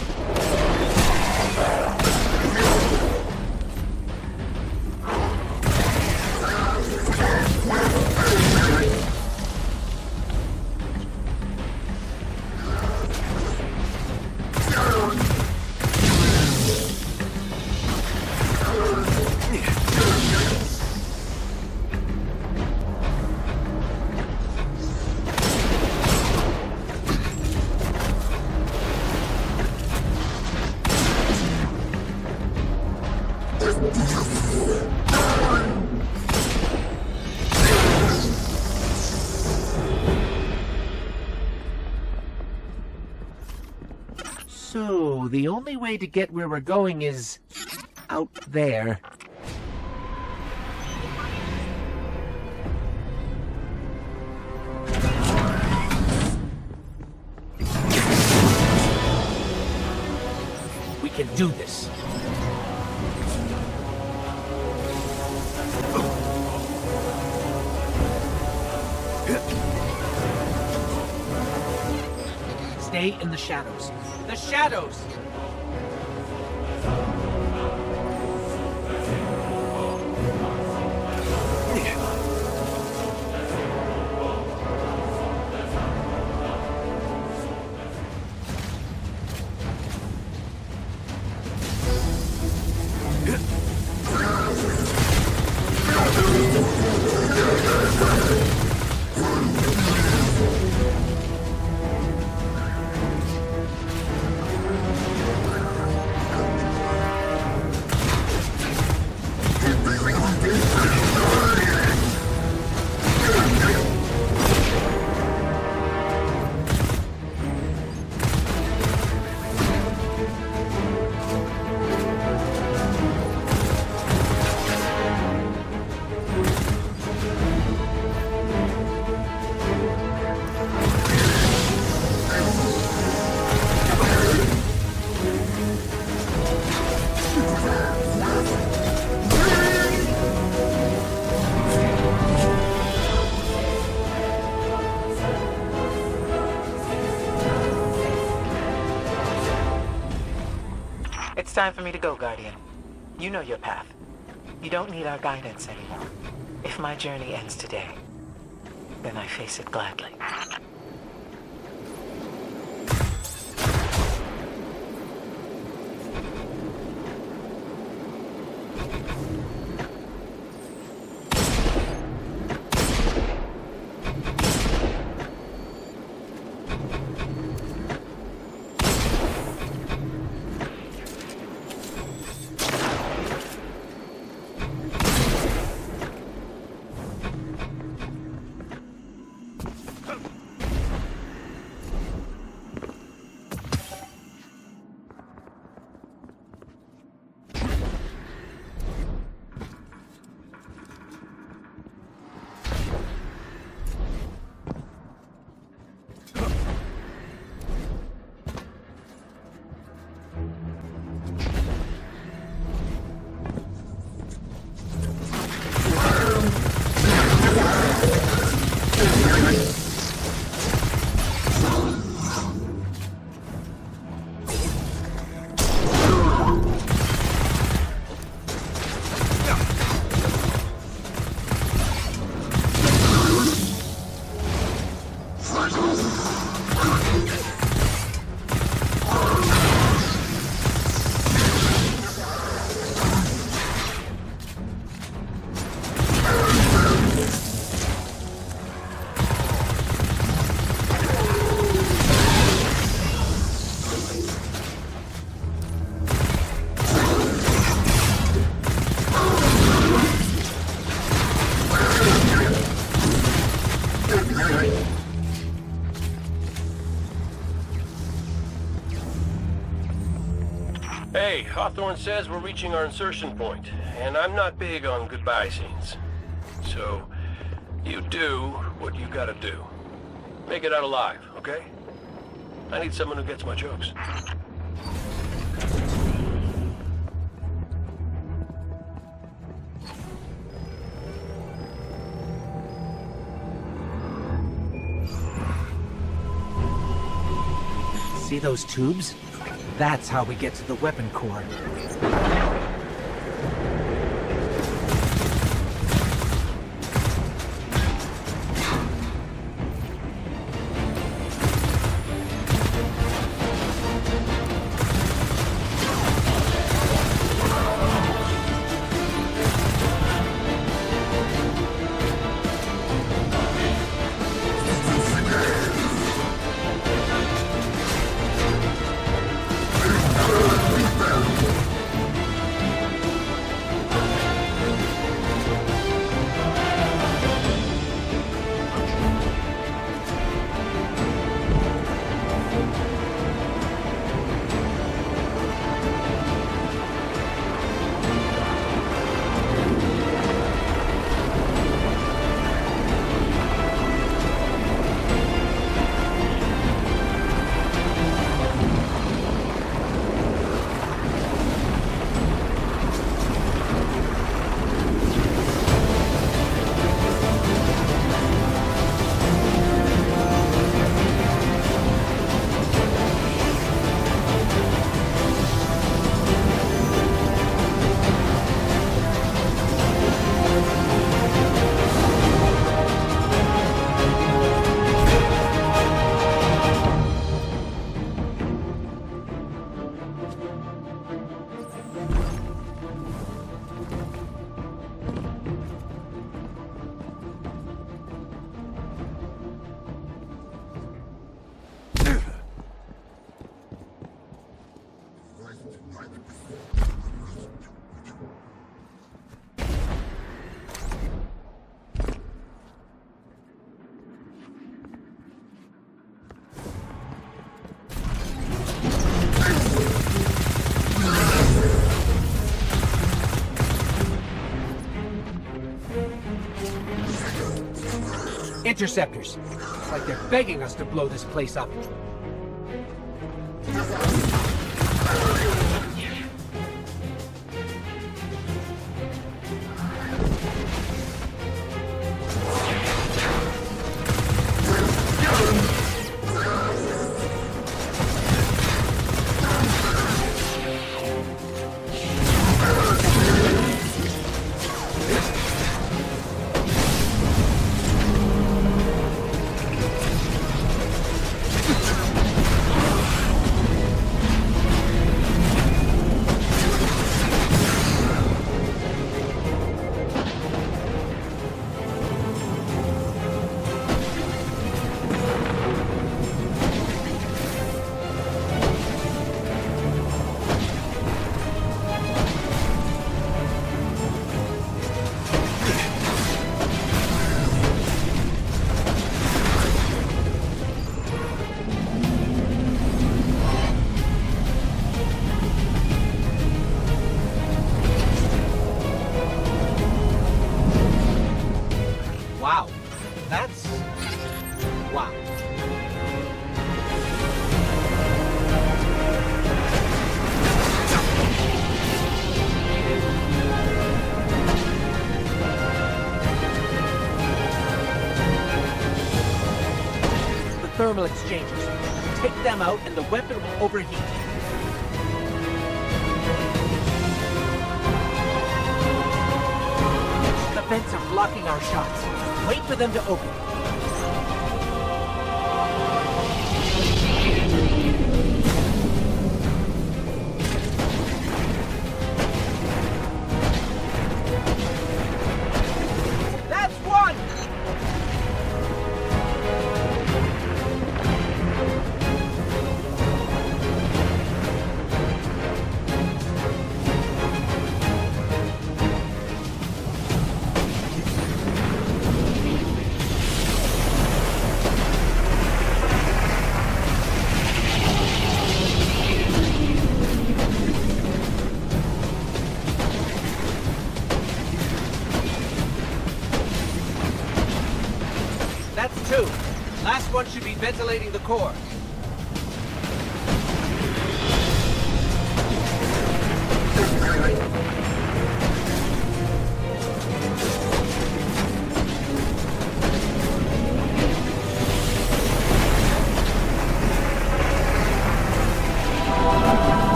So, the only way to get where we're going is out there. We can do this. Stay in the shadows. The shadows! time for me to go, Guardian. You know your path. You don't need our guidance anymore. If my journey ends today, then I face it gladly. Hey, Hawthorne says we're reaching our insertion point, and I'm not big on goodbye scenes. So, you do what you gotta do. Make it out alive, okay? I need someone who gets my jokes. See those tubes? That's how we get to the weapon core. Interceptors. It's like they're begging us to blow this place up. That's... wow. The thermal exchangers. Take them out and the weapon will overheat. The vents are blocking our shots. Wait for them to open. That's one! That's two. Last one should be ventilating the core.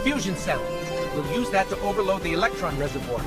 Fusion cell. We'll use that to overload the electron reservoir.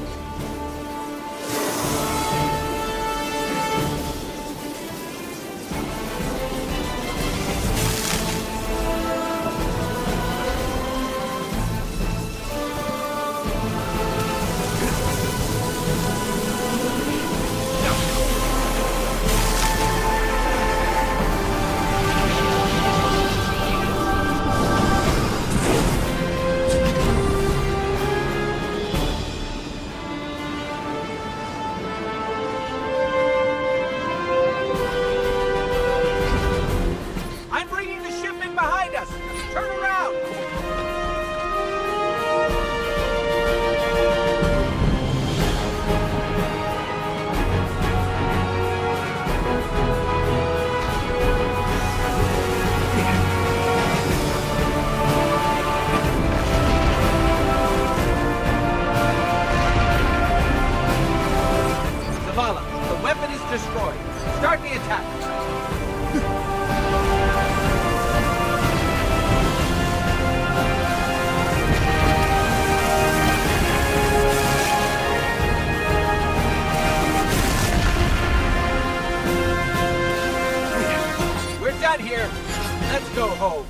Destroyed. Start the attack. We're done here. Let's go home.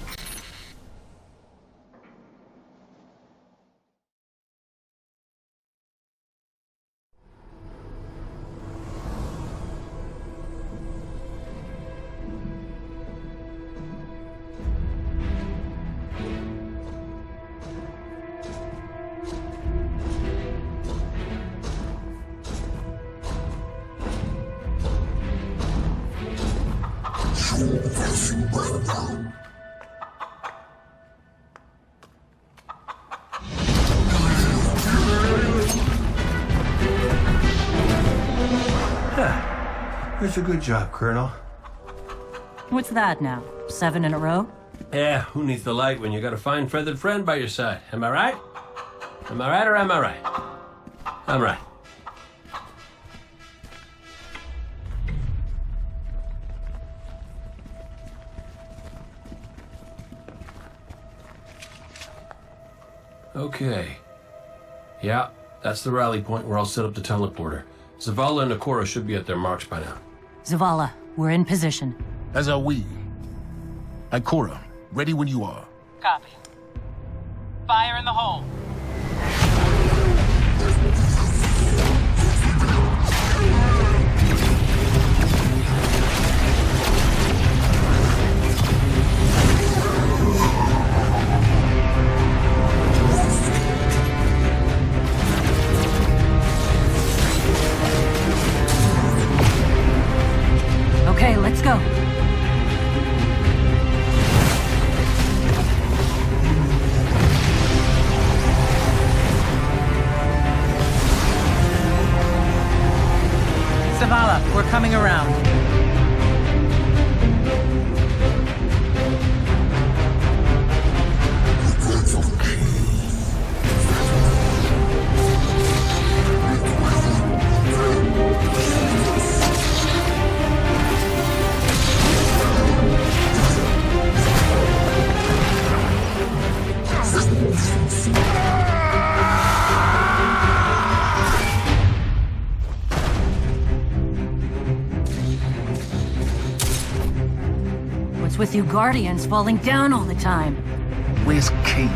That's a good job, Colonel. What's that now? 7 in a row? Yeah, who needs the light when you got a fine feathered friend by your side? Am I right? Am I right or am I right? I'm right. Okay. Yeah, that's the rally point where I'll set up the teleporter. Zavala and Ikora should be at their marks by now. Zavala, we're in position. As are we. Ikora, ready when you are. Copy. Fire in the hole. Okay, let's go. Zavala, we're coming around. What's with you Guardians falling down all the time? Where's Cade?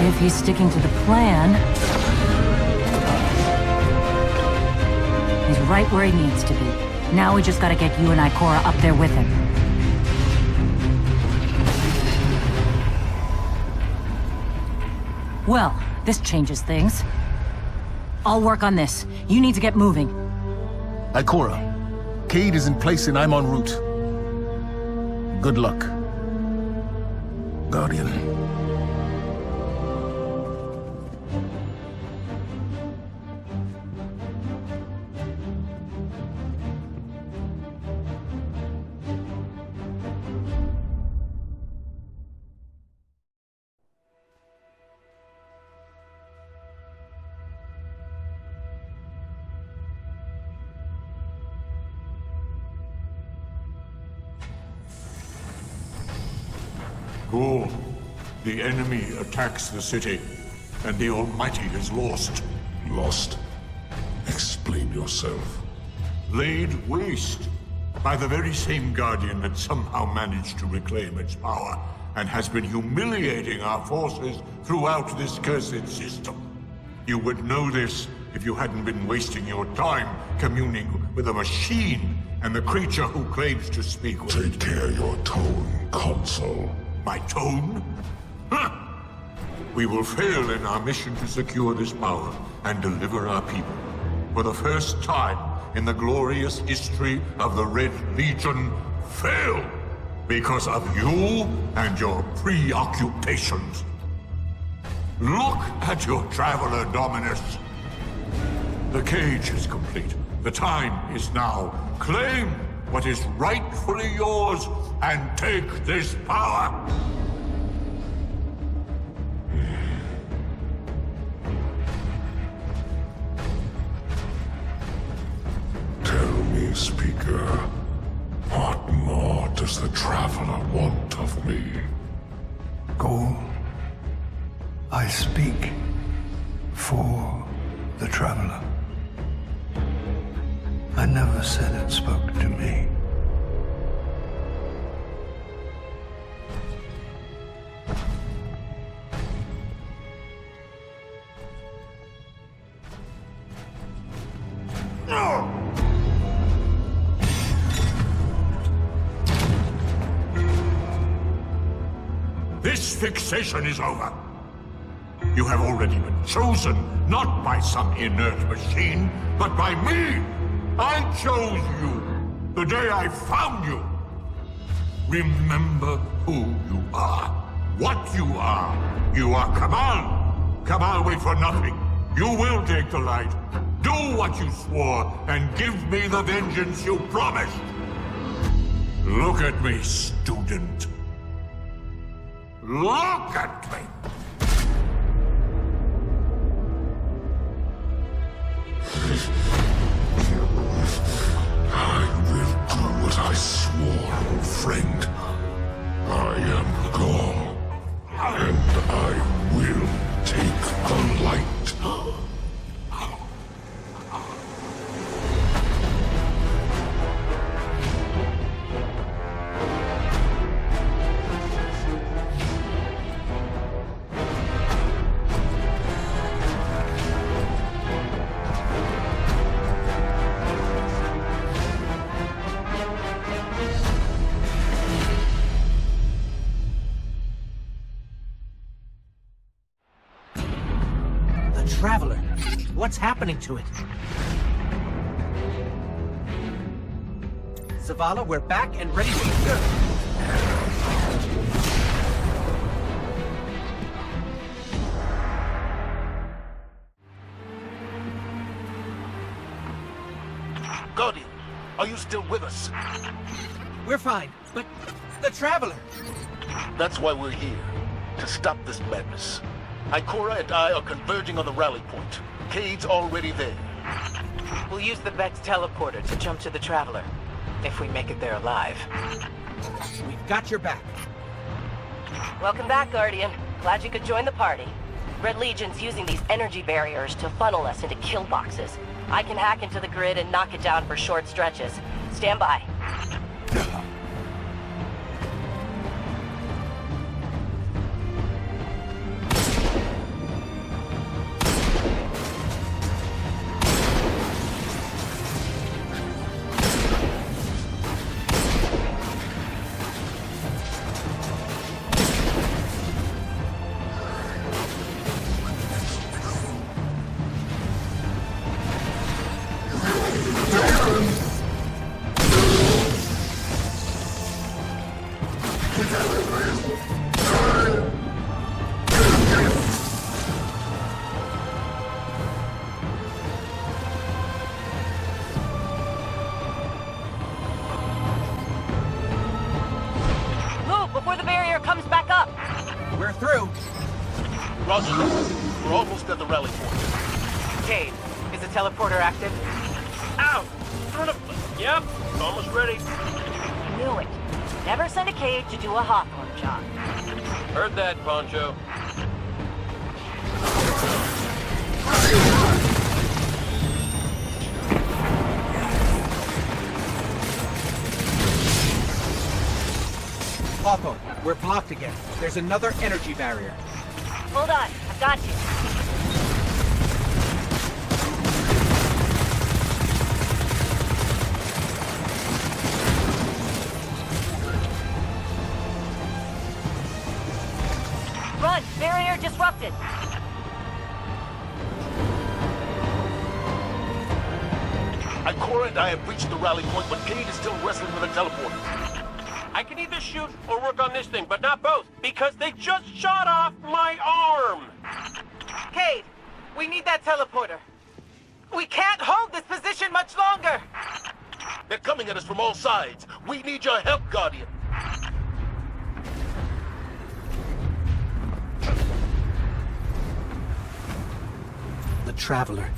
If he's sticking to the plan, he's right where he needs to be. Now we just gotta get you and Ikora up there with him. Well, this changes things. I'll work on this. You need to get moving. Ikora, Cade is in place and I'm en route. Good luck, Guardian. Go. The enemy attacks the city, and the Almighty is lost. Lost? Explain yourself. Laid waste by the very same Guardian that somehow managed to reclaim its power, and has been humiliating our forces throughout this cursed system. You would know this if you hadn't been wasting your time communing with a machine and the creature who claims to speak with... Take care your tone, Consul. My tone? Huh. We will fail in our mission to secure this power and deliver our people. For the first time in the glorious history of the Red Legion, fail because of you and your preoccupations. Look at your Traveler, Dominus. The cage is complete. The time is now. Claim what is rightfully yours and take this power. Tell me, Speaker, what more does the Traveler want of me? Go. I speak for the Traveler. I never said it spoke to me. This fixation is over. You have already been chosen, not by some inert machine, but by me. I chose you the day I found you. Remember who you are, what you are. You are Cabal. Cabal wait for nothing. You will take the light. Do what you swore, and give me the vengeance you promised. Look at me, student. Look at me! I will do what I swore, old friend. What's happening to it? Zavala, we're back and ready to go. Guardian, are you still with us? We're fine, but the Traveler... That's why we're here. To stop this madness. Ikora and I are converging on the rally point. Cade's already there. We'll use the Vex teleporter to jump to the Traveler. If we make it there alive. We've got your back. Welcome back, Guardian. Glad you could join the party. Red Legion's using these energy barriers to funnel us into kill boxes. I can hack into the grid and knock it down for short stretches. Stand by. Before the barrier comes back up. We're through. Roger. We're almost at the rally point. Cade, is the teleporter active? Ow! Son of... Yep, almost ready. Knew it. Never send a Cade to do a Hawthorne job. Heard that, Poncho. Hawthorne, we're blocked again. There's another energy barrier. Hold on, I've got you. Run! Barrier disrupted! Ikora and I have reached the rally point, but Cade is still wrestling with a teleporter. I can either shoot or work on this thing, but not both, because they just shot off my arm! Cade, we need that teleporter. We can't hold this position much longer! They're coming at us from all sides. We need your help, Guardian. The Traveler.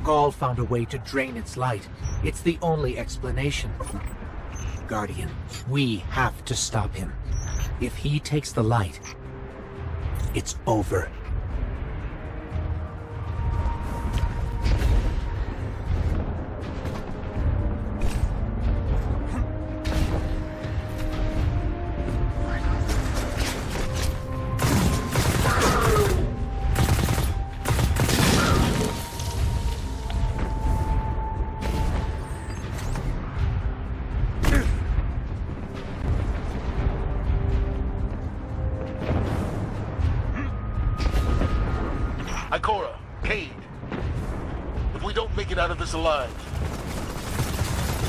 Gaul found a way to drain its light. It's the only explanation. Guardian, we have to stop him. If he takes the light, it's over. Ikora, Cade, if we don't make it out of this alive,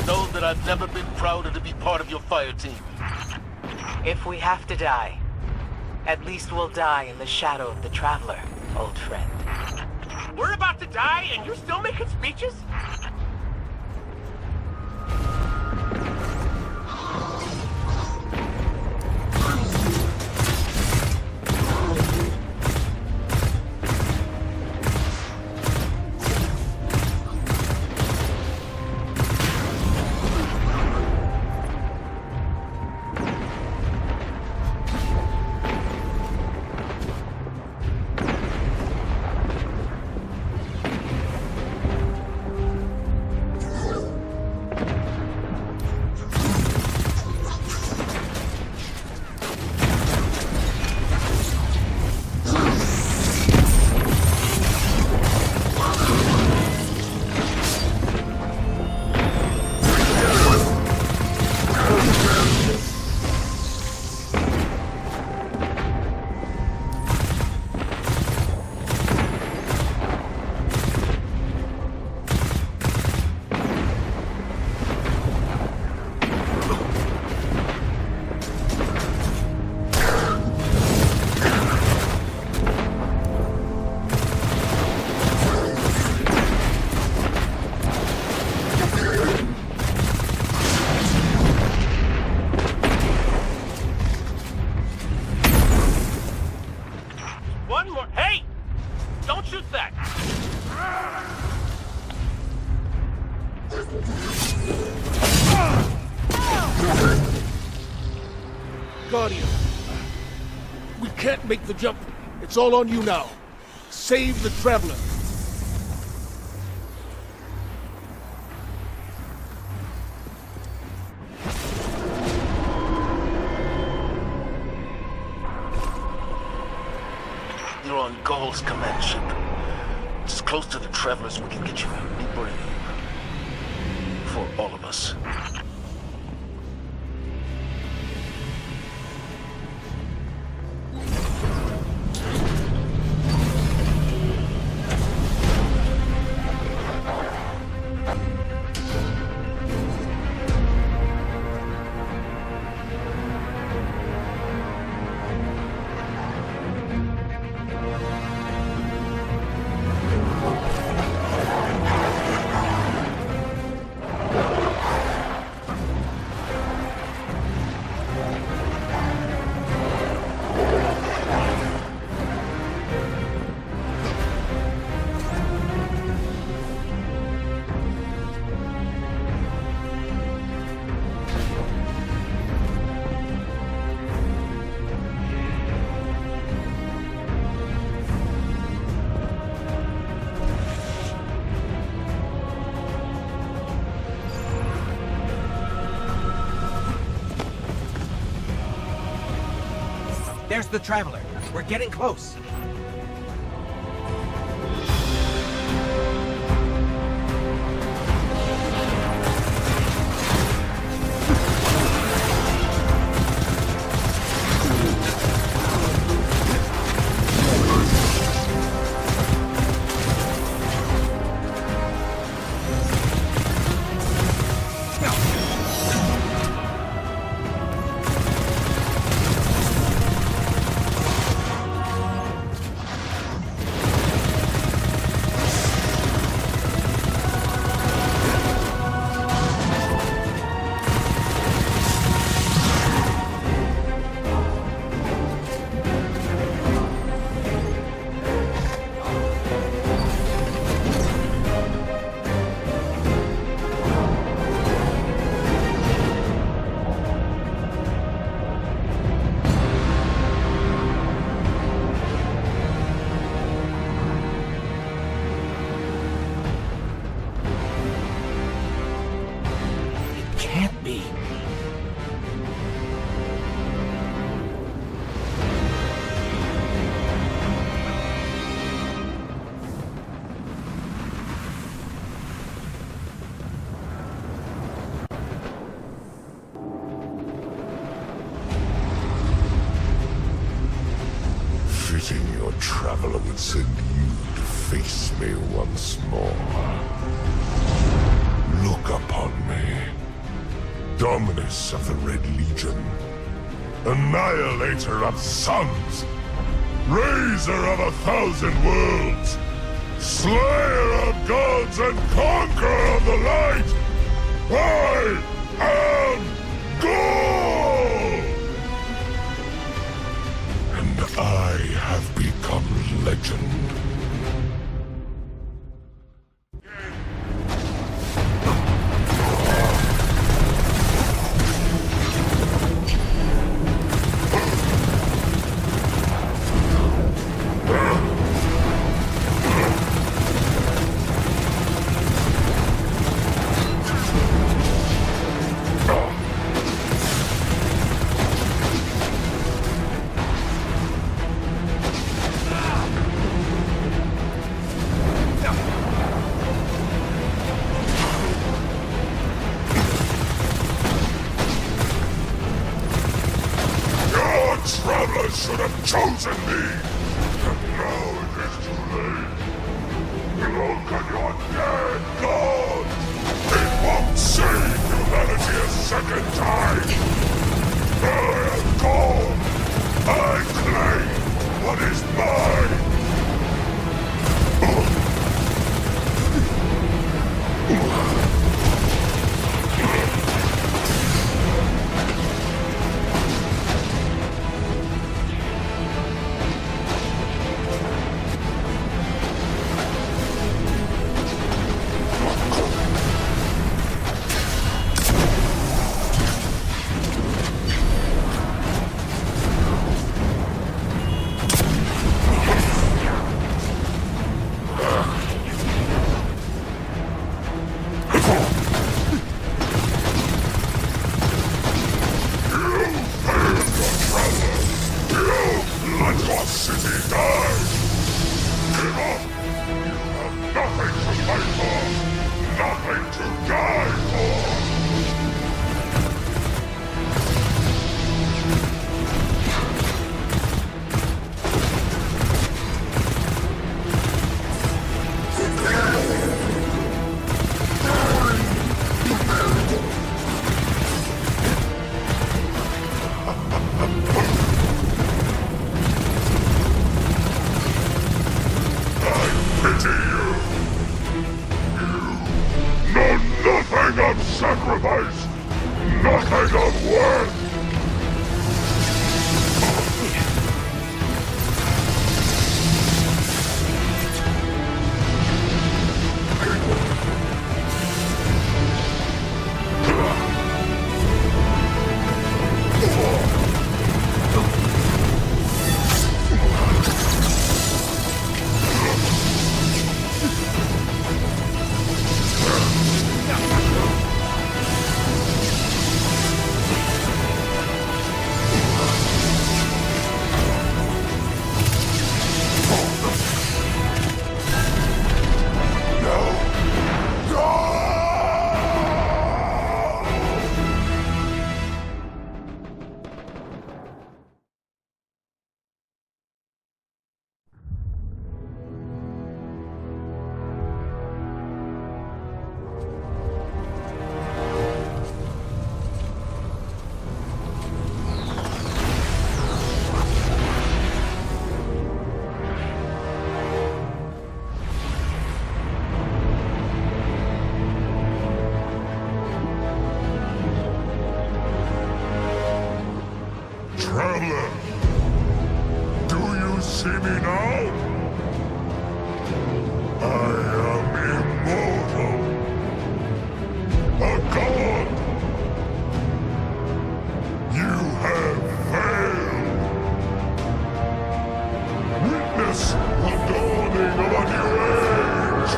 know that I've never been prouder to be part of your fire team. If we have to die, at least we'll die in the shadow of the Traveler, old friend. We're about to die, and you're still making speeches? Guardian, we can't make the jump. It's all on you now. Save the Traveler. You're on Gaul's command ship. It's as close to the Travelers we can get you. Be brave. For all of us. There's the Traveler. We're getting close. Fitting your Traveler would send you to face me once more. Look upon me. Dominus of the Red Legion. Annihilator of suns. Raiser of 1,000 worlds. Slayer of gods and conqueror of the light. I am Gaul! And I have become legend. Traveler should have chosen me! And now it is too late. Look at your dead god! It won't save humanity a second time! I am gone! I claim what is mine! Let your city die! Give up! You have nothing to fight for! Nothing to die for! Nothing of sacrifice! Nothing of worth! Traveler, do you see me now? I am immortal. A god. You have failed. Witness the dawning of a new age.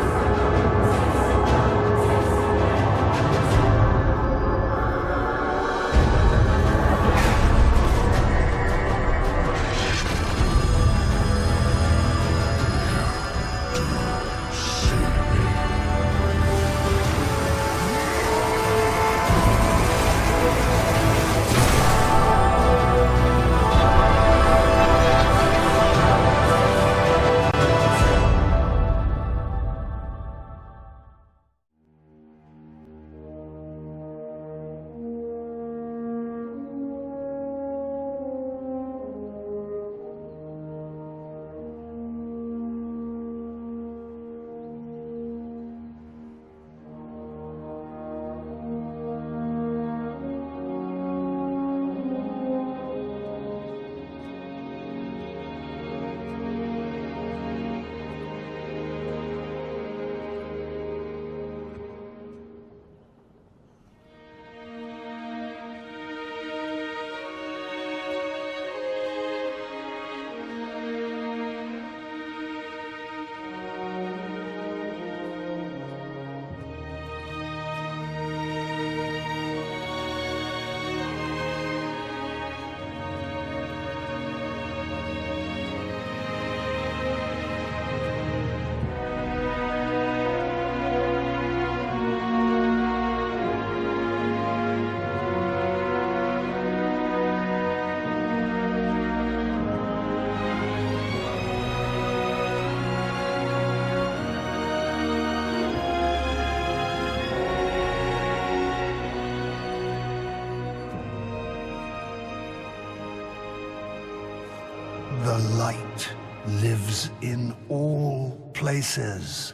The light lives in all places,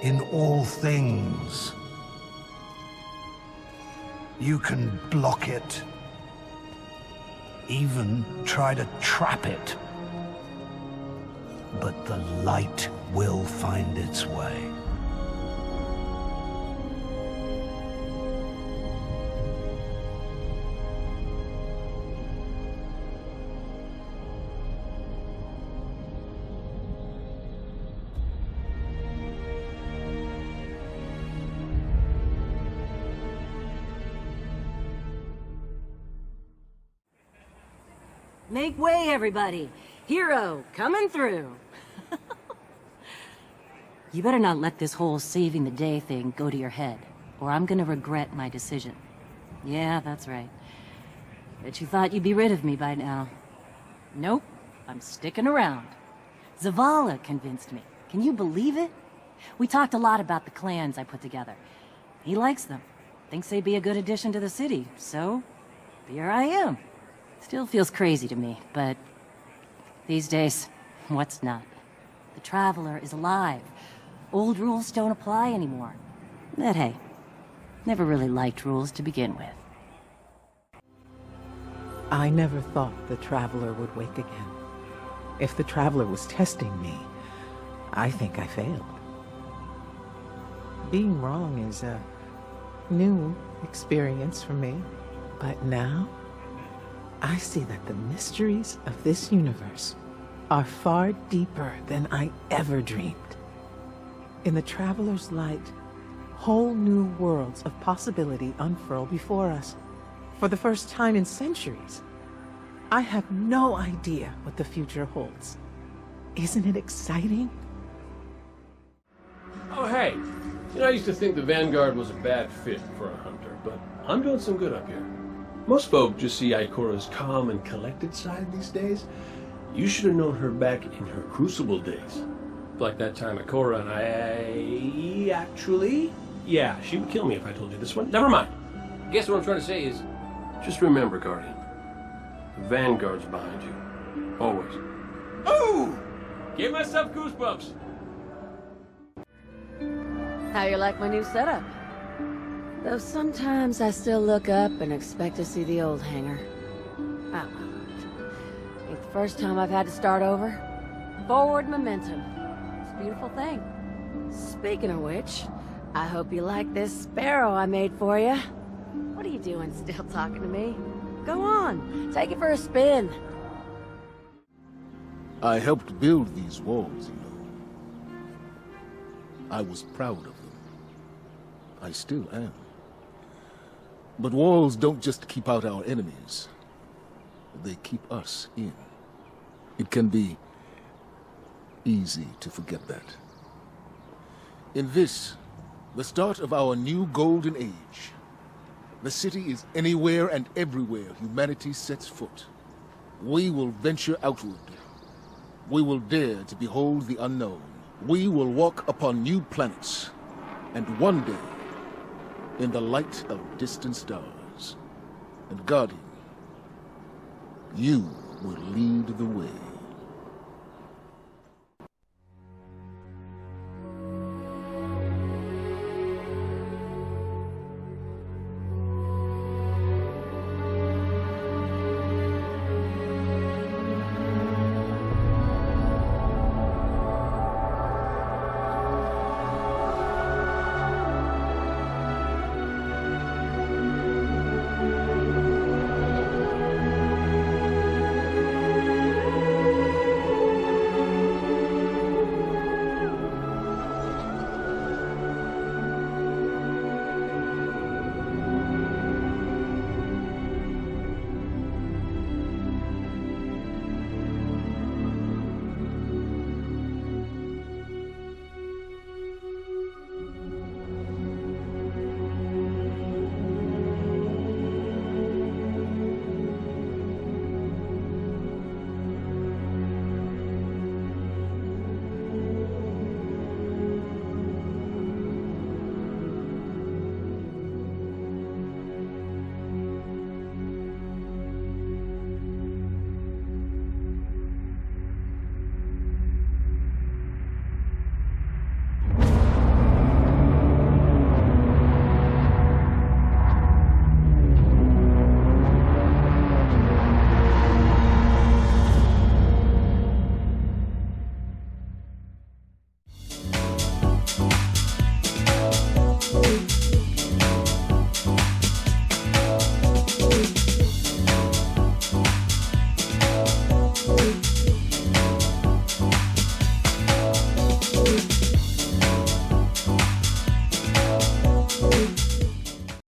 in all things. You can block it, even try to trap it. But the light will find its way. Make way, everybody. Hero, coming through. You better not let this whole saving the day thing go to your head, or I'm gonna regret my decision. Yeah, that's right. Bet you thought you'd be rid of me by now. Nope, I'm sticking around. Zavala convinced me. Can you believe it? We talked a lot about the clans I put together. He likes them. Thinks they'd be a good addition to the city, so here I am. Still feels crazy to me, but these days, what's not? The Traveler is alive. Old rules don't apply anymore. But hey, never really liked rules to begin with. I never thought the Traveler would wake again. If the Traveler was testing me, I think I failed. Being wrong is a new experience for me, but now I see that the mysteries of this universe are far deeper than I ever dreamed. In the Traveler's light, whole new worlds of possibility unfurl before us. For the first time in centuries, I have no idea what the future holds. Isn't it exciting? Oh, hey. You know, I used to think the Vanguard was a bad fit for a hunter, but I'm doing some good up here. Most folk just see Ikora's calm and collected side these days. You should have known her back in her Crucible days. Like that time Ikora and I... actually... yeah, she would kill me if I told you this one. Never mind. I guess what I'm trying to say is, just remember, Guardian, the Vanguard's behind you. Always. Ooh! Gave myself goosebumps. How you like my new setup? Though sometimes I still look up and expect to see the old hangar. Oh, ain't the first time I've had to start over. Forward momentum. It's a beautiful thing. Speaking of which, I hope you like this sparrow I made for you. What are you doing still talking to me? Go on, take it for a spin. I helped build these walls, you know. I was proud of them. I still am. But walls don't just keep out our enemies. They keep us in. It can be easy to forget that. In this, the start of our new golden age, the city is anywhere and everywhere humanity sets foot. We will venture outward. We will dare to behold the unknown. We will walk upon new planets. And one day, in the light of distant stars, and Guardian, you will lead the way.